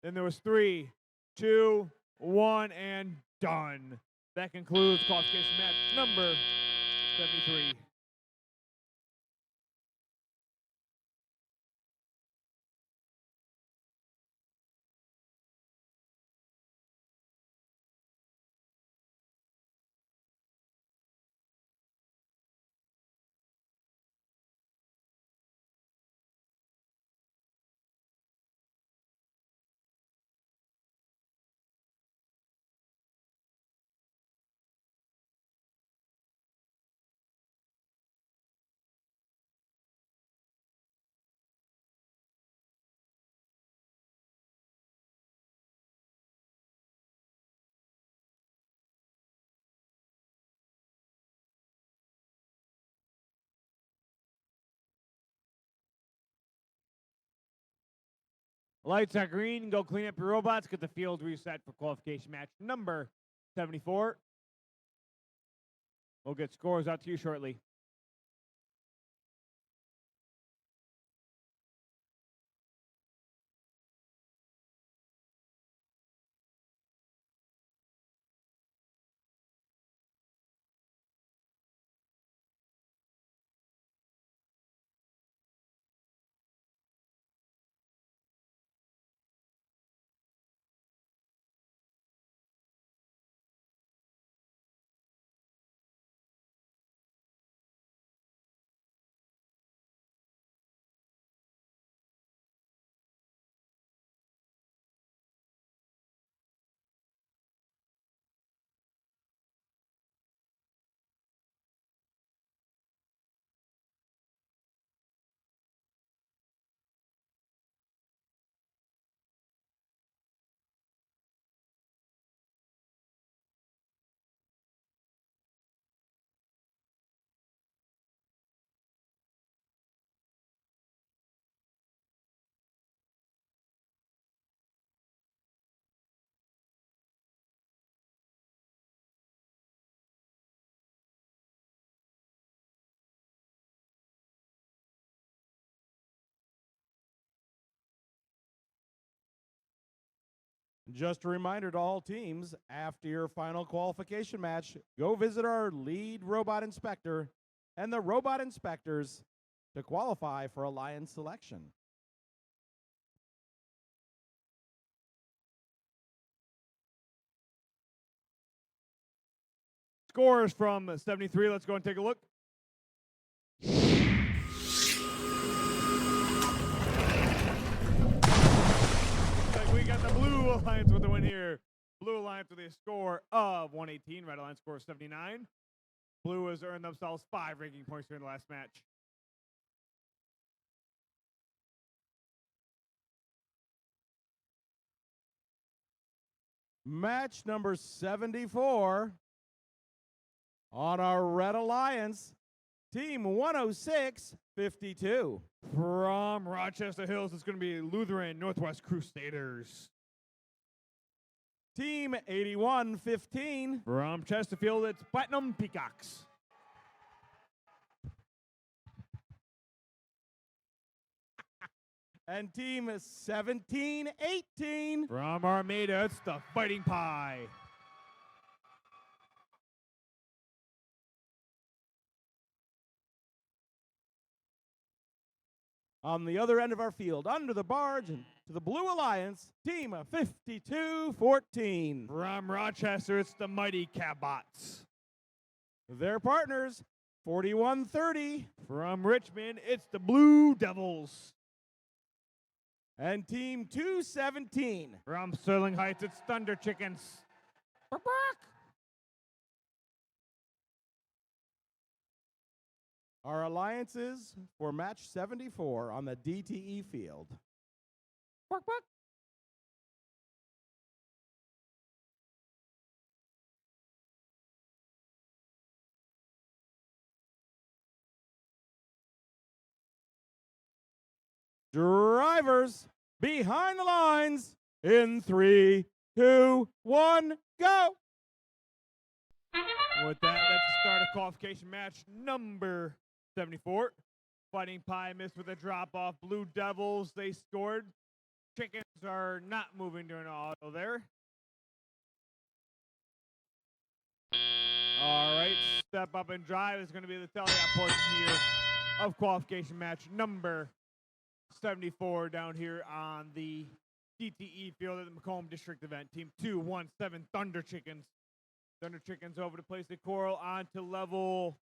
Then there was 3, 2, 1, and done. That concludes qualification match number 73. Lights are green. Go clean up your robots. Get the field reset for qualification match number 74. We'll get scores out to you shortly. Just a reminder to all teams, after your final qualification match, go visit our lead robot inspector and the robot inspectors to qualify for Alliance selection. Scores from 73. Let's go and take a look. We got the Blue Alliance with the win here. Blue Alliance with a score of 118. Red Alliance score of 79. Blue has earned themselves 5 ranking points here in the last match. Match number 74 on our Red Alliance, Team 106-52. From Rochester Hills, it's going to be Lutheran Northwest Crusaders. Team 81-15. From Chesterfield, it's Platinum Peacocks. And Team 17-18. From Armada, it's the Fighting Pie. On the other end of our field, under the barge and to the Blue Alliance, team 52-14. From Rochester, it's the mighty Cabots. Their partners, 41-30. From Richmond, it's the Blue Devils. And team 217. From Sterling Heights, it's Thunder Chickens. Bark, bark. Our alliances for match 74 on the DTE field. Bark, bark. Drivers behind the lines in 3, 2, 1, go. With that, let's start a qualification match number 74. Fighting Pie missed with a drop-off. Blue Devils, they scored. Chickens are not moving during auto there. All right, step up and drive is going to be the tele-op portion here of qualification match number 74 down here on the DTE field at the Macomb District event. Team 217 Thunder Chickens. Thunder Chickens over to place the coral onto level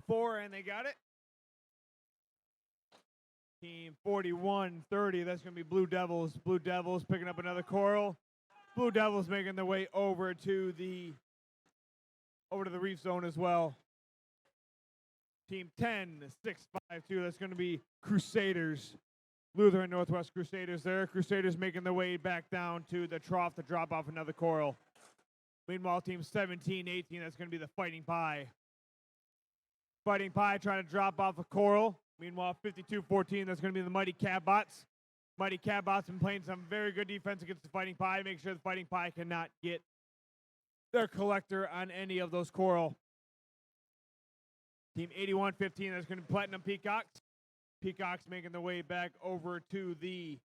4, and they got it. Team 41-30, that's going to be Blue Devils. Blue Devils picking up another coral. Blue Devils making their way over to the reef zone as well. Team 10-6-5-2, that's going to be Crusaders. Lutheran Northwest Crusaders there. Crusaders making their way back down to the trough to drop off another coral. Meanwhile, team 17-18, that's going to be the Fighting Pie. Fighting Pie trying to drop off a coral. Meanwhile, 52-14, that's going to be the Mighty Cabots. Mighty Cabots been playing some very good defense against the Fighting Pie. Make sure the Fighting Pie cannot get their collector on any of those coral. Team 81-15, that's going to be Platinum Peacocks. Peacocks making their way back over to the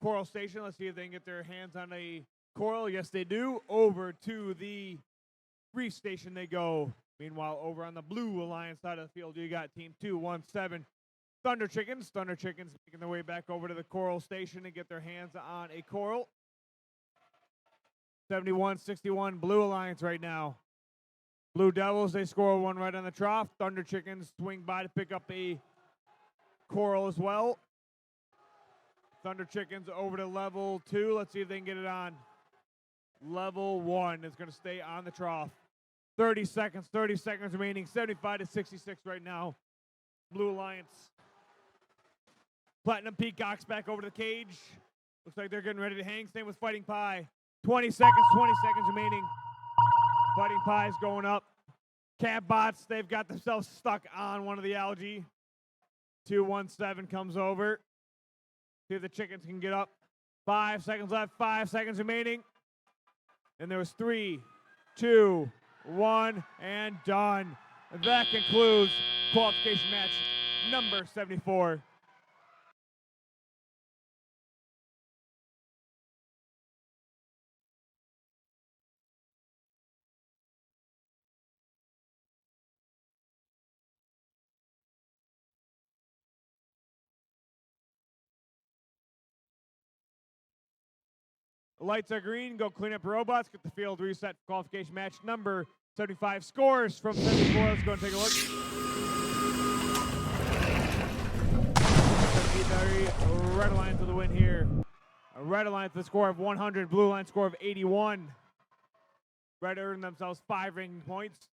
coral station. Let's see if they can get their hands on a coral. Yes, they do. Over to the reef station they go. Meanwhile, over on the Blue Alliance side of the field, you got Team 217 Thunder Chickens. Thunder Chickens making their way back over to the coral station and get their hands on a coral. 71-61 Blue Alliance right now. Blue Devils, they score one right on the trough. Thunder Chickens swing by to pick up a coral as well. Thunder Chickens over to level 2. Let's see if they can get it on. Level 1 is going to stay on the trough. 30 seconds remaining. 75-66 right now. Blue Alliance. Platinum Peacocks back over to the cage. Looks like they're getting ready to hang. Same with Fighting Pie. 20 seconds remaining. Fighting Pie's going up. Cabots, they've got themselves stuck on one of the algae. 217 comes over. See if the chickens can get up. 5 seconds left. 5 seconds remaining. And there was 3, 2, 1, and done. And that concludes qualification match number 74. The lights are green. Go clean up your robots. Get the field reset for qualification match number 75. Scores from 74. Let's go and take a look. The Red Alliance to the win here. A Red Alliance with a score of 100. Blue Alliance score of 81. Red earned themselves 5 ranking points.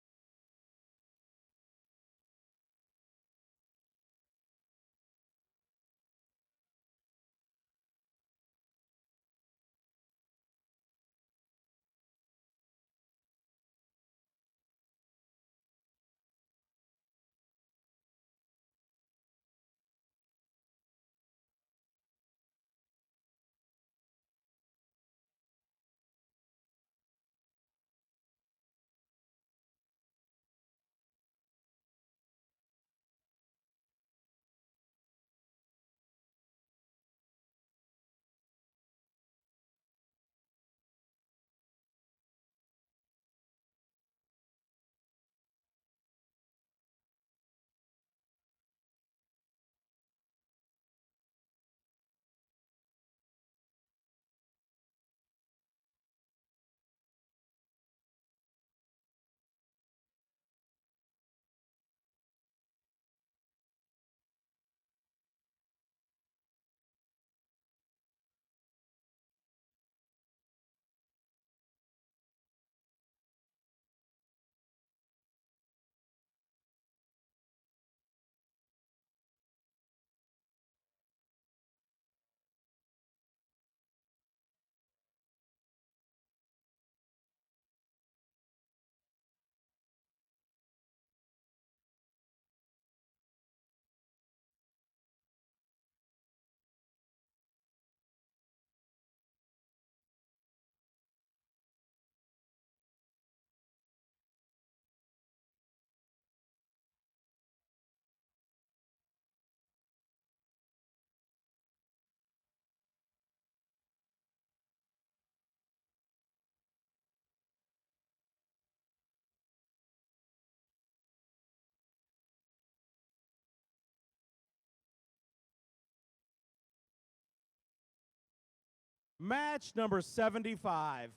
Match number 75.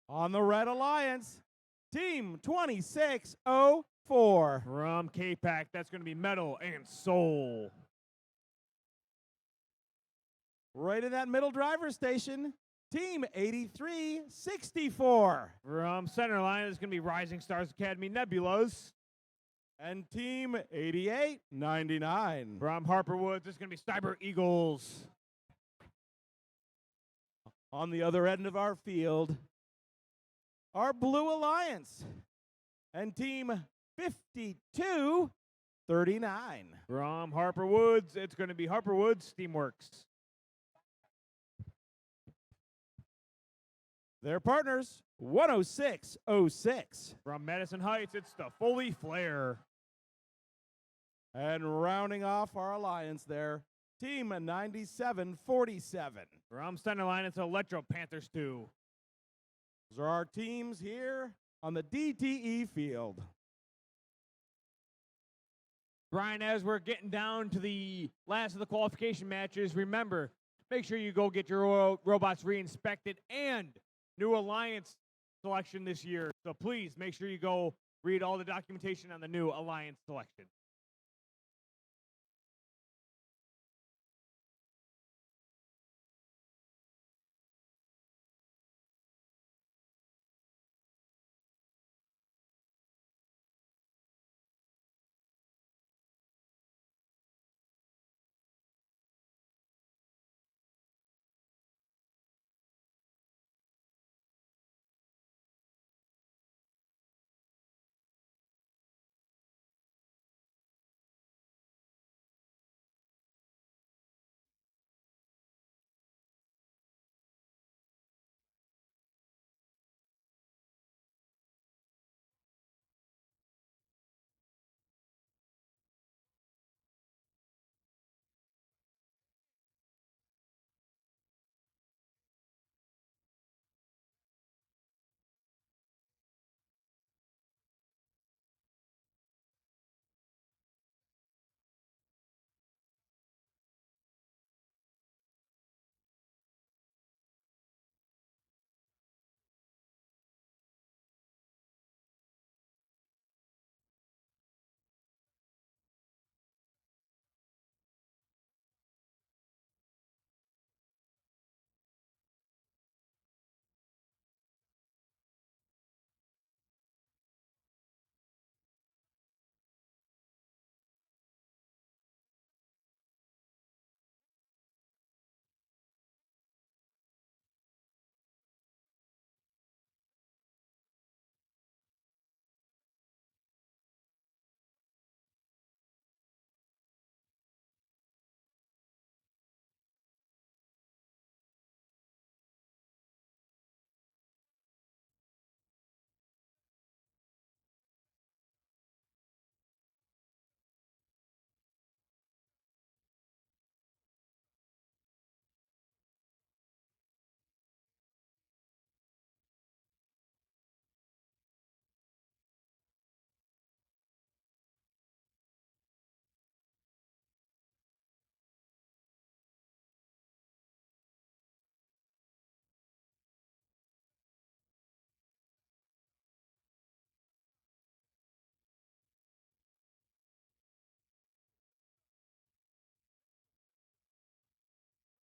On the Red Alliance, Team 2604. From K-Pac, that's going to be Metal and Soul. Right in that middle driver station, Team 8364. From Center Line, it's going to be Rising Stars Academy Nebulas. And Team 8899. From Harper Woods, it's going to be Cyber Eagles. On the other end of our field, our Blue Alliance and Team 5239. From Harper Woods, it's going to be Harper Woods Steamworks. Their partners, 10606. From Madison Heights, it's the Foley Flare. And rounding off our alliance there, Team 9747. From Center Line, it's Electro Panthers 2. Those are our teams here on the DTE field. Brian, as we're getting down to the last of the qualification matches, remember, make sure you go get your robots re-inspected and new alliance selection this year. So please make sure you go read all the documentation on the new alliance selection.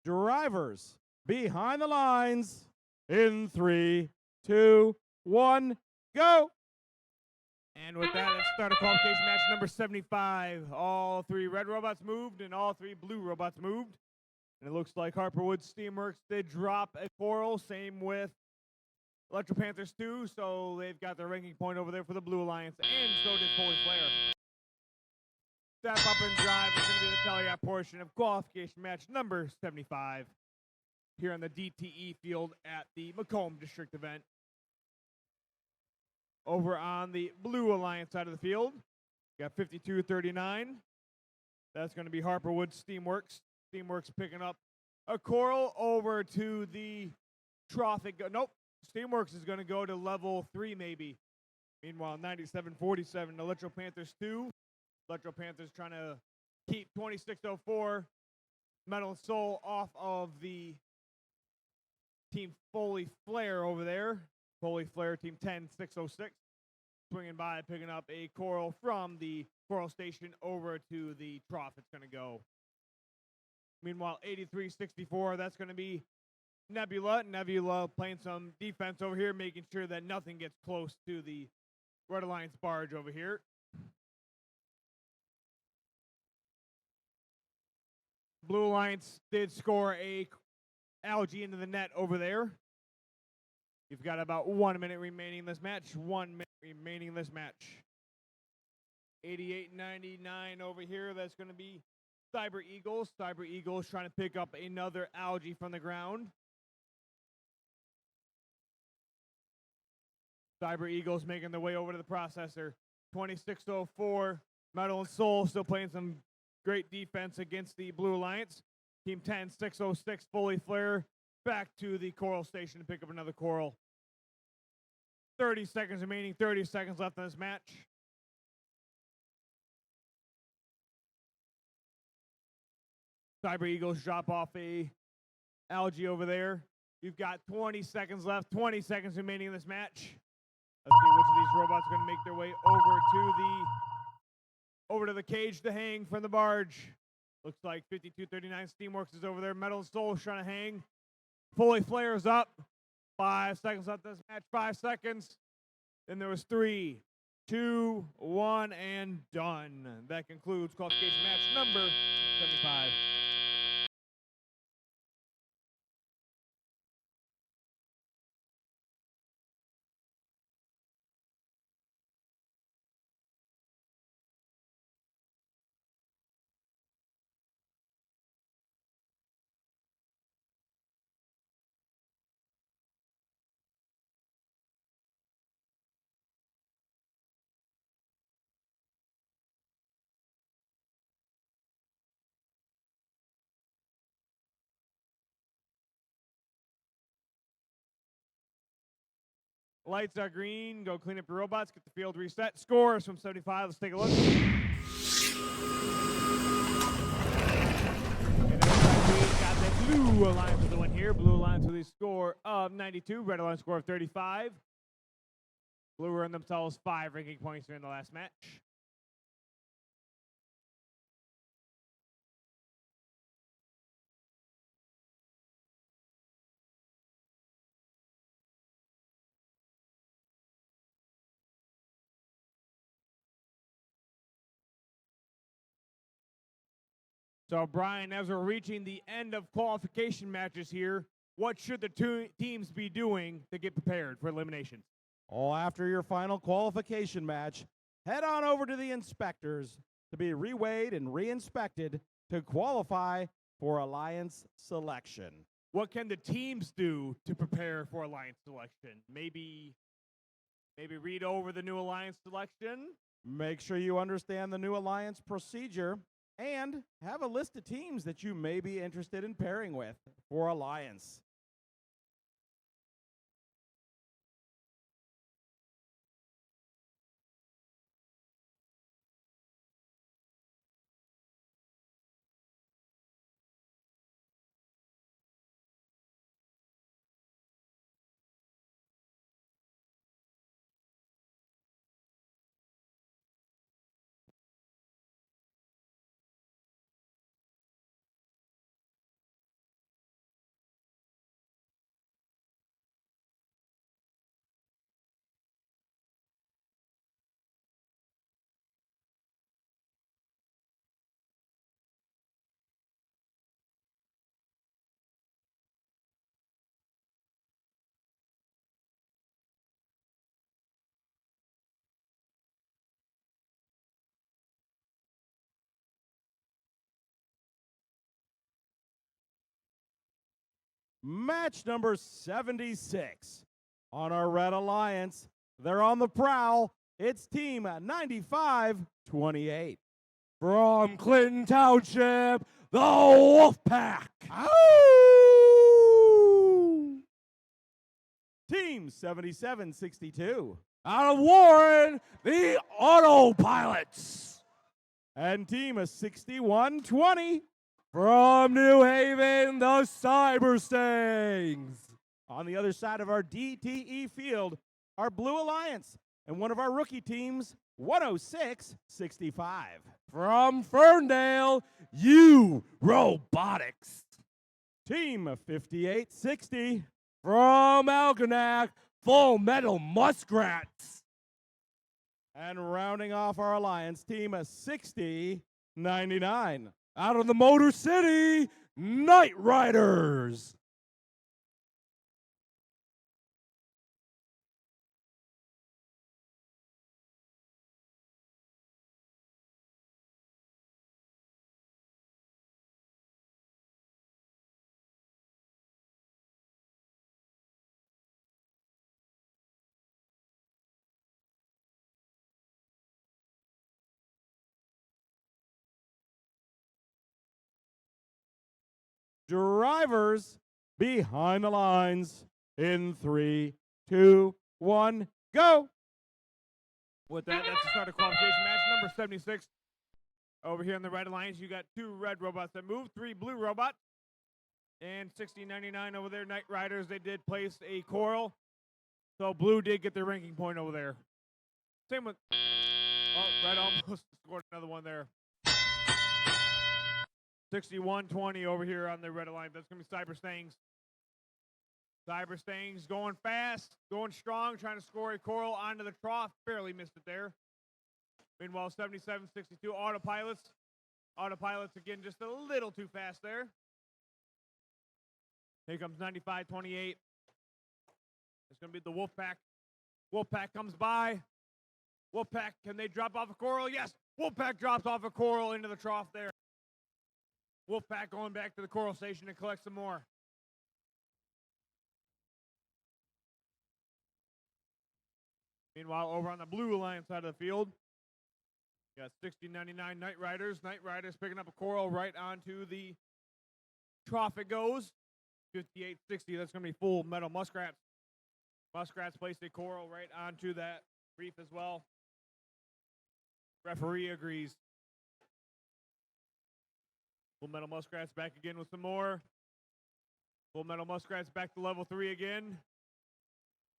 Drivers behind the lines in 3, 2, 1, go. And with that, let's start a qualification match number 75. All three red robots moved and all three blue robots moved. And it looks like Harperwood Steamworks did drop a Coral, same with Electro Panthers 2, so they've got their ranking point over there for the Blue Alliance, and so did Foley Flare. Step up and drive is going to be the Taliap portion of qualification match number 75 here on the DTE field at the Macomb District event. Over on the Blue Alliance side of the field, got 52-39. That's going to be Harperwood Steamworks. Steamworks picking up a Coral over to the Trophic. Nope, Steamworks is going to go to level 3 maybe. Meanwhile, 97-47, Electro Panthers 2. Electro Panthers trying to keep 2604 Metal Soul off of the Team Foley Flare over there. Foley Flare, Team 10606. Swinging by, picking up a coral from the coral station over to the trough. It's going to go. Meanwhile, 8364, that's going to be Nebula. Nebula playing some defense over here, making sure that nothing gets close to the Red Alliance barge over here. Blue Alliance did score a algae into the net over there. You've got about 1 minute remaining in this match. 1 minute remaining in this match. 88-99 over here. That's going to be Cyber Eagles. Cyber Eagles trying to pick up another algae from the ground. Cyber Eagles making their way over to the processor. 2604. Metal and Soul still playing some great defense against the Blue Alliance. Team 10606 Foley Flare back to the coral station to pick up another coral. 30 seconds remaining, 30 seconds left in this match. Cyber Eagles drop off a algae over there. You've got 20 seconds left, 20 seconds remaining in this match. Let's see which of these robots are going to make their way over to the cage to hang from the barge. Looks like 5239 Steamworks is over there. Metal and Soul is trying to hang. Foley Flare is up. 5 seconds left in this match. 5 seconds. Then there was 3, 2, 1, and done. That concludes qualification match number 75. Lights are green. Go clean up your robots. Get the field reset. Scores from 75. Let's take a look. And we got the Blue Alliance with the win here. Blue Alliance with a score of 92. Red Alliance score of 35. Blue earned themselves 5 ranking points during the last match. So, Brian, as we're reaching the end of qualification matches here, what should the two teams be doing to get prepared for eliminations? Oh, after your final qualification match, head on over to the inspectors to be reweighed and re-inspected to qualify for Alliance selection. What can the teams do to prepare for Alliance selection? Maybe read over the new Alliance selection? Make sure you understand the new Alliance procedure and have a list of teams that you may be interested in pairing with for Alliance. Match number 76. On our Red Alliance, they're on the prowl. It's Team 9528. From Clinton Township, the Wolfpack. Ow! Team 7762. Out of Warren, the Autopilots. And Team 6120. From New Haven, the Cyber Stings. On the other side of our DTE field, our Blue Alliance and one of our rookie teams, 106-65. From Ferndale, you Robotics. Team 58-60. From Algonac, Full Metal Muskrats. And rounding off our alliance, team 60-99. Out of the Motor City, Night Riders. Drivers behind the lines in 3, 2, 1, go. With that, that's the start of qualification match number 76. Over here in the Red Alliance, you got 2 red robots that move, 3 blue robots. And 1699 over there, Night Riders, they did place a coral. So blue did get their ranking point over there. Same with, oh, red almost scored another one there. 61-20 over here on the Red Alliance. That's going to be Cyber Stangs. Cyber Stangs going fast, going strong, trying to score a coral onto the trough. Barely missed it there. Meanwhile, 77-62 Autopilots. Autopilots, again, just a little too fast there. Here comes 95-28. It's going to be the Wolfpack. Wolfpack comes by. Wolfpack, can they drop off a coral? Yes. Wolfpack drops off a coral into the trough there. Wolfpack going back to the coral station to collect some more. Meanwhile, over on the Blue Alliance side of the field, you got 6099 Night Riders. Night Riders picking up a coral right onto the trough it goes. 5860, that's going to be Full Metal Muskrats. Muskrats placed a coral right onto that reef as well. Referee agrees. Full Metal Muskrats back again with some more. Full Metal Muskrats back to level 3 again.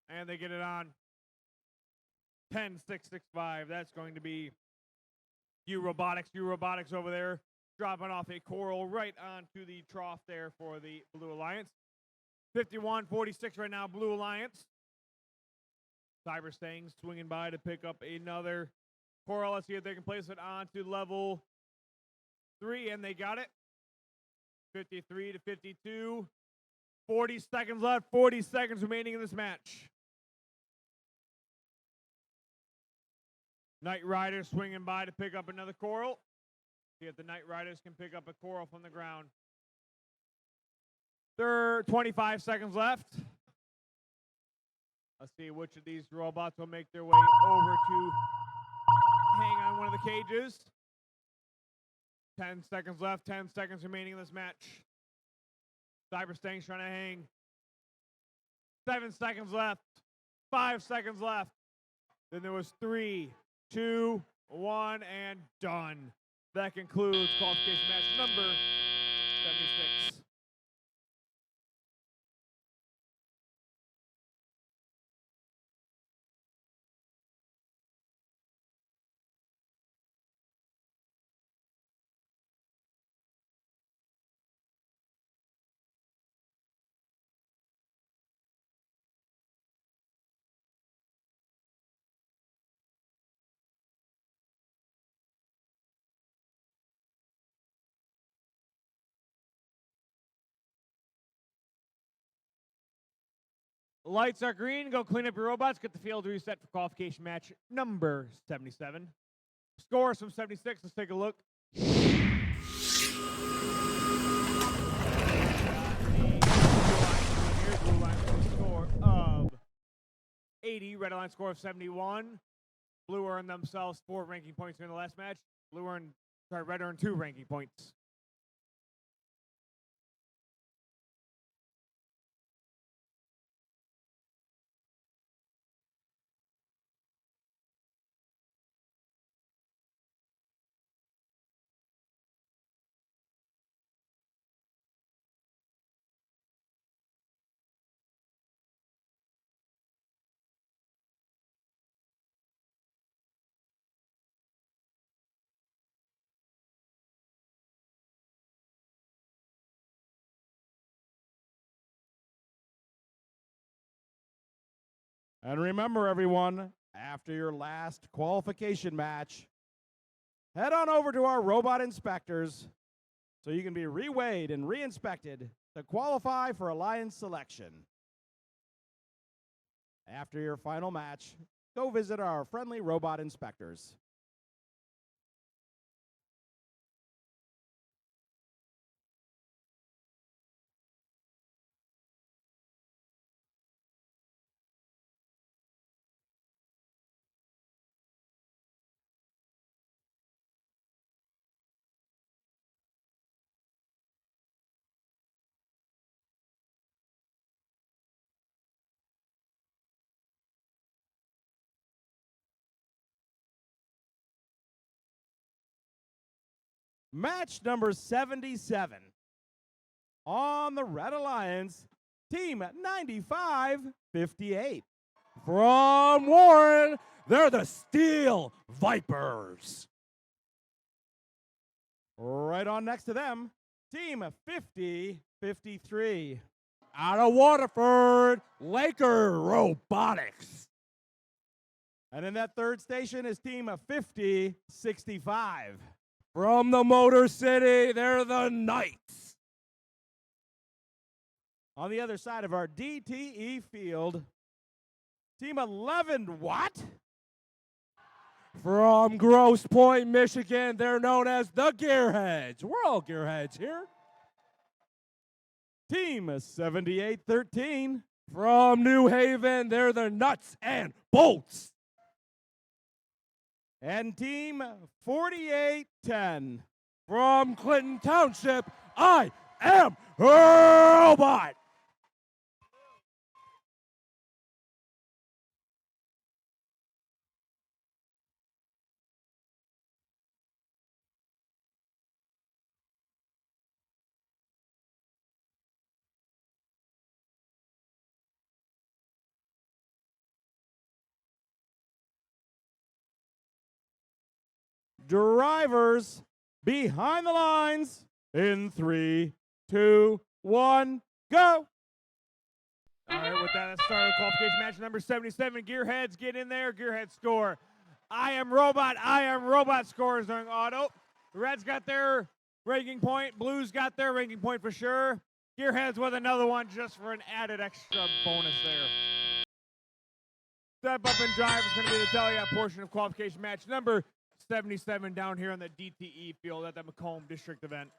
And they get it on. 10-6-6-5. That's going to be you Robotics. You Robotics over there dropping off a coral right onto the trough there for the Blue Alliance. 51-46 right now, Blue Alliance. Cyber Stangs swinging by to pick up another coral. Let's see if they can place it onto level 3, and they got it. 53-52. 40 seconds left. 40 seconds remaining in this match. Night Riders swinging by to pick up another coral. See if the Night Riders can pick up a coral from the ground. 25 seconds left. Let's see which of these robots will make their way over to hang on one of the cages. 10 seconds left. 10 seconds remaining in this match. Cyber Stang's trying to hang. 7 seconds left. 5 seconds left. Then there was 3, 2, 1, and done. That concludes qualification match number 76. Lights are green. Go clean up your robots. Get the field reset for qualification match number 77. Scores from 76. Let's take a look. Blue Line with a score of 80. Red Line score of 71. Blue earned themselves 4 ranking points in the last match. Red earned 2 ranking points. And remember, everyone, after your last qualification match, head on over to our robot inspectors so you can be reweighed and re-inspected to qualify for Alliance selection. After your final match, go visit our friendly robot inspectors. Match number 77. On the Red Alliance, Team 9558. From Warren, they're the Steel Vipers. Right on next to them, Team 5053. Out of Waterford, Laker Robotics. And in that third station is Team 5065. From the Motor City, they're the Knights. On the other side of our DTE field, Team 11 what? From Grosse Pointe, Michigan, they're known as the Gearheads. We're all Gearheads here. Team 7813. From New Haven, they're the Nuts and Bolts. And Team 4810. From Clinton Township, I am Robot. Drivers behind the lines in 3, 2, 1, go. All right, with that, let's start the qualification match number 77. Gearheads, get in there. Gearheads score. I am Robot scores during auto. Reds got their ranking point. Blues got their ranking point for sure. Gearheads with another one just for an added extra bonus there. Step up and drive is going to be the tally-up portion of qualification match number 77 down here on the DTE field at the Macomb district event.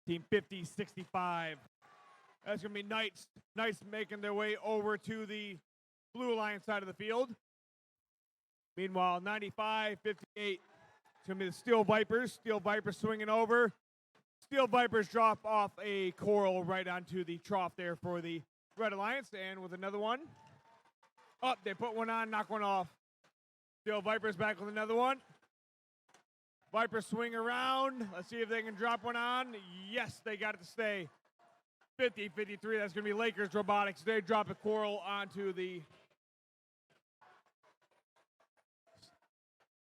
Team 5065. That's going to be Knights. Knights making their way over to the Blue Alliance side of the field. Meanwhile, 95-58. It's going to be the Steel Vipers. Steel Vipers swinging over. Steel Vipers drop off a coral right onto the trough there for the Red Alliance. And with another one. Oh, they put one on, knock one off. Steel Vipers back with another one. Vipers swing around. Let's see if they can drop one on. Yes, they got it to stay. 50-53. That's going to be Lakers Robotics. They drop a coral onto the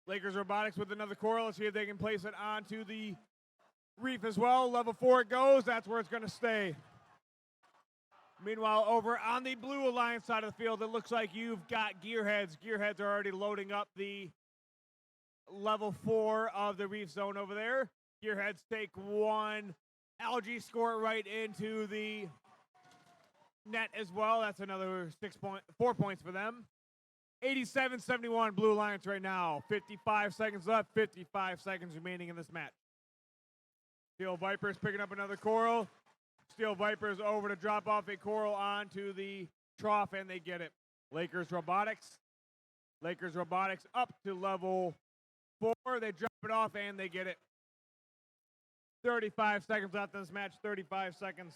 Lakers Robotics with another coral. Let's see if they can place it onto the reef as well. Level 4 it goes. That's where it's going to stay. Meanwhile, over on the Blue Alliance side of the field, it looks like you've got Gearheads. Gearheads are already loading up the level 4 of the reef zone over there. Gearheads take one. Algae score it right into the net as well. That's another 4 points for them. 87-71 Blue Alliance right now. 55 seconds left. 55 seconds remaining in this match. Steel Vipers picking up another coral. Steel Vipers over to drop off a coral onto the trough, and they get it. Lakers Robotics. Lakers Robotics up to level 4. They drop it off, and they get it. 35 seconds left in this match. 35 seconds.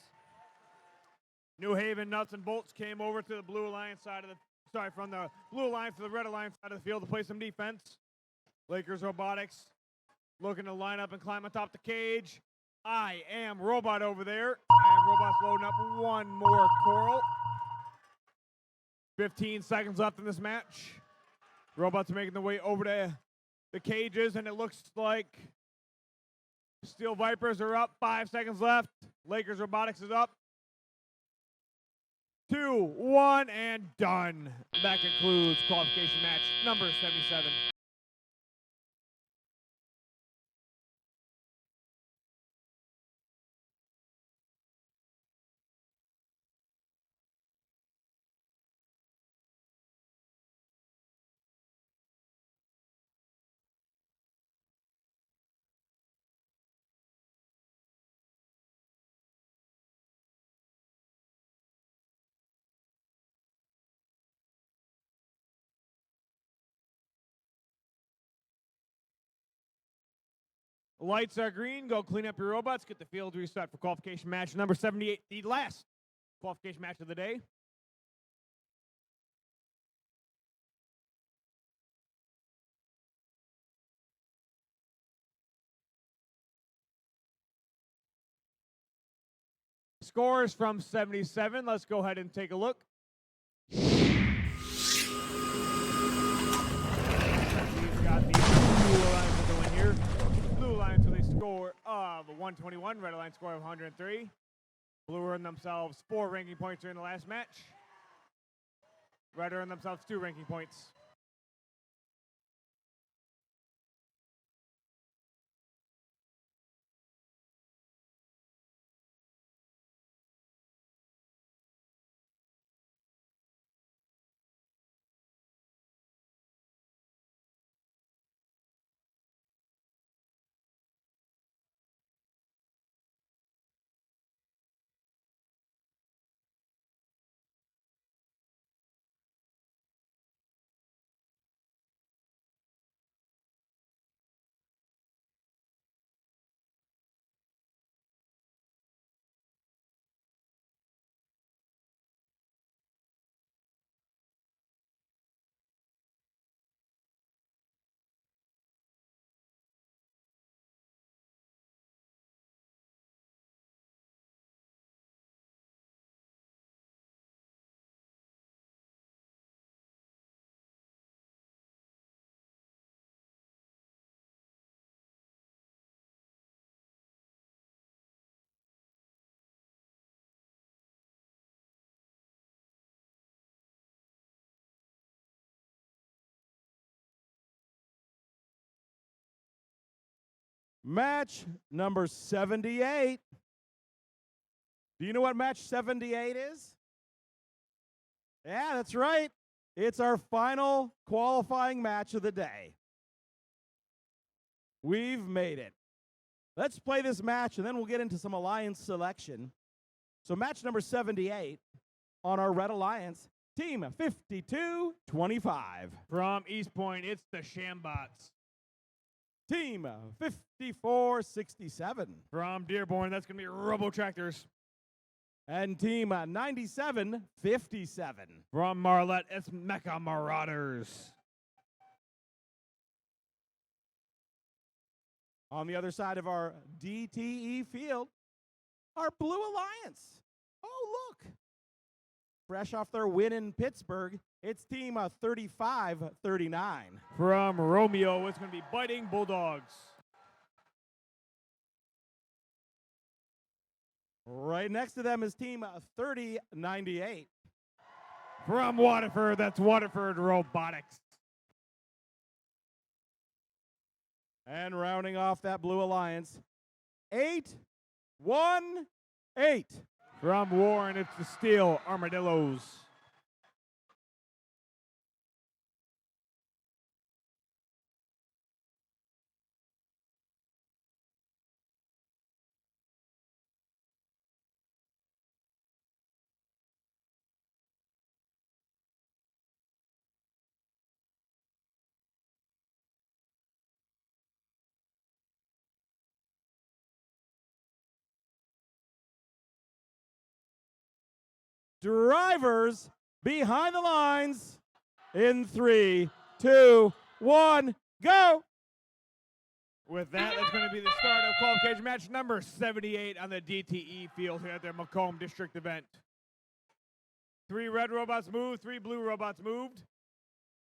New Haven Nuts and Bolts came over to the Blue Alliance side of the from the Blue Alliance to the Red Alliance side of the field to play some defense. Lakers Robotics looking to line up and climb on top of the cage. I am Robot over there. I am Robot's loading up one more coral. 15 seconds left in this match. Robots are making their way over to the cages, and it looks like Steel Vipers are up. 5 seconds left. Lakers Robotics is up. 2, 1, and done. That concludes qualification match number 77. Lights are green. Go clean up your robots. Get the field reset for qualification match number 78, the last qualification match of the day. Scores from 77. Let's go ahead and take a look. We've got the Blue Alliance going here. Blue Alliance with a score of 121. Red Alliance score of 103. Blue earned themselves 4 ranking points during the last match. Red earned themselves 2 ranking points. Match number 78. Do you know what match 78 is? Yeah, that's right. It's our final qualifying match of the day. We've made it. Let's play this match, and then we'll get into some alliance selection. So match number 78 on our Red Alliance, team 5225. From East Point, it's the Shambots. Team 5467. From Dearborn, that's going to be Robotractors. And team 9757. From Marlette, it's Mecha Marauders. On the other side of our DTE field, our Blue Alliance. Oh, look. Fresh off their win in Pittsburgh, it's team 3539. From Romeo, it's going to be Biting Bulldogs. Right next to them is team 3098. From Waterford, that's Waterford Robotics. And rounding off that Blue Alliance, 818. From Warren, it's the Steel Armadillos. Drivers behind the lines in 3, 2, 1, go. With that, that's going to be the start of qualification match number 78 on the DTE field here at their Macomb District event. 3 red robots moved, 3 blue robots moved.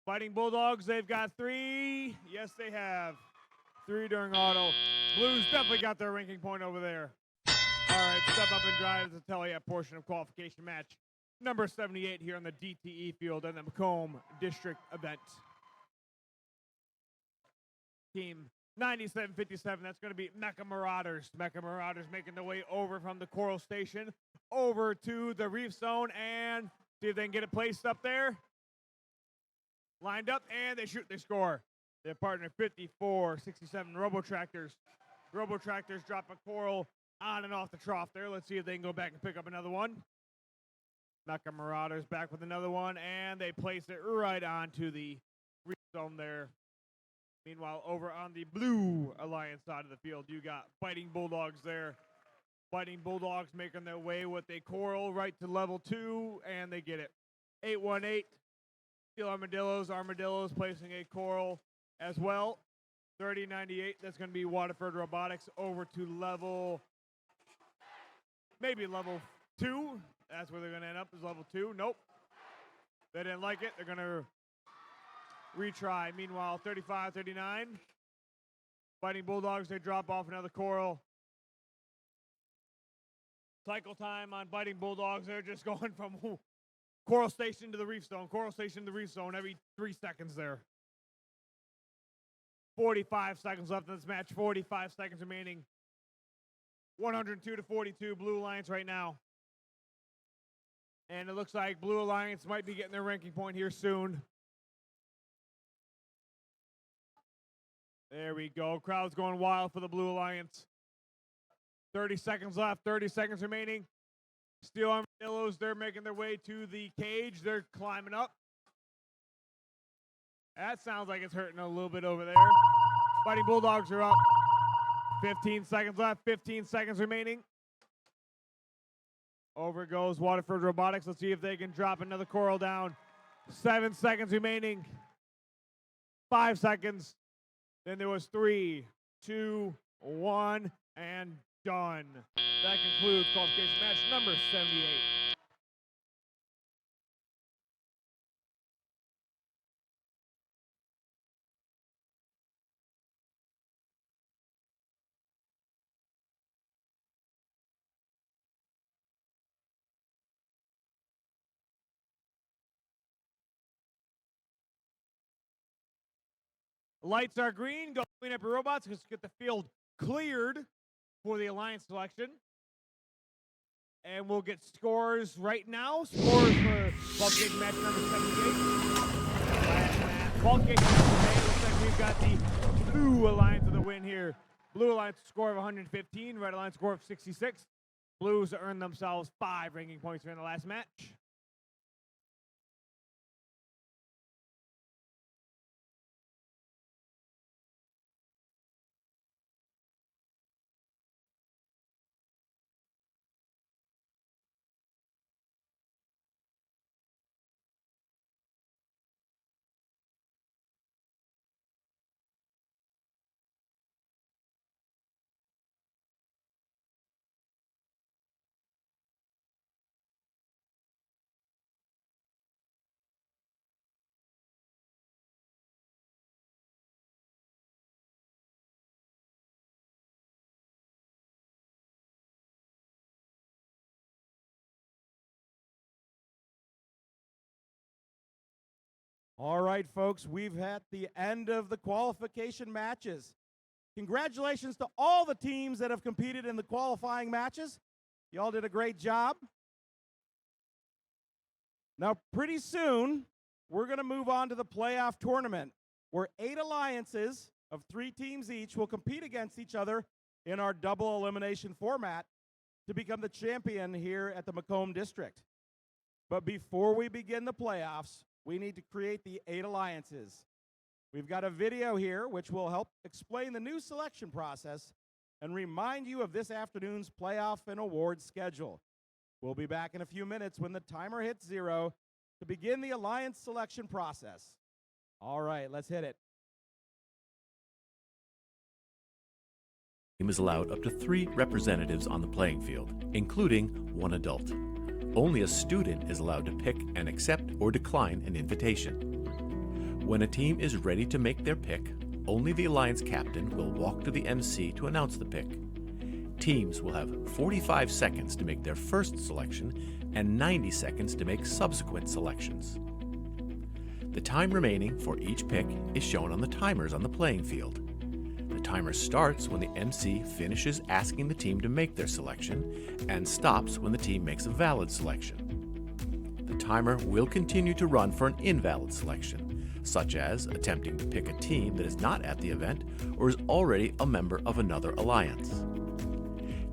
Fighting Bulldogs, they've got 3. Yes, they have. 3 during auto. Blues definitely got their ranking point over there. All right, step up and drive the Telia portion of qualification match number 78 here on the DTE field and the Macomb District event. Team 9757, that's going to be Macomb Marauders. Macomb Marauders making their way over from the Coral Station over to the Reef Zone and see if they can get it placed up there. Lined up, and they shoot, they score. Their partner 54-67 Robotractors. Robotractors drop a Coral on and off the trough there. Let's see if they can go back and pick up another one. Macomb Marauders back with another one, and they place it right onto the Reef Zone there. Meanwhile, over on the Blue Alliance side of the field, you got Fighting Bulldogs there. Fighting Bulldogs making their way with a Coral right to level 2, and they get it. 818, Steel Armadillos. Armadillos placing a Coral as well. 3098, that's going to be Waterford Robotics over to level, maybe level 2. That's where they're going to end up, is level 2. Nope. They didn't like it. They're going to retry. Meanwhile, 35-39. Fighting Bulldogs, they drop off another Coral. Cycle time on Fighting Bulldogs, they're just going from Coral Station to the Reef Zone. Coral Station to the Reef Zone every 3 seconds there. 45 seconds left in this match. 45 seconds remaining. 102-42 Blue Alliance right now. And it looks like Blue Alliance might be getting their ranking point here soon. There we go. Crowd's going wild for the Blue Alliance. 30 seconds left. 30 seconds remaining. Steel Armadillos, they're making their way to the cage. They're climbing up. That sounds like it's hurting a little bit over there. Fighting Bulldogs are up. 15 seconds left. 15 seconds remaining. Over goes Waterford Robotics. Let's see if they can drop another Coral down. 7 seconds remaining. 5 seconds. Then there was 3, 2, 1, and done. That concludes qualification match number 78. Lights are green. Go clean up your robots. Let's get the field cleared for the Alliance selection. And we'll get scores right now. Scores for qualification match number 78. Qualification match today looks like we've got the Blue Alliance with the win here. Blue Alliance score of 115. Red Alliance score of 66. Blues earned themselves 5 ranking points in the last match. All right, folks, we've at the end of the qualification matches. Congratulations to all the teams that have competed in the qualifying matches. Y'all did a great job. Now, pretty soon, we're going to move on to the playoff tournament, where 8 alliances of 3 teams each will compete against each other in our double elimination format to become the champion here at the Macomb District. But before we begin the playoffs, we need to create the 8 alliances. We've got a video here which will help explain the new selection process and remind you of this afternoon's playoff and award schedule. We'll be back in a few minutes when the timer hits 0 to begin the alliance selection process. All right, let's hit it. Team is allowed up to 3 representatives on the playing field, including 1 adult. Only a student is allowed to pick and accept or decline an invitation. When a team is ready to make their pick, only the alliance captain will walk to the MC to announce the pick. Teams will have 45 seconds to make their first selection and 90 seconds to make subsequent selections. The time remaining for each pick is shown on the timers on the playing field. The timer starts when the MC finishes asking the team to make their selection and stops when the team makes a valid selection. The timer will continue to run for an invalid selection, such as attempting to pick a team that is not at the event or is already a member of another alliance.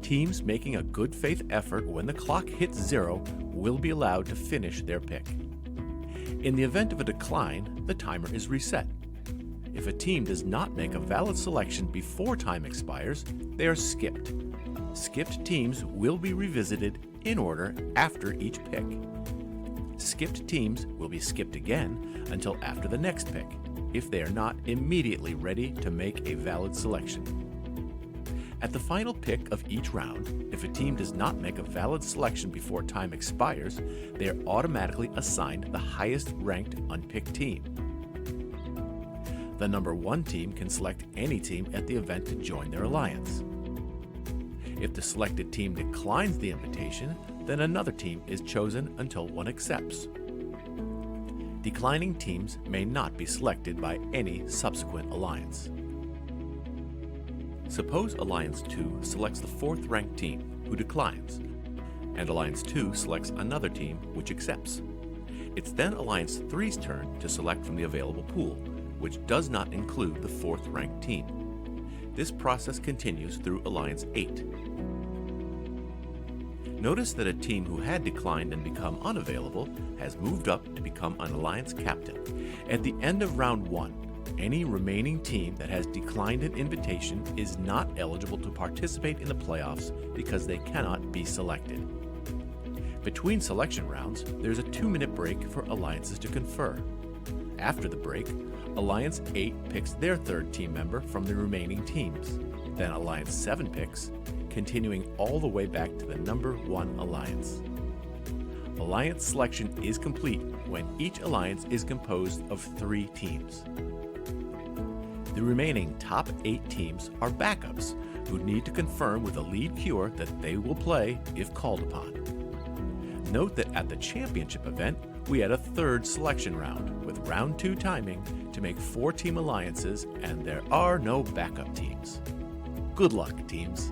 Teams making a good faith effort when the clock hits 0 will be allowed to finish their pick. In the event of a decline, the timer is reset. If a team does not make a valid selection before time expires, they are skipped. Skipped teams will be revisited in order after each pick. Skipped teams will be skipped again until after the next pick, if they are not immediately ready to make a valid selection. At the final pick of each round, if a team does not make a valid selection before time expires, they are automatically assigned the highest ranked unpicked team. The number 1 team can select any team at the event to join their alliance. If the selected team declines the invitation, then another team is chosen until one accepts. Declining teams may not be selected by any subsequent alliance. Suppose Alliance 2 selects the 4th ranked team, who declines, and Alliance 2 selects another team, which accepts. It's then Alliance 3's turn to select from the available pool, which does not include the 4th ranked team. This process continues through Alliance 8. Notice that a team who had declined and become unavailable has moved up to become an Alliance captain. At the end of round 1, any remaining team that has declined an invitation is not eligible to participate in the playoffs because they cannot be selected. Between selection rounds, there's a 2-minute break for alliances to confer. After the break, Alliance 8 picks their 3rd team member from the remaining teams. Then Alliance 7 picks, continuing all the way back to the number 1 alliance. Alliance selection is complete when each alliance is composed of 3 teams. The remaining top 8 teams are backups who need to confirm with a lead queuer that they will play if called upon. Note that at the championship event, we had a 3rd selection round with round 2 timing to make 4-team alliances, and there are no backup teams. Good luck, teams.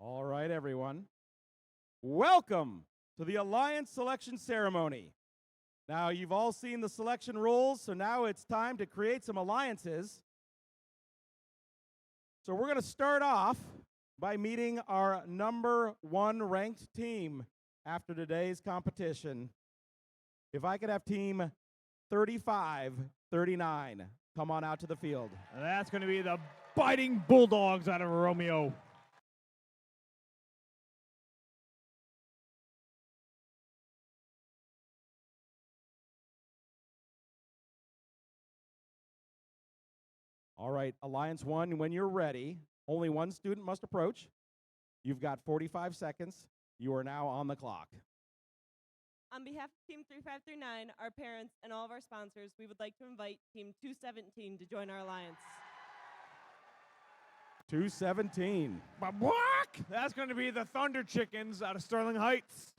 All right, everyone. Welcome to the Alliance Selection Ceremony. Now, you've all seen the selection rules, so now it's time to create some alliances. So we're going to start off by meeting our #1 ranked team after today's competition. If I could have team 35-39 come on out to the field. That's going to be the Biting Bulldogs out of Romeo. All right, Alliance 1, when you're ready, only one student must approach. You've got 45 seconds. You are now on the clock. On behalf of Team 3539, our parents, and all of our sponsors, we would like to invite Team 217 to join our alliance. 217. That's going to be the Thunder Chickens out of Sterling Heights.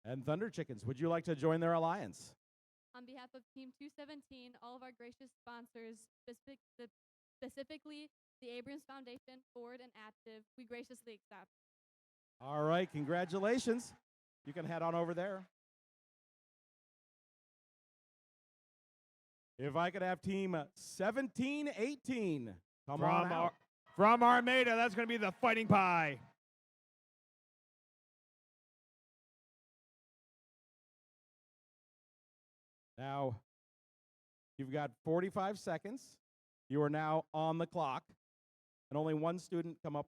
And Thunder Chickens, would you like to join their alliance? On behalf of Team 217, all of our gracious sponsors, specifically the Abrams Foundation, Ford, and Active, we graciously accept. All right, congratulations. You can head on over there. If I could have team 1718 come on out. From Armada, that's going to be the Fighting Pie. Now, you've got 45 seconds. You are now on the clock, and only one student come up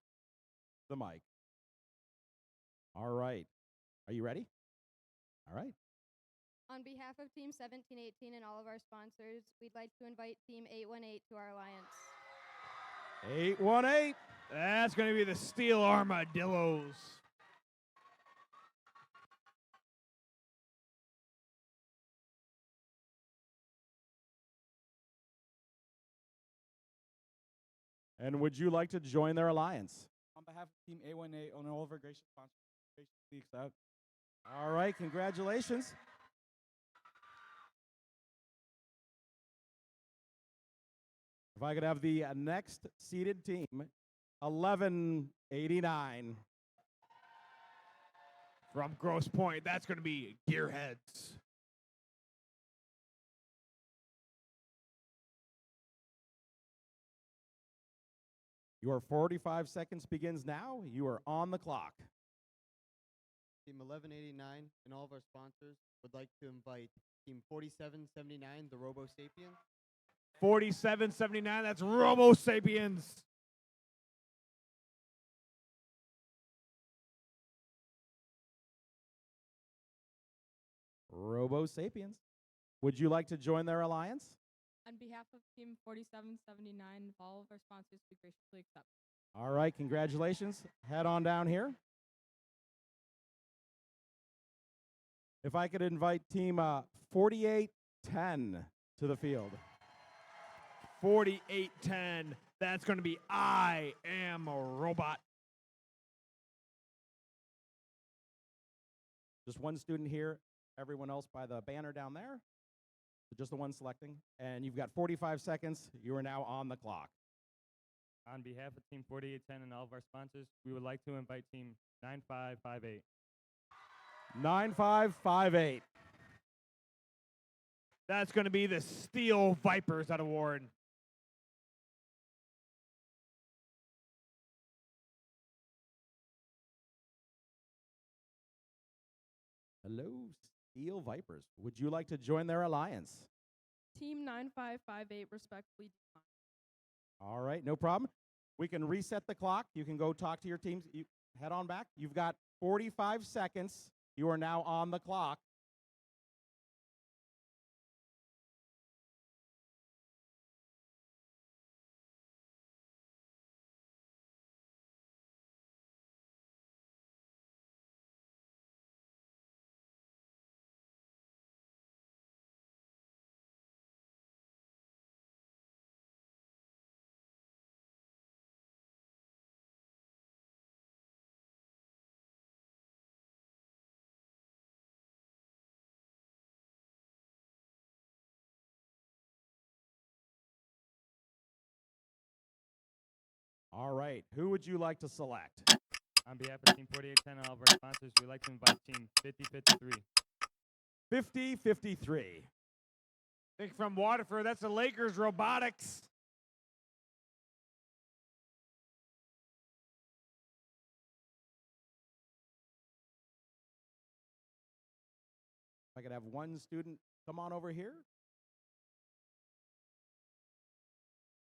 the mic. All right. Are you ready? All right. On behalf of Team 1718 and all of our sponsors, we'd like to invite Team 818 to our alliance. 818. That's going to be the Steel Armadillos. And would you like to join their alliance? On behalf of Team 818 and all of our gracious sponsors, graciously accept. All right, congratulations. If I could have the next seeded team, 1189. From Grosse Pointe, that's going to be Gearheads. Your 45 seconds begins now. You are on the clock. Team 1189 and all of our sponsors would like to invite Team 4779, the Robo Sapiens. 4779, that's Robo Sapiens. Robo Sapiens. Would you like to join their alliance? On behalf of Team 4779 and all of our sponsors, we graciously accept. All right, congratulations. Head on down here. If I could invite team 4810 to the field. 4810, that's going to be I Am a Robot. Just one student here, everyone else by the banner down there. So just the one selecting. And you've got 45 seconds. You are now on the clock. On behalf of Team 4810 and all of our sponsors, we would like to invite Team 9558. 9558. That's going to be the Steel Vipers out of Warren. Hello, Steel Vipers. Would you like to join their alliance? Team 9558 respectfully decline. All right, no problem. We can reset the clock. You can go talk to your teams. You head on back. You've got 45 seconds. You are now on the clock. All right. Who would you like to select? On behalf of Team 4810 and all of our sponsors, we'd like to invite Team 5053. 50-53. Think from Waterford, that's the Lakers Robotics. If I could have one student come on over here.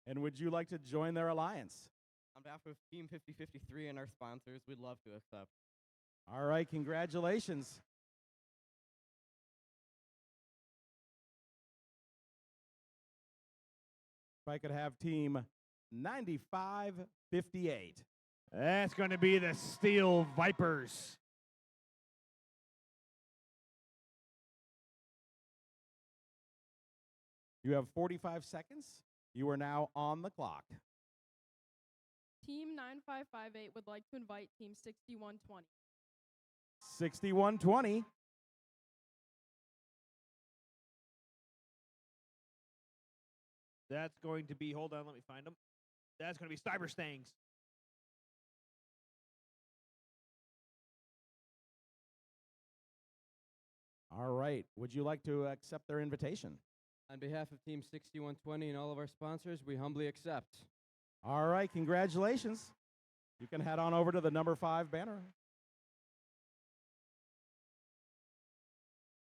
And would you like to join their alliance? On behalf of Team 5053 and our sponsors, we'd love to accept. All right, congratulations. If I could have team 95-58. That's going to be the Steel Vipers. You have 45 seconds. You are now on the clock. Team 9558 would like to invite Team 6120. 61-20. That's going to be, hold on, let me find them. That's going to be Cyberstangs. All right. Would you like to accept their invitation? On behalf of Team 6120 and all of our sponsors, we humbly accept. All right, congratulations. You can head on over to the number 5 banner.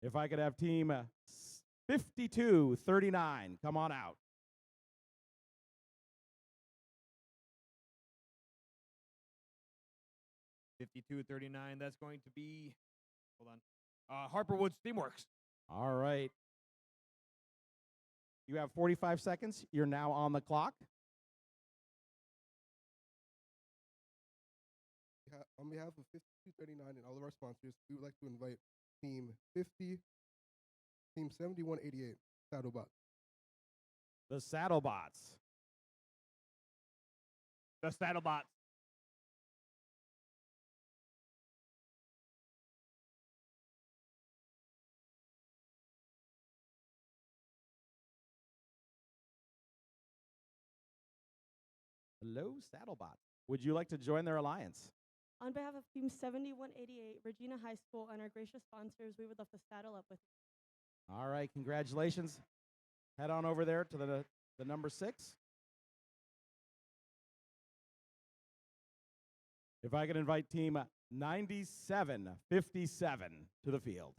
If I could have team 52-39, come on out. $52.39. That's going to be, hold on, Harperwood Steamworks. All right. You have 45 seconds. You're now on the clock. On behalf of 5239 and all of our sponsors, we would like to invite Team 50, Team 7188, Saddlebot. The Saddlebots. The Saddlebots. Hello, Saddlebot. Would you like to join their alliance? On behalf of Team 7188, Regina High School, and our gracious sponsors, we would love to saddle up with you. All right, congratulations. Head on over there to the number 6. If I could invite team 97-57 to the field.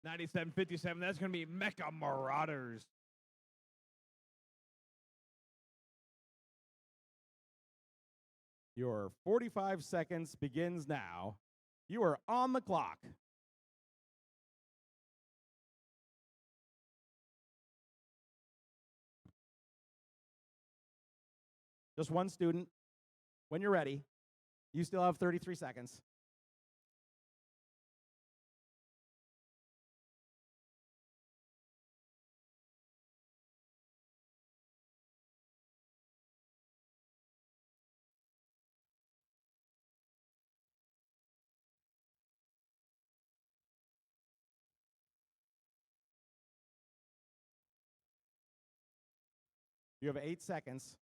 97-57. That's going to be Mecha Marauders. Your 45 seconds begins now. You are on the clock. Just one student. When you're ready, you still have 33 seconds. You have 8 seconds.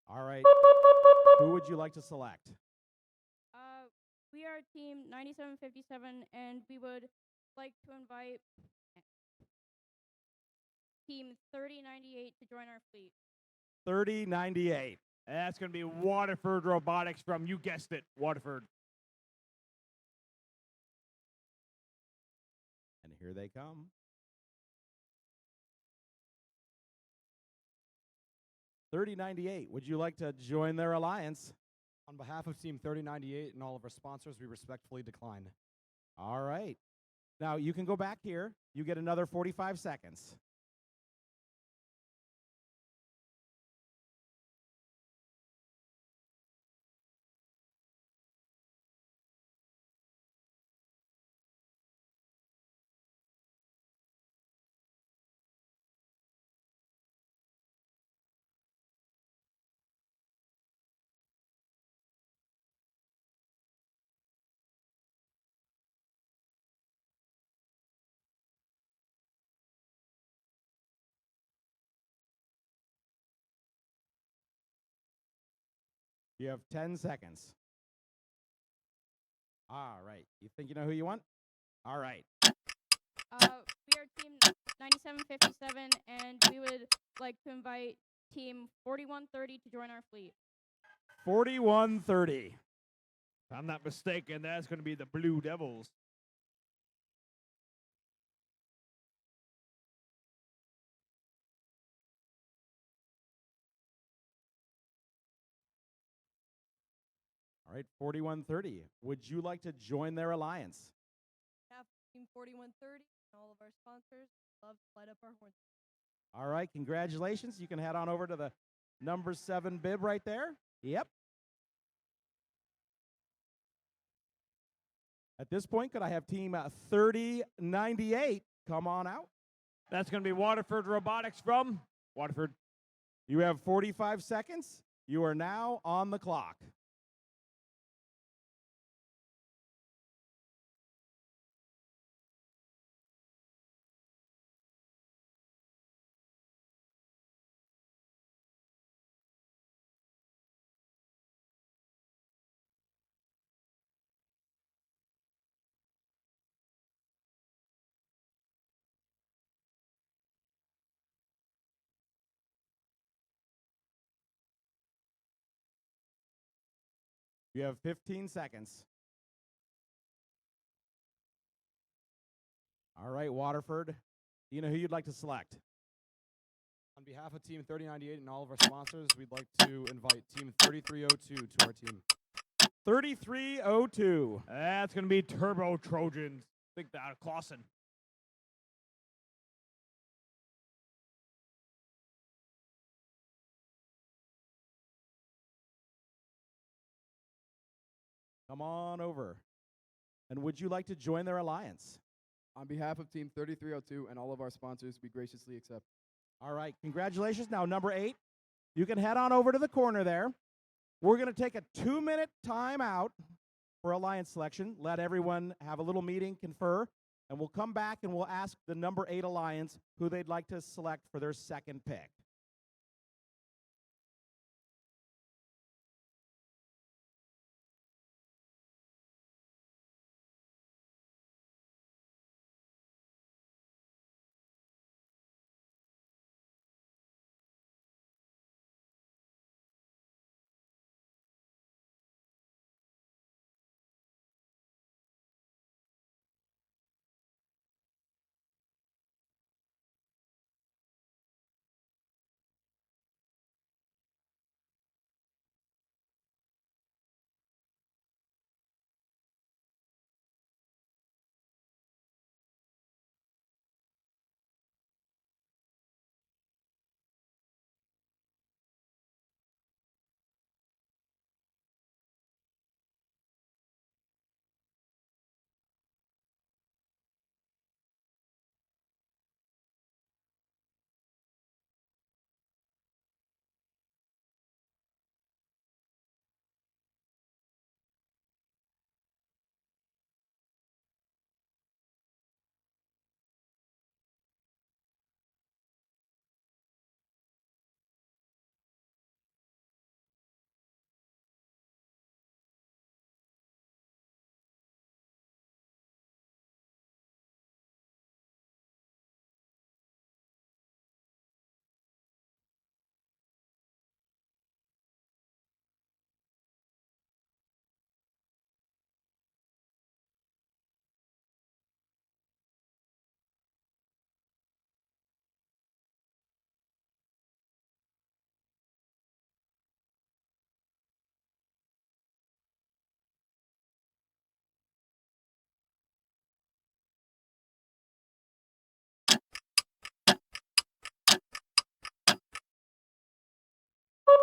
All right. Who would you like to select? We are Team 9757, and we would like to invite Team 3098 to join our fleet. 3098. That's going to be Waterford Robotics from, you guessed it, Waterford. And here they come. 3098. Would you like to join their alliance? On behalf of Team 3098 and all of our sponsors, we respectfully decline. All right. Now you can go back here. You get another 45 seconds. You have 10 seconds. All right. You think you know who you want? All right. We are team 9757, and we would like to invite team 4130 to join our fleet. 4130. If I'm not mistaken, that's going to be the Blue Devils. All right, 4130. Would you like to join their alliance? Half Team 4130 and all of our sponsors love to light up our horns. All right, congratulations. You can head on over to the number 7 bib right there. Yep. At this point, could I have team 3098 come on out? That's going to be Waterford Robotics from Waterford. You have 45 seconds. You are now on the clock. You have 15 seconds. All right, Waterford. You know who you'd like to select? On behalf of Team 3098 and all of our sponsors, we'd like to invite Team 3302 to our team. 3302. That's going to be Turbo Trojans. Think that, Clausen. Come on over. And would you like to join their alliance? On behalf of Team 3302 and all of our sponsors, we graciously accept. All right, congratulations. Now, number 8, you can head on over to the corner there. We're going to take a 2-minute timeout for alliance selection. Let everyone have a little meeting, confer, and we'll come back and we'll ask the number 8 alliance who they'd like to select for their second pick.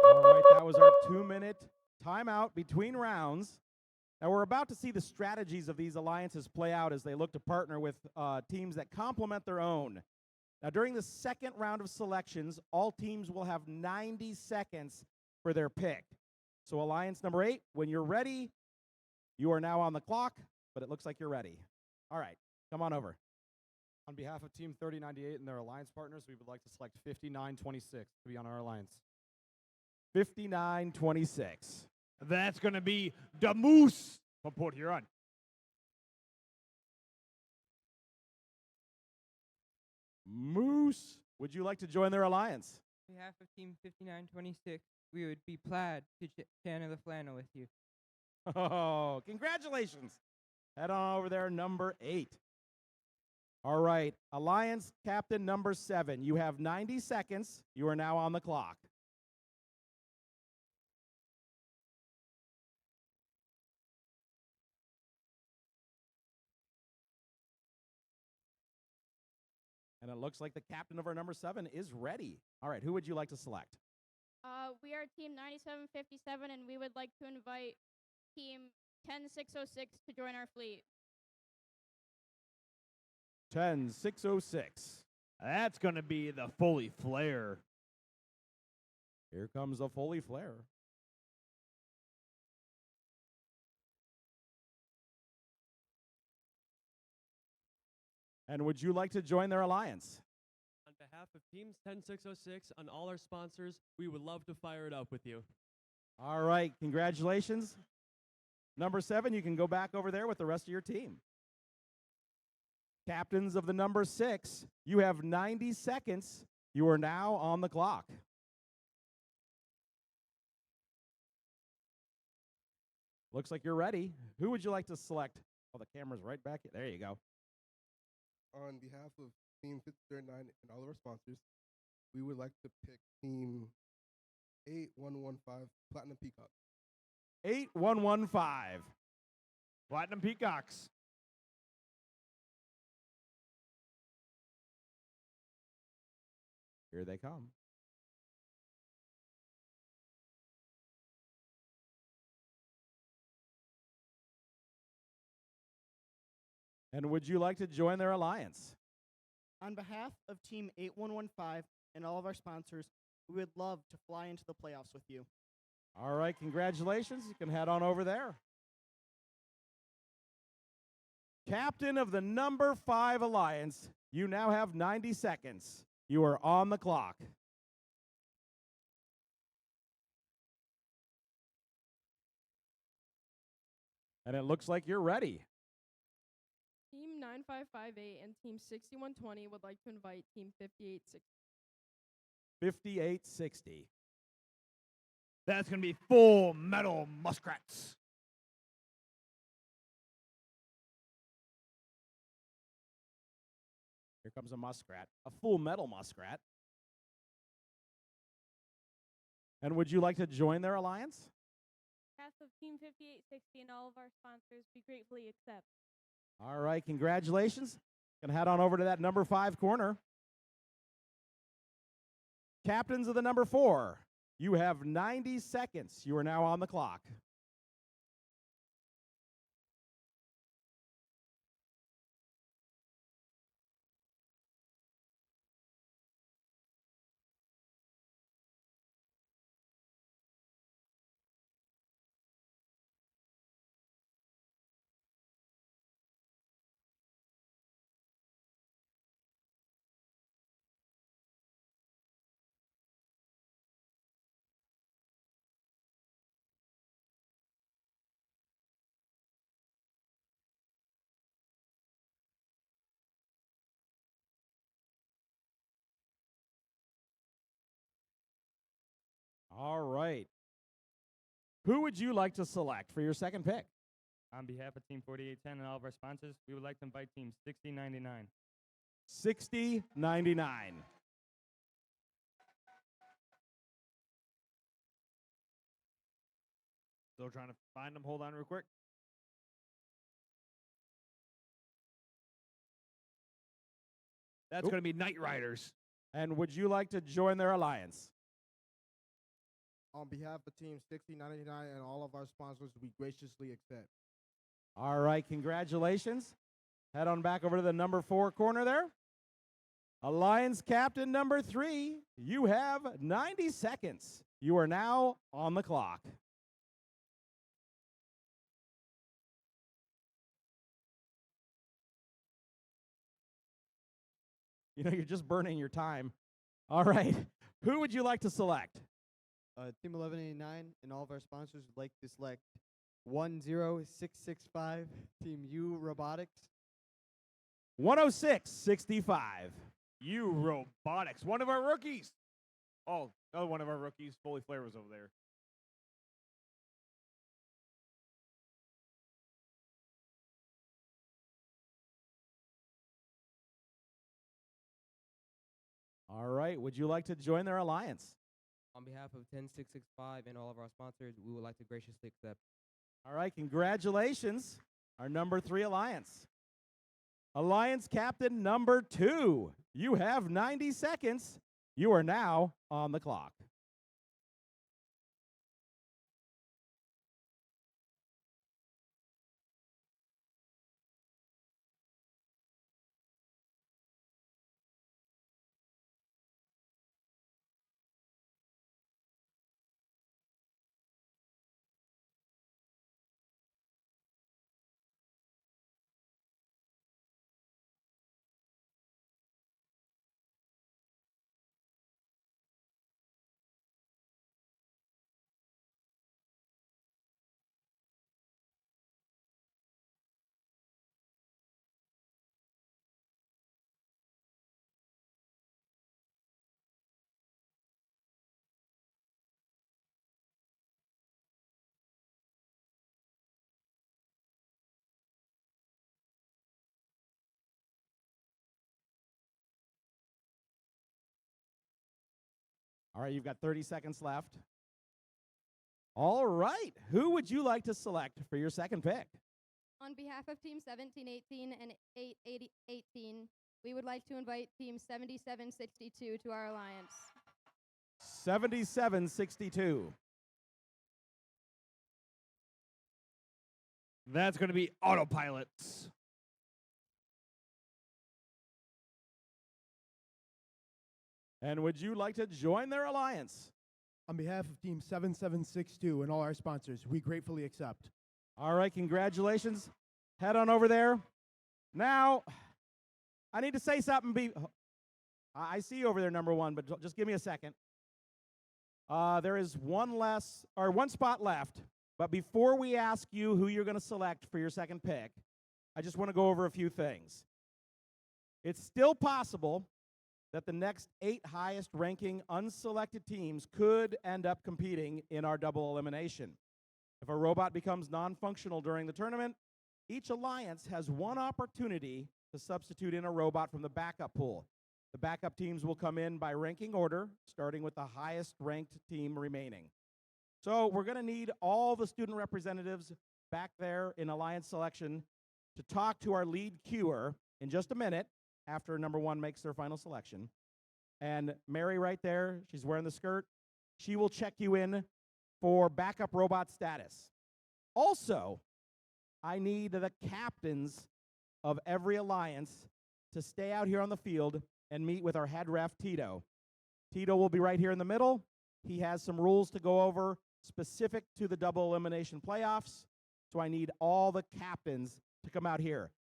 All right, that was our 2-minute timeout between rounds. Now we're about to see the strategies of these alliances play out as they look to partner with teams that complement their own. Now during the second round of selections, all teams will have 90 seconds for their pick. So alliance number 8, when you're ready, you are now on the clock, but it looks like you're ready. All right, come on over. On behalf of Team 3098 and their alliance partners, we would like to select 5926 to be on our alliance. 5926. That's going to be the Moose from Port Huron. Moose, would you like to join their alliance? On behalf of Team 5926, we would be glad to channel the flannel with you. Oh, congratulations. Head on over there, number 8. All right, alliance captain number 7. You have 90 seconds. You are now on the clock. And it looks like the captain of our number 7 is ready. All right, who would you like to select? We are Team 9757, and we would like to invite Team 10606 to join our fleet. 10606. That's going to be the Foley Flare. Here comes the Foley Flare. And would you like to join their alliance? On behalf of Teams 10606 and all our sponsors, we would love to fire it up with you. All right, congratulations. Number 7, you can go back over there with the rest of your team. Captains of the number 6, you have 90 seconds. You are now on the clock. Looks like you're ready. Who would you like to select? Oh, the camera's right back. There you go. On behalf of Team 5039 and all of our sponsors, we would like to pick Team 8115 Platinum Peacock. 8115. Platinum Peacocks. Here they come. And would you like to join their alliance? On behalf of Team 8115 and all of our sponsors, we would love to fly into the playoffs with you. All right, congratulations. You can head on over there. Captain of the number 5 alliance, you now have 90 seconds. You are on the clock. And it looks like you're ready. Team 9558 and Team 6120 would like to invite Team 5860. 5860. That's going to be Full Metal Muskrats. Here comes a muskrat, a Full Metal Muskrat. And would you like to join their alliance? On behalf of Team 5860 and all of our sponsors, we gratefully accept. All right, congratulations. Gonna head on over to that number 5 corner. Captains of the number 4, you have 90 seconds. You are now on the clock. All right. Who would you like to select for your second pick? On behalf of Team 4810 and all of our sponsors, we would like to invite Team 6099. 6099. Still trying to find them. Hold on real quick. That's going to be Night Riders. And would you like to join their alliance? On behalf of Team 6099 and all of our sponsors, we graciously accept. All right, congratulations. Head on back over to the number 4 corner there. Alliance captain number 3, you have 90 seconds. You are now on the clock. You know, you're just burning your time. All right, who would you like to select? Team 1189 and all of our sponsors would like to select 10665 Team U Robotics. 106-65. You Robotics, one of our rookies. Oh, another one of our rookies. Foley Flair was over there. All right. Would you like to join their alliance? On behalf of 10665 and all of our sponsors, we would like to graciously accept. All right. Congratulations. Our number 3 alliance. Alliance captain number 2. You have 90 seconds. You are now on the clock. All right, you've got 30 seconds left. All right, who would you like to select for your second pick? On behalf of Team 1718 and 818, we would like to invite Team 7762 to our alliance. 77-62. That's going to be autopilots. And would you like to join their alliance? On behalf of Team 7762 and all our sponsors, we gratefully accept. All right, congratulations. Head on over there. Now, I need to say something. I see you over there, number 1, but just give me a second. There is one spot left, but before we ask you who you're going to select for your second pick, I just want to go over a few things. It's still possible that the next 8 highest ranking unselected teams could end up competing in our double elimination. If a robot becomes non-functional during the tournament, each alliance has one opportunity to substitute in a robot from the backup pool. The backup teams will come in by ranking order, starting with the highest ranked team remaining. So we're going to need all the student representatives back there in alliance selection to talk to our lead queuer in just a minute after number 1 makes their final selection. And Mary right there, she's wearing the skirt. She will check you in for backup robot status. Also, I need the captains of every alliance to stay out here on the field and meet with our head ref, Tito. Tito will be right here in the middle. He has some rules to go over specific to the double elimination playoffs. So I need all the captains to come out here.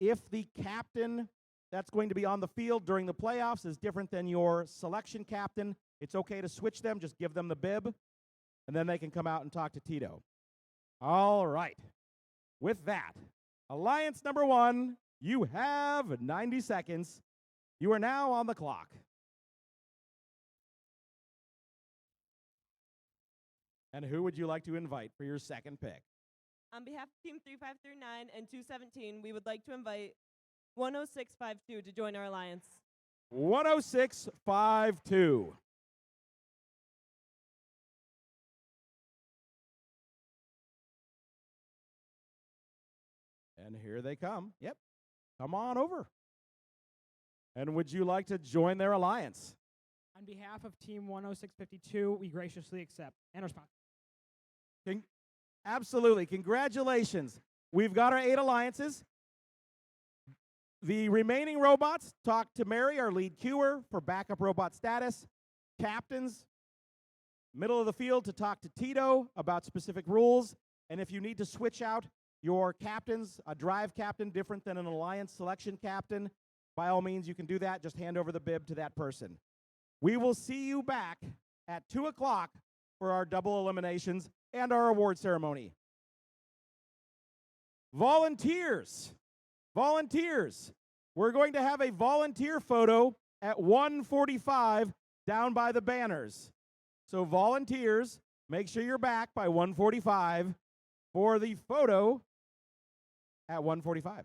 If the captain that's going to be on the field during the playoffs is different than your selection captain, it's okay to switch them. Just give them the bib, and then they can come out and talk to Tito. All right. With that, alliance number 1, you have 90 seconds. You are now on the clock. And who would you like to invite for your second pick? On behalf of Team 3539 and 217, we would like to invite 10652 to join our alliance. 10652. And here they come. Yep. Come on over. And would you like to join their alliance? On behalf of Team 10652, we graciously accept and respond. Absolutely. Congratulations. We've got our 8 alliances. The remaining robots talk to Mary, our lead queuer, for backup robot status. Captains, middle of the field, to talk to Tito about specific rules. And if you need to switch out your captains, a drive captain different than an alliance selection captain, by all means, you can do that. Just hand over the bib to that person. We will see you back at 2 o'clock for our double eliminations and our award ceremony. Volunteers. Volunteers. We're going to have a volunteer photo at 1:45 down by the banners. So volunteers, make sure you're back by 1:45 for the photo at 1:45.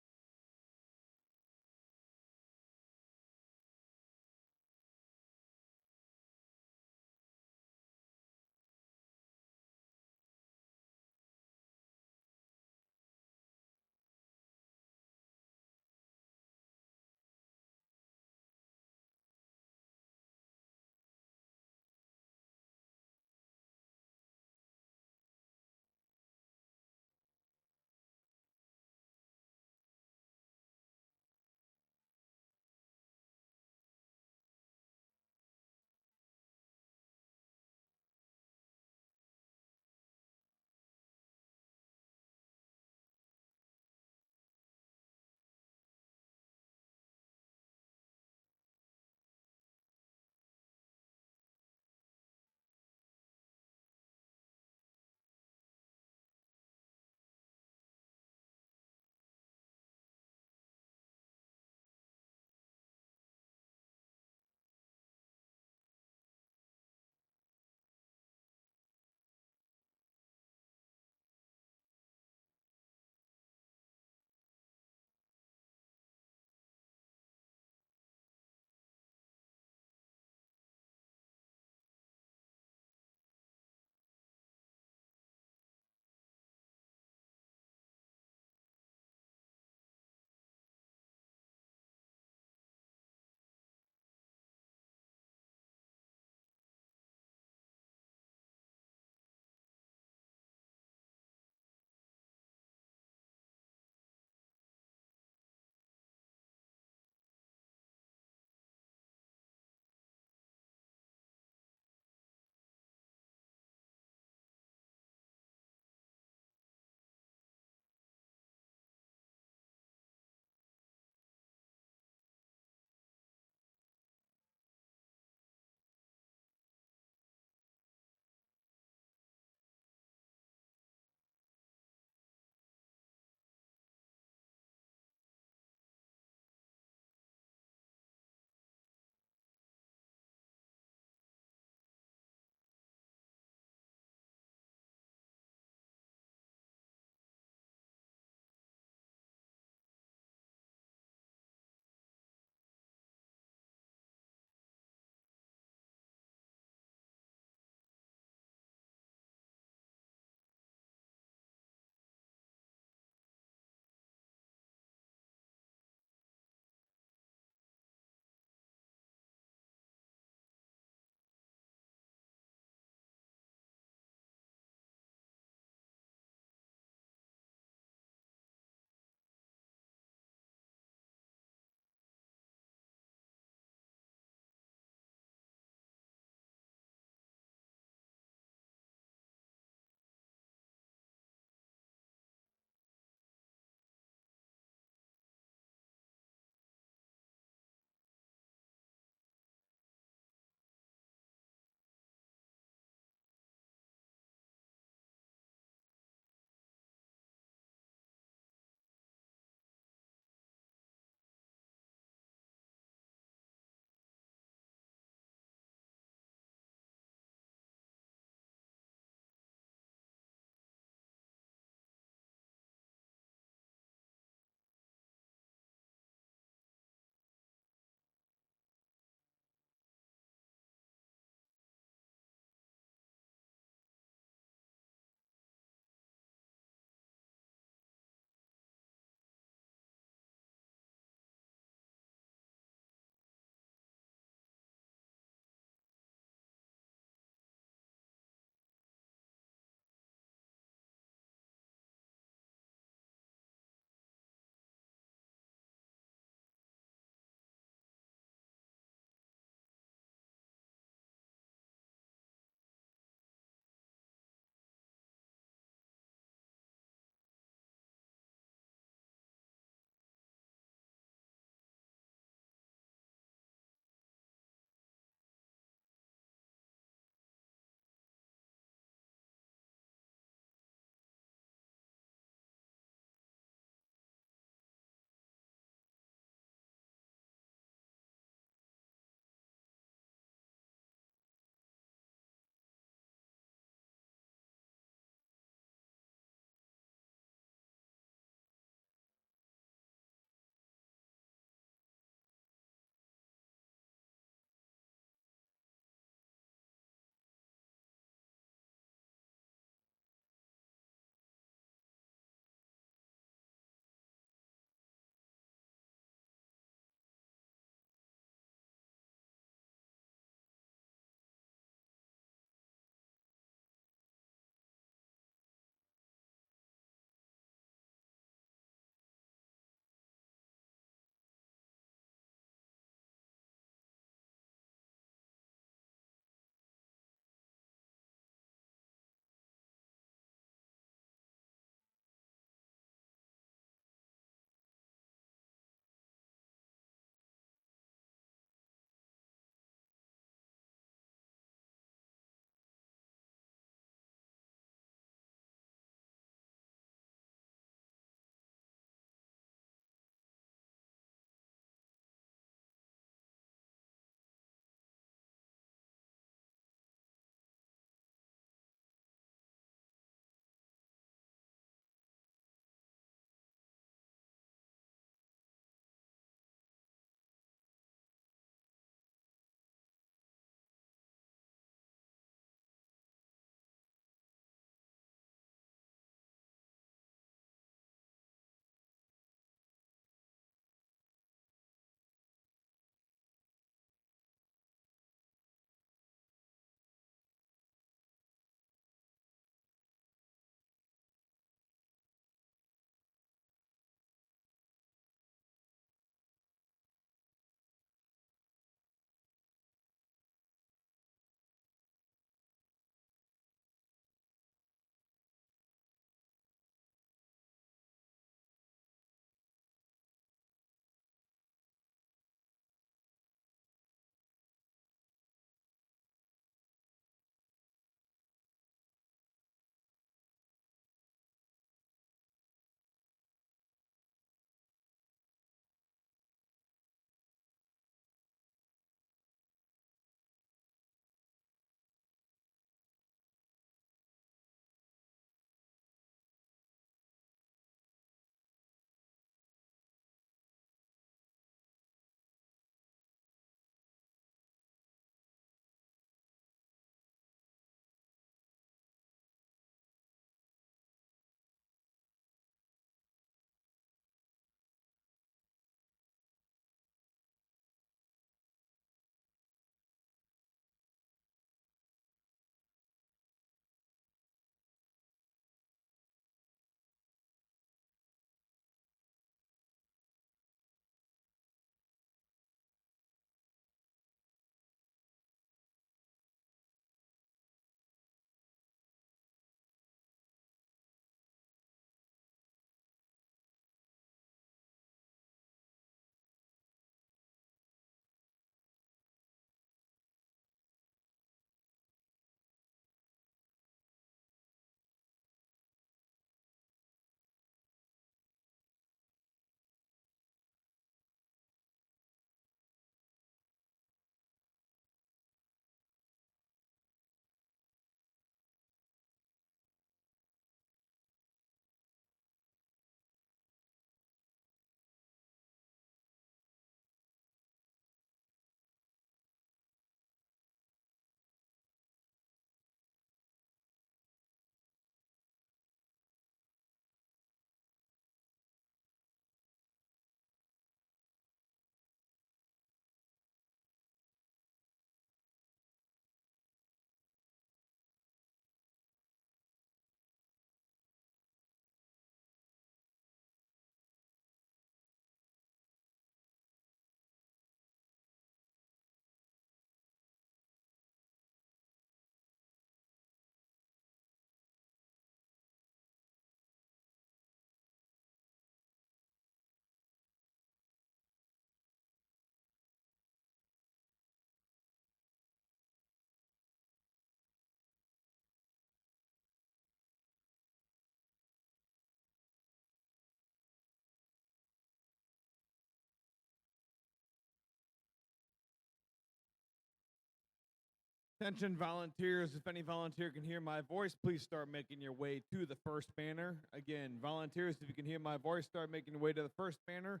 Attention volunteers, if any volunteer can hear my voice, please start making your way to the first banner. Again, volunteers, if you can hear my voice, start making your way to the first banner,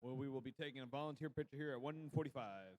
where we will be taking a volunteer picture here at 1:45.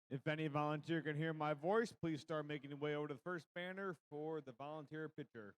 If any volunteer can hear my voice, please start making your way over to the first banner for the volunteer picture.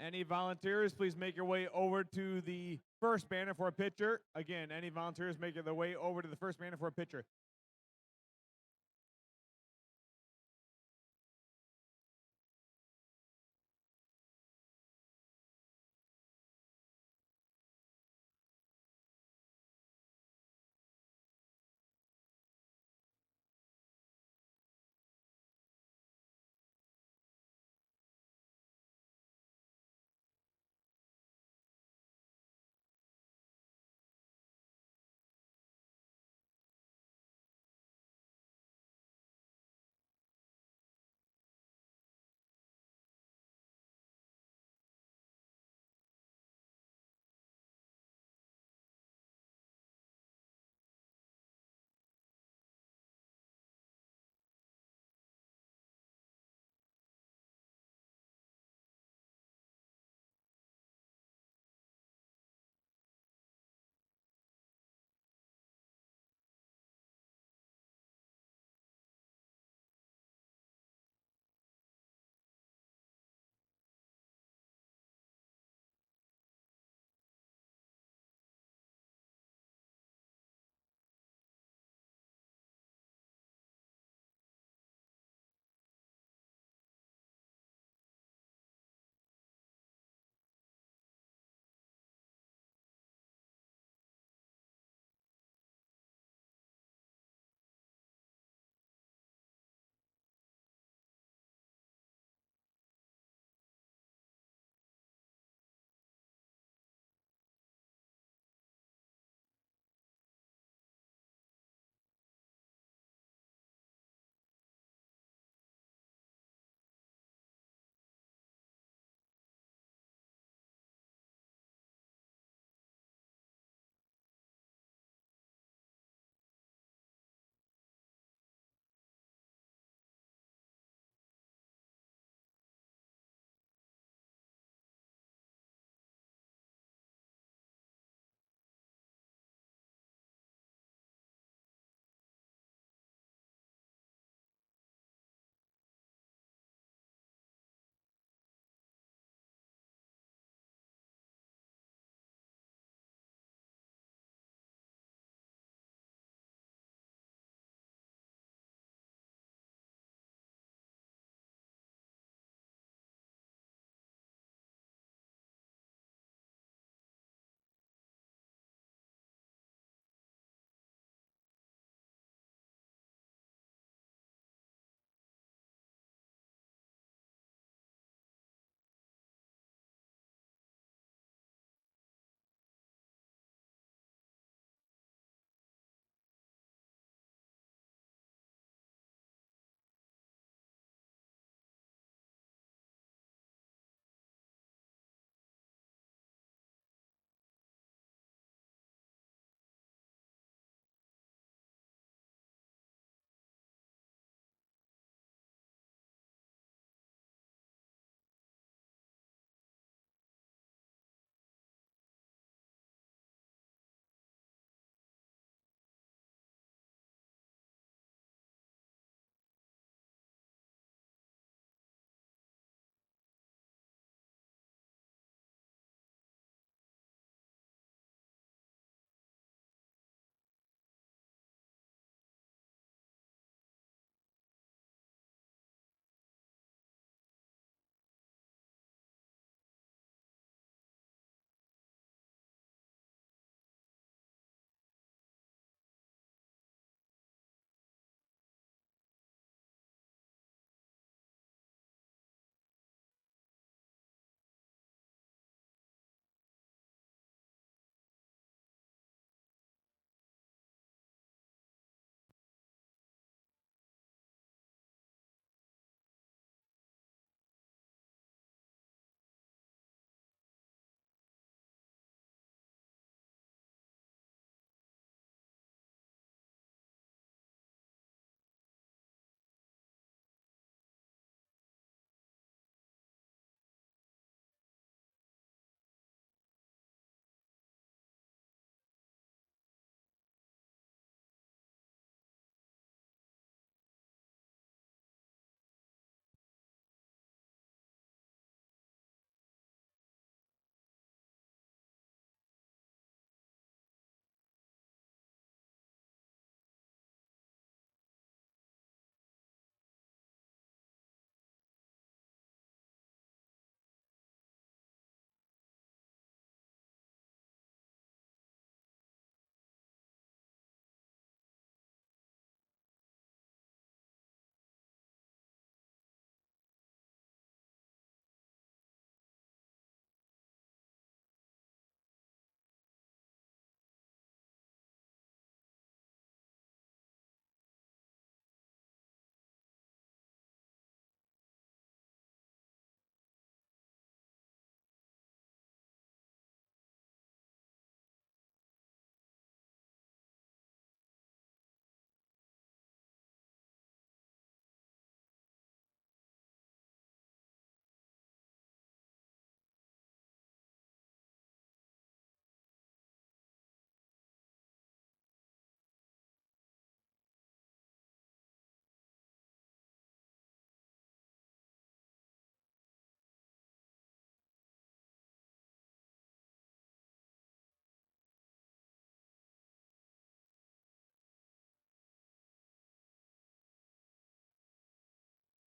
Any volunteers, please make your way over to the first banner for a picture. Again, any volunteers making their way over to the first banner for a picture.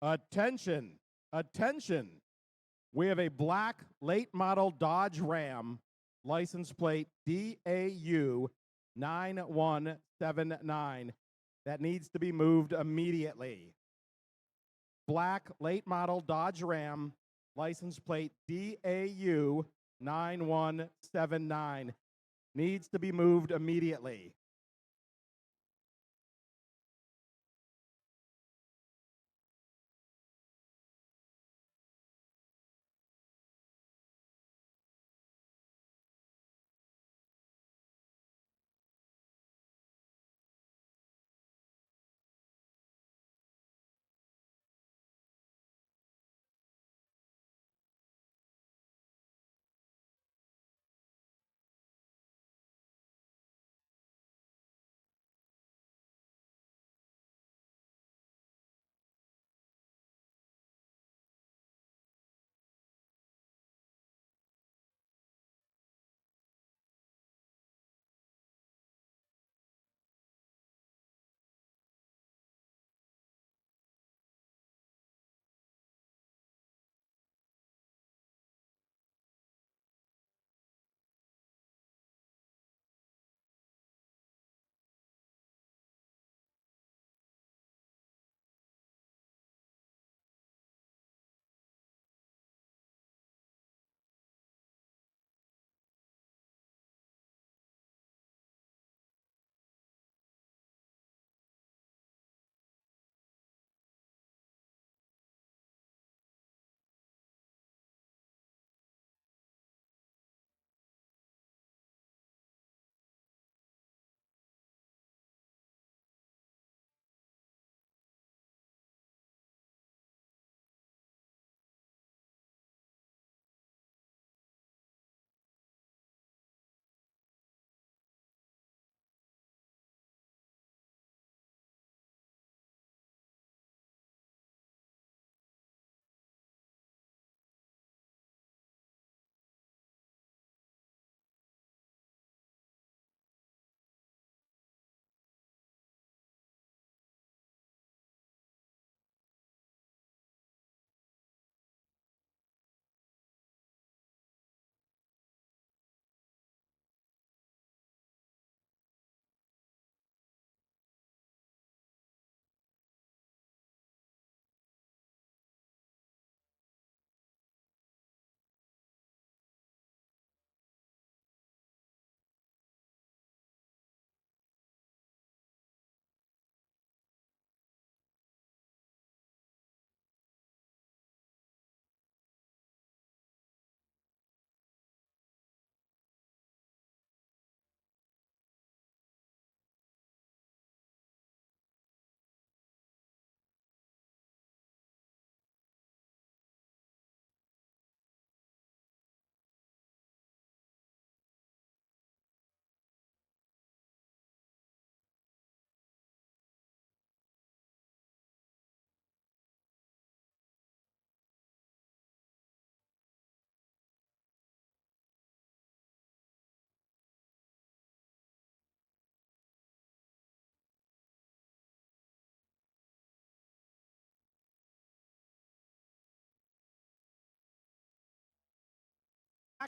Attention, attention. We have a black late model Dodge Ram, license plate DAU 9179, that needs to be moved immediately. Black late model Dodge Ram, license plate DAU 9179, needs to be moved immediately.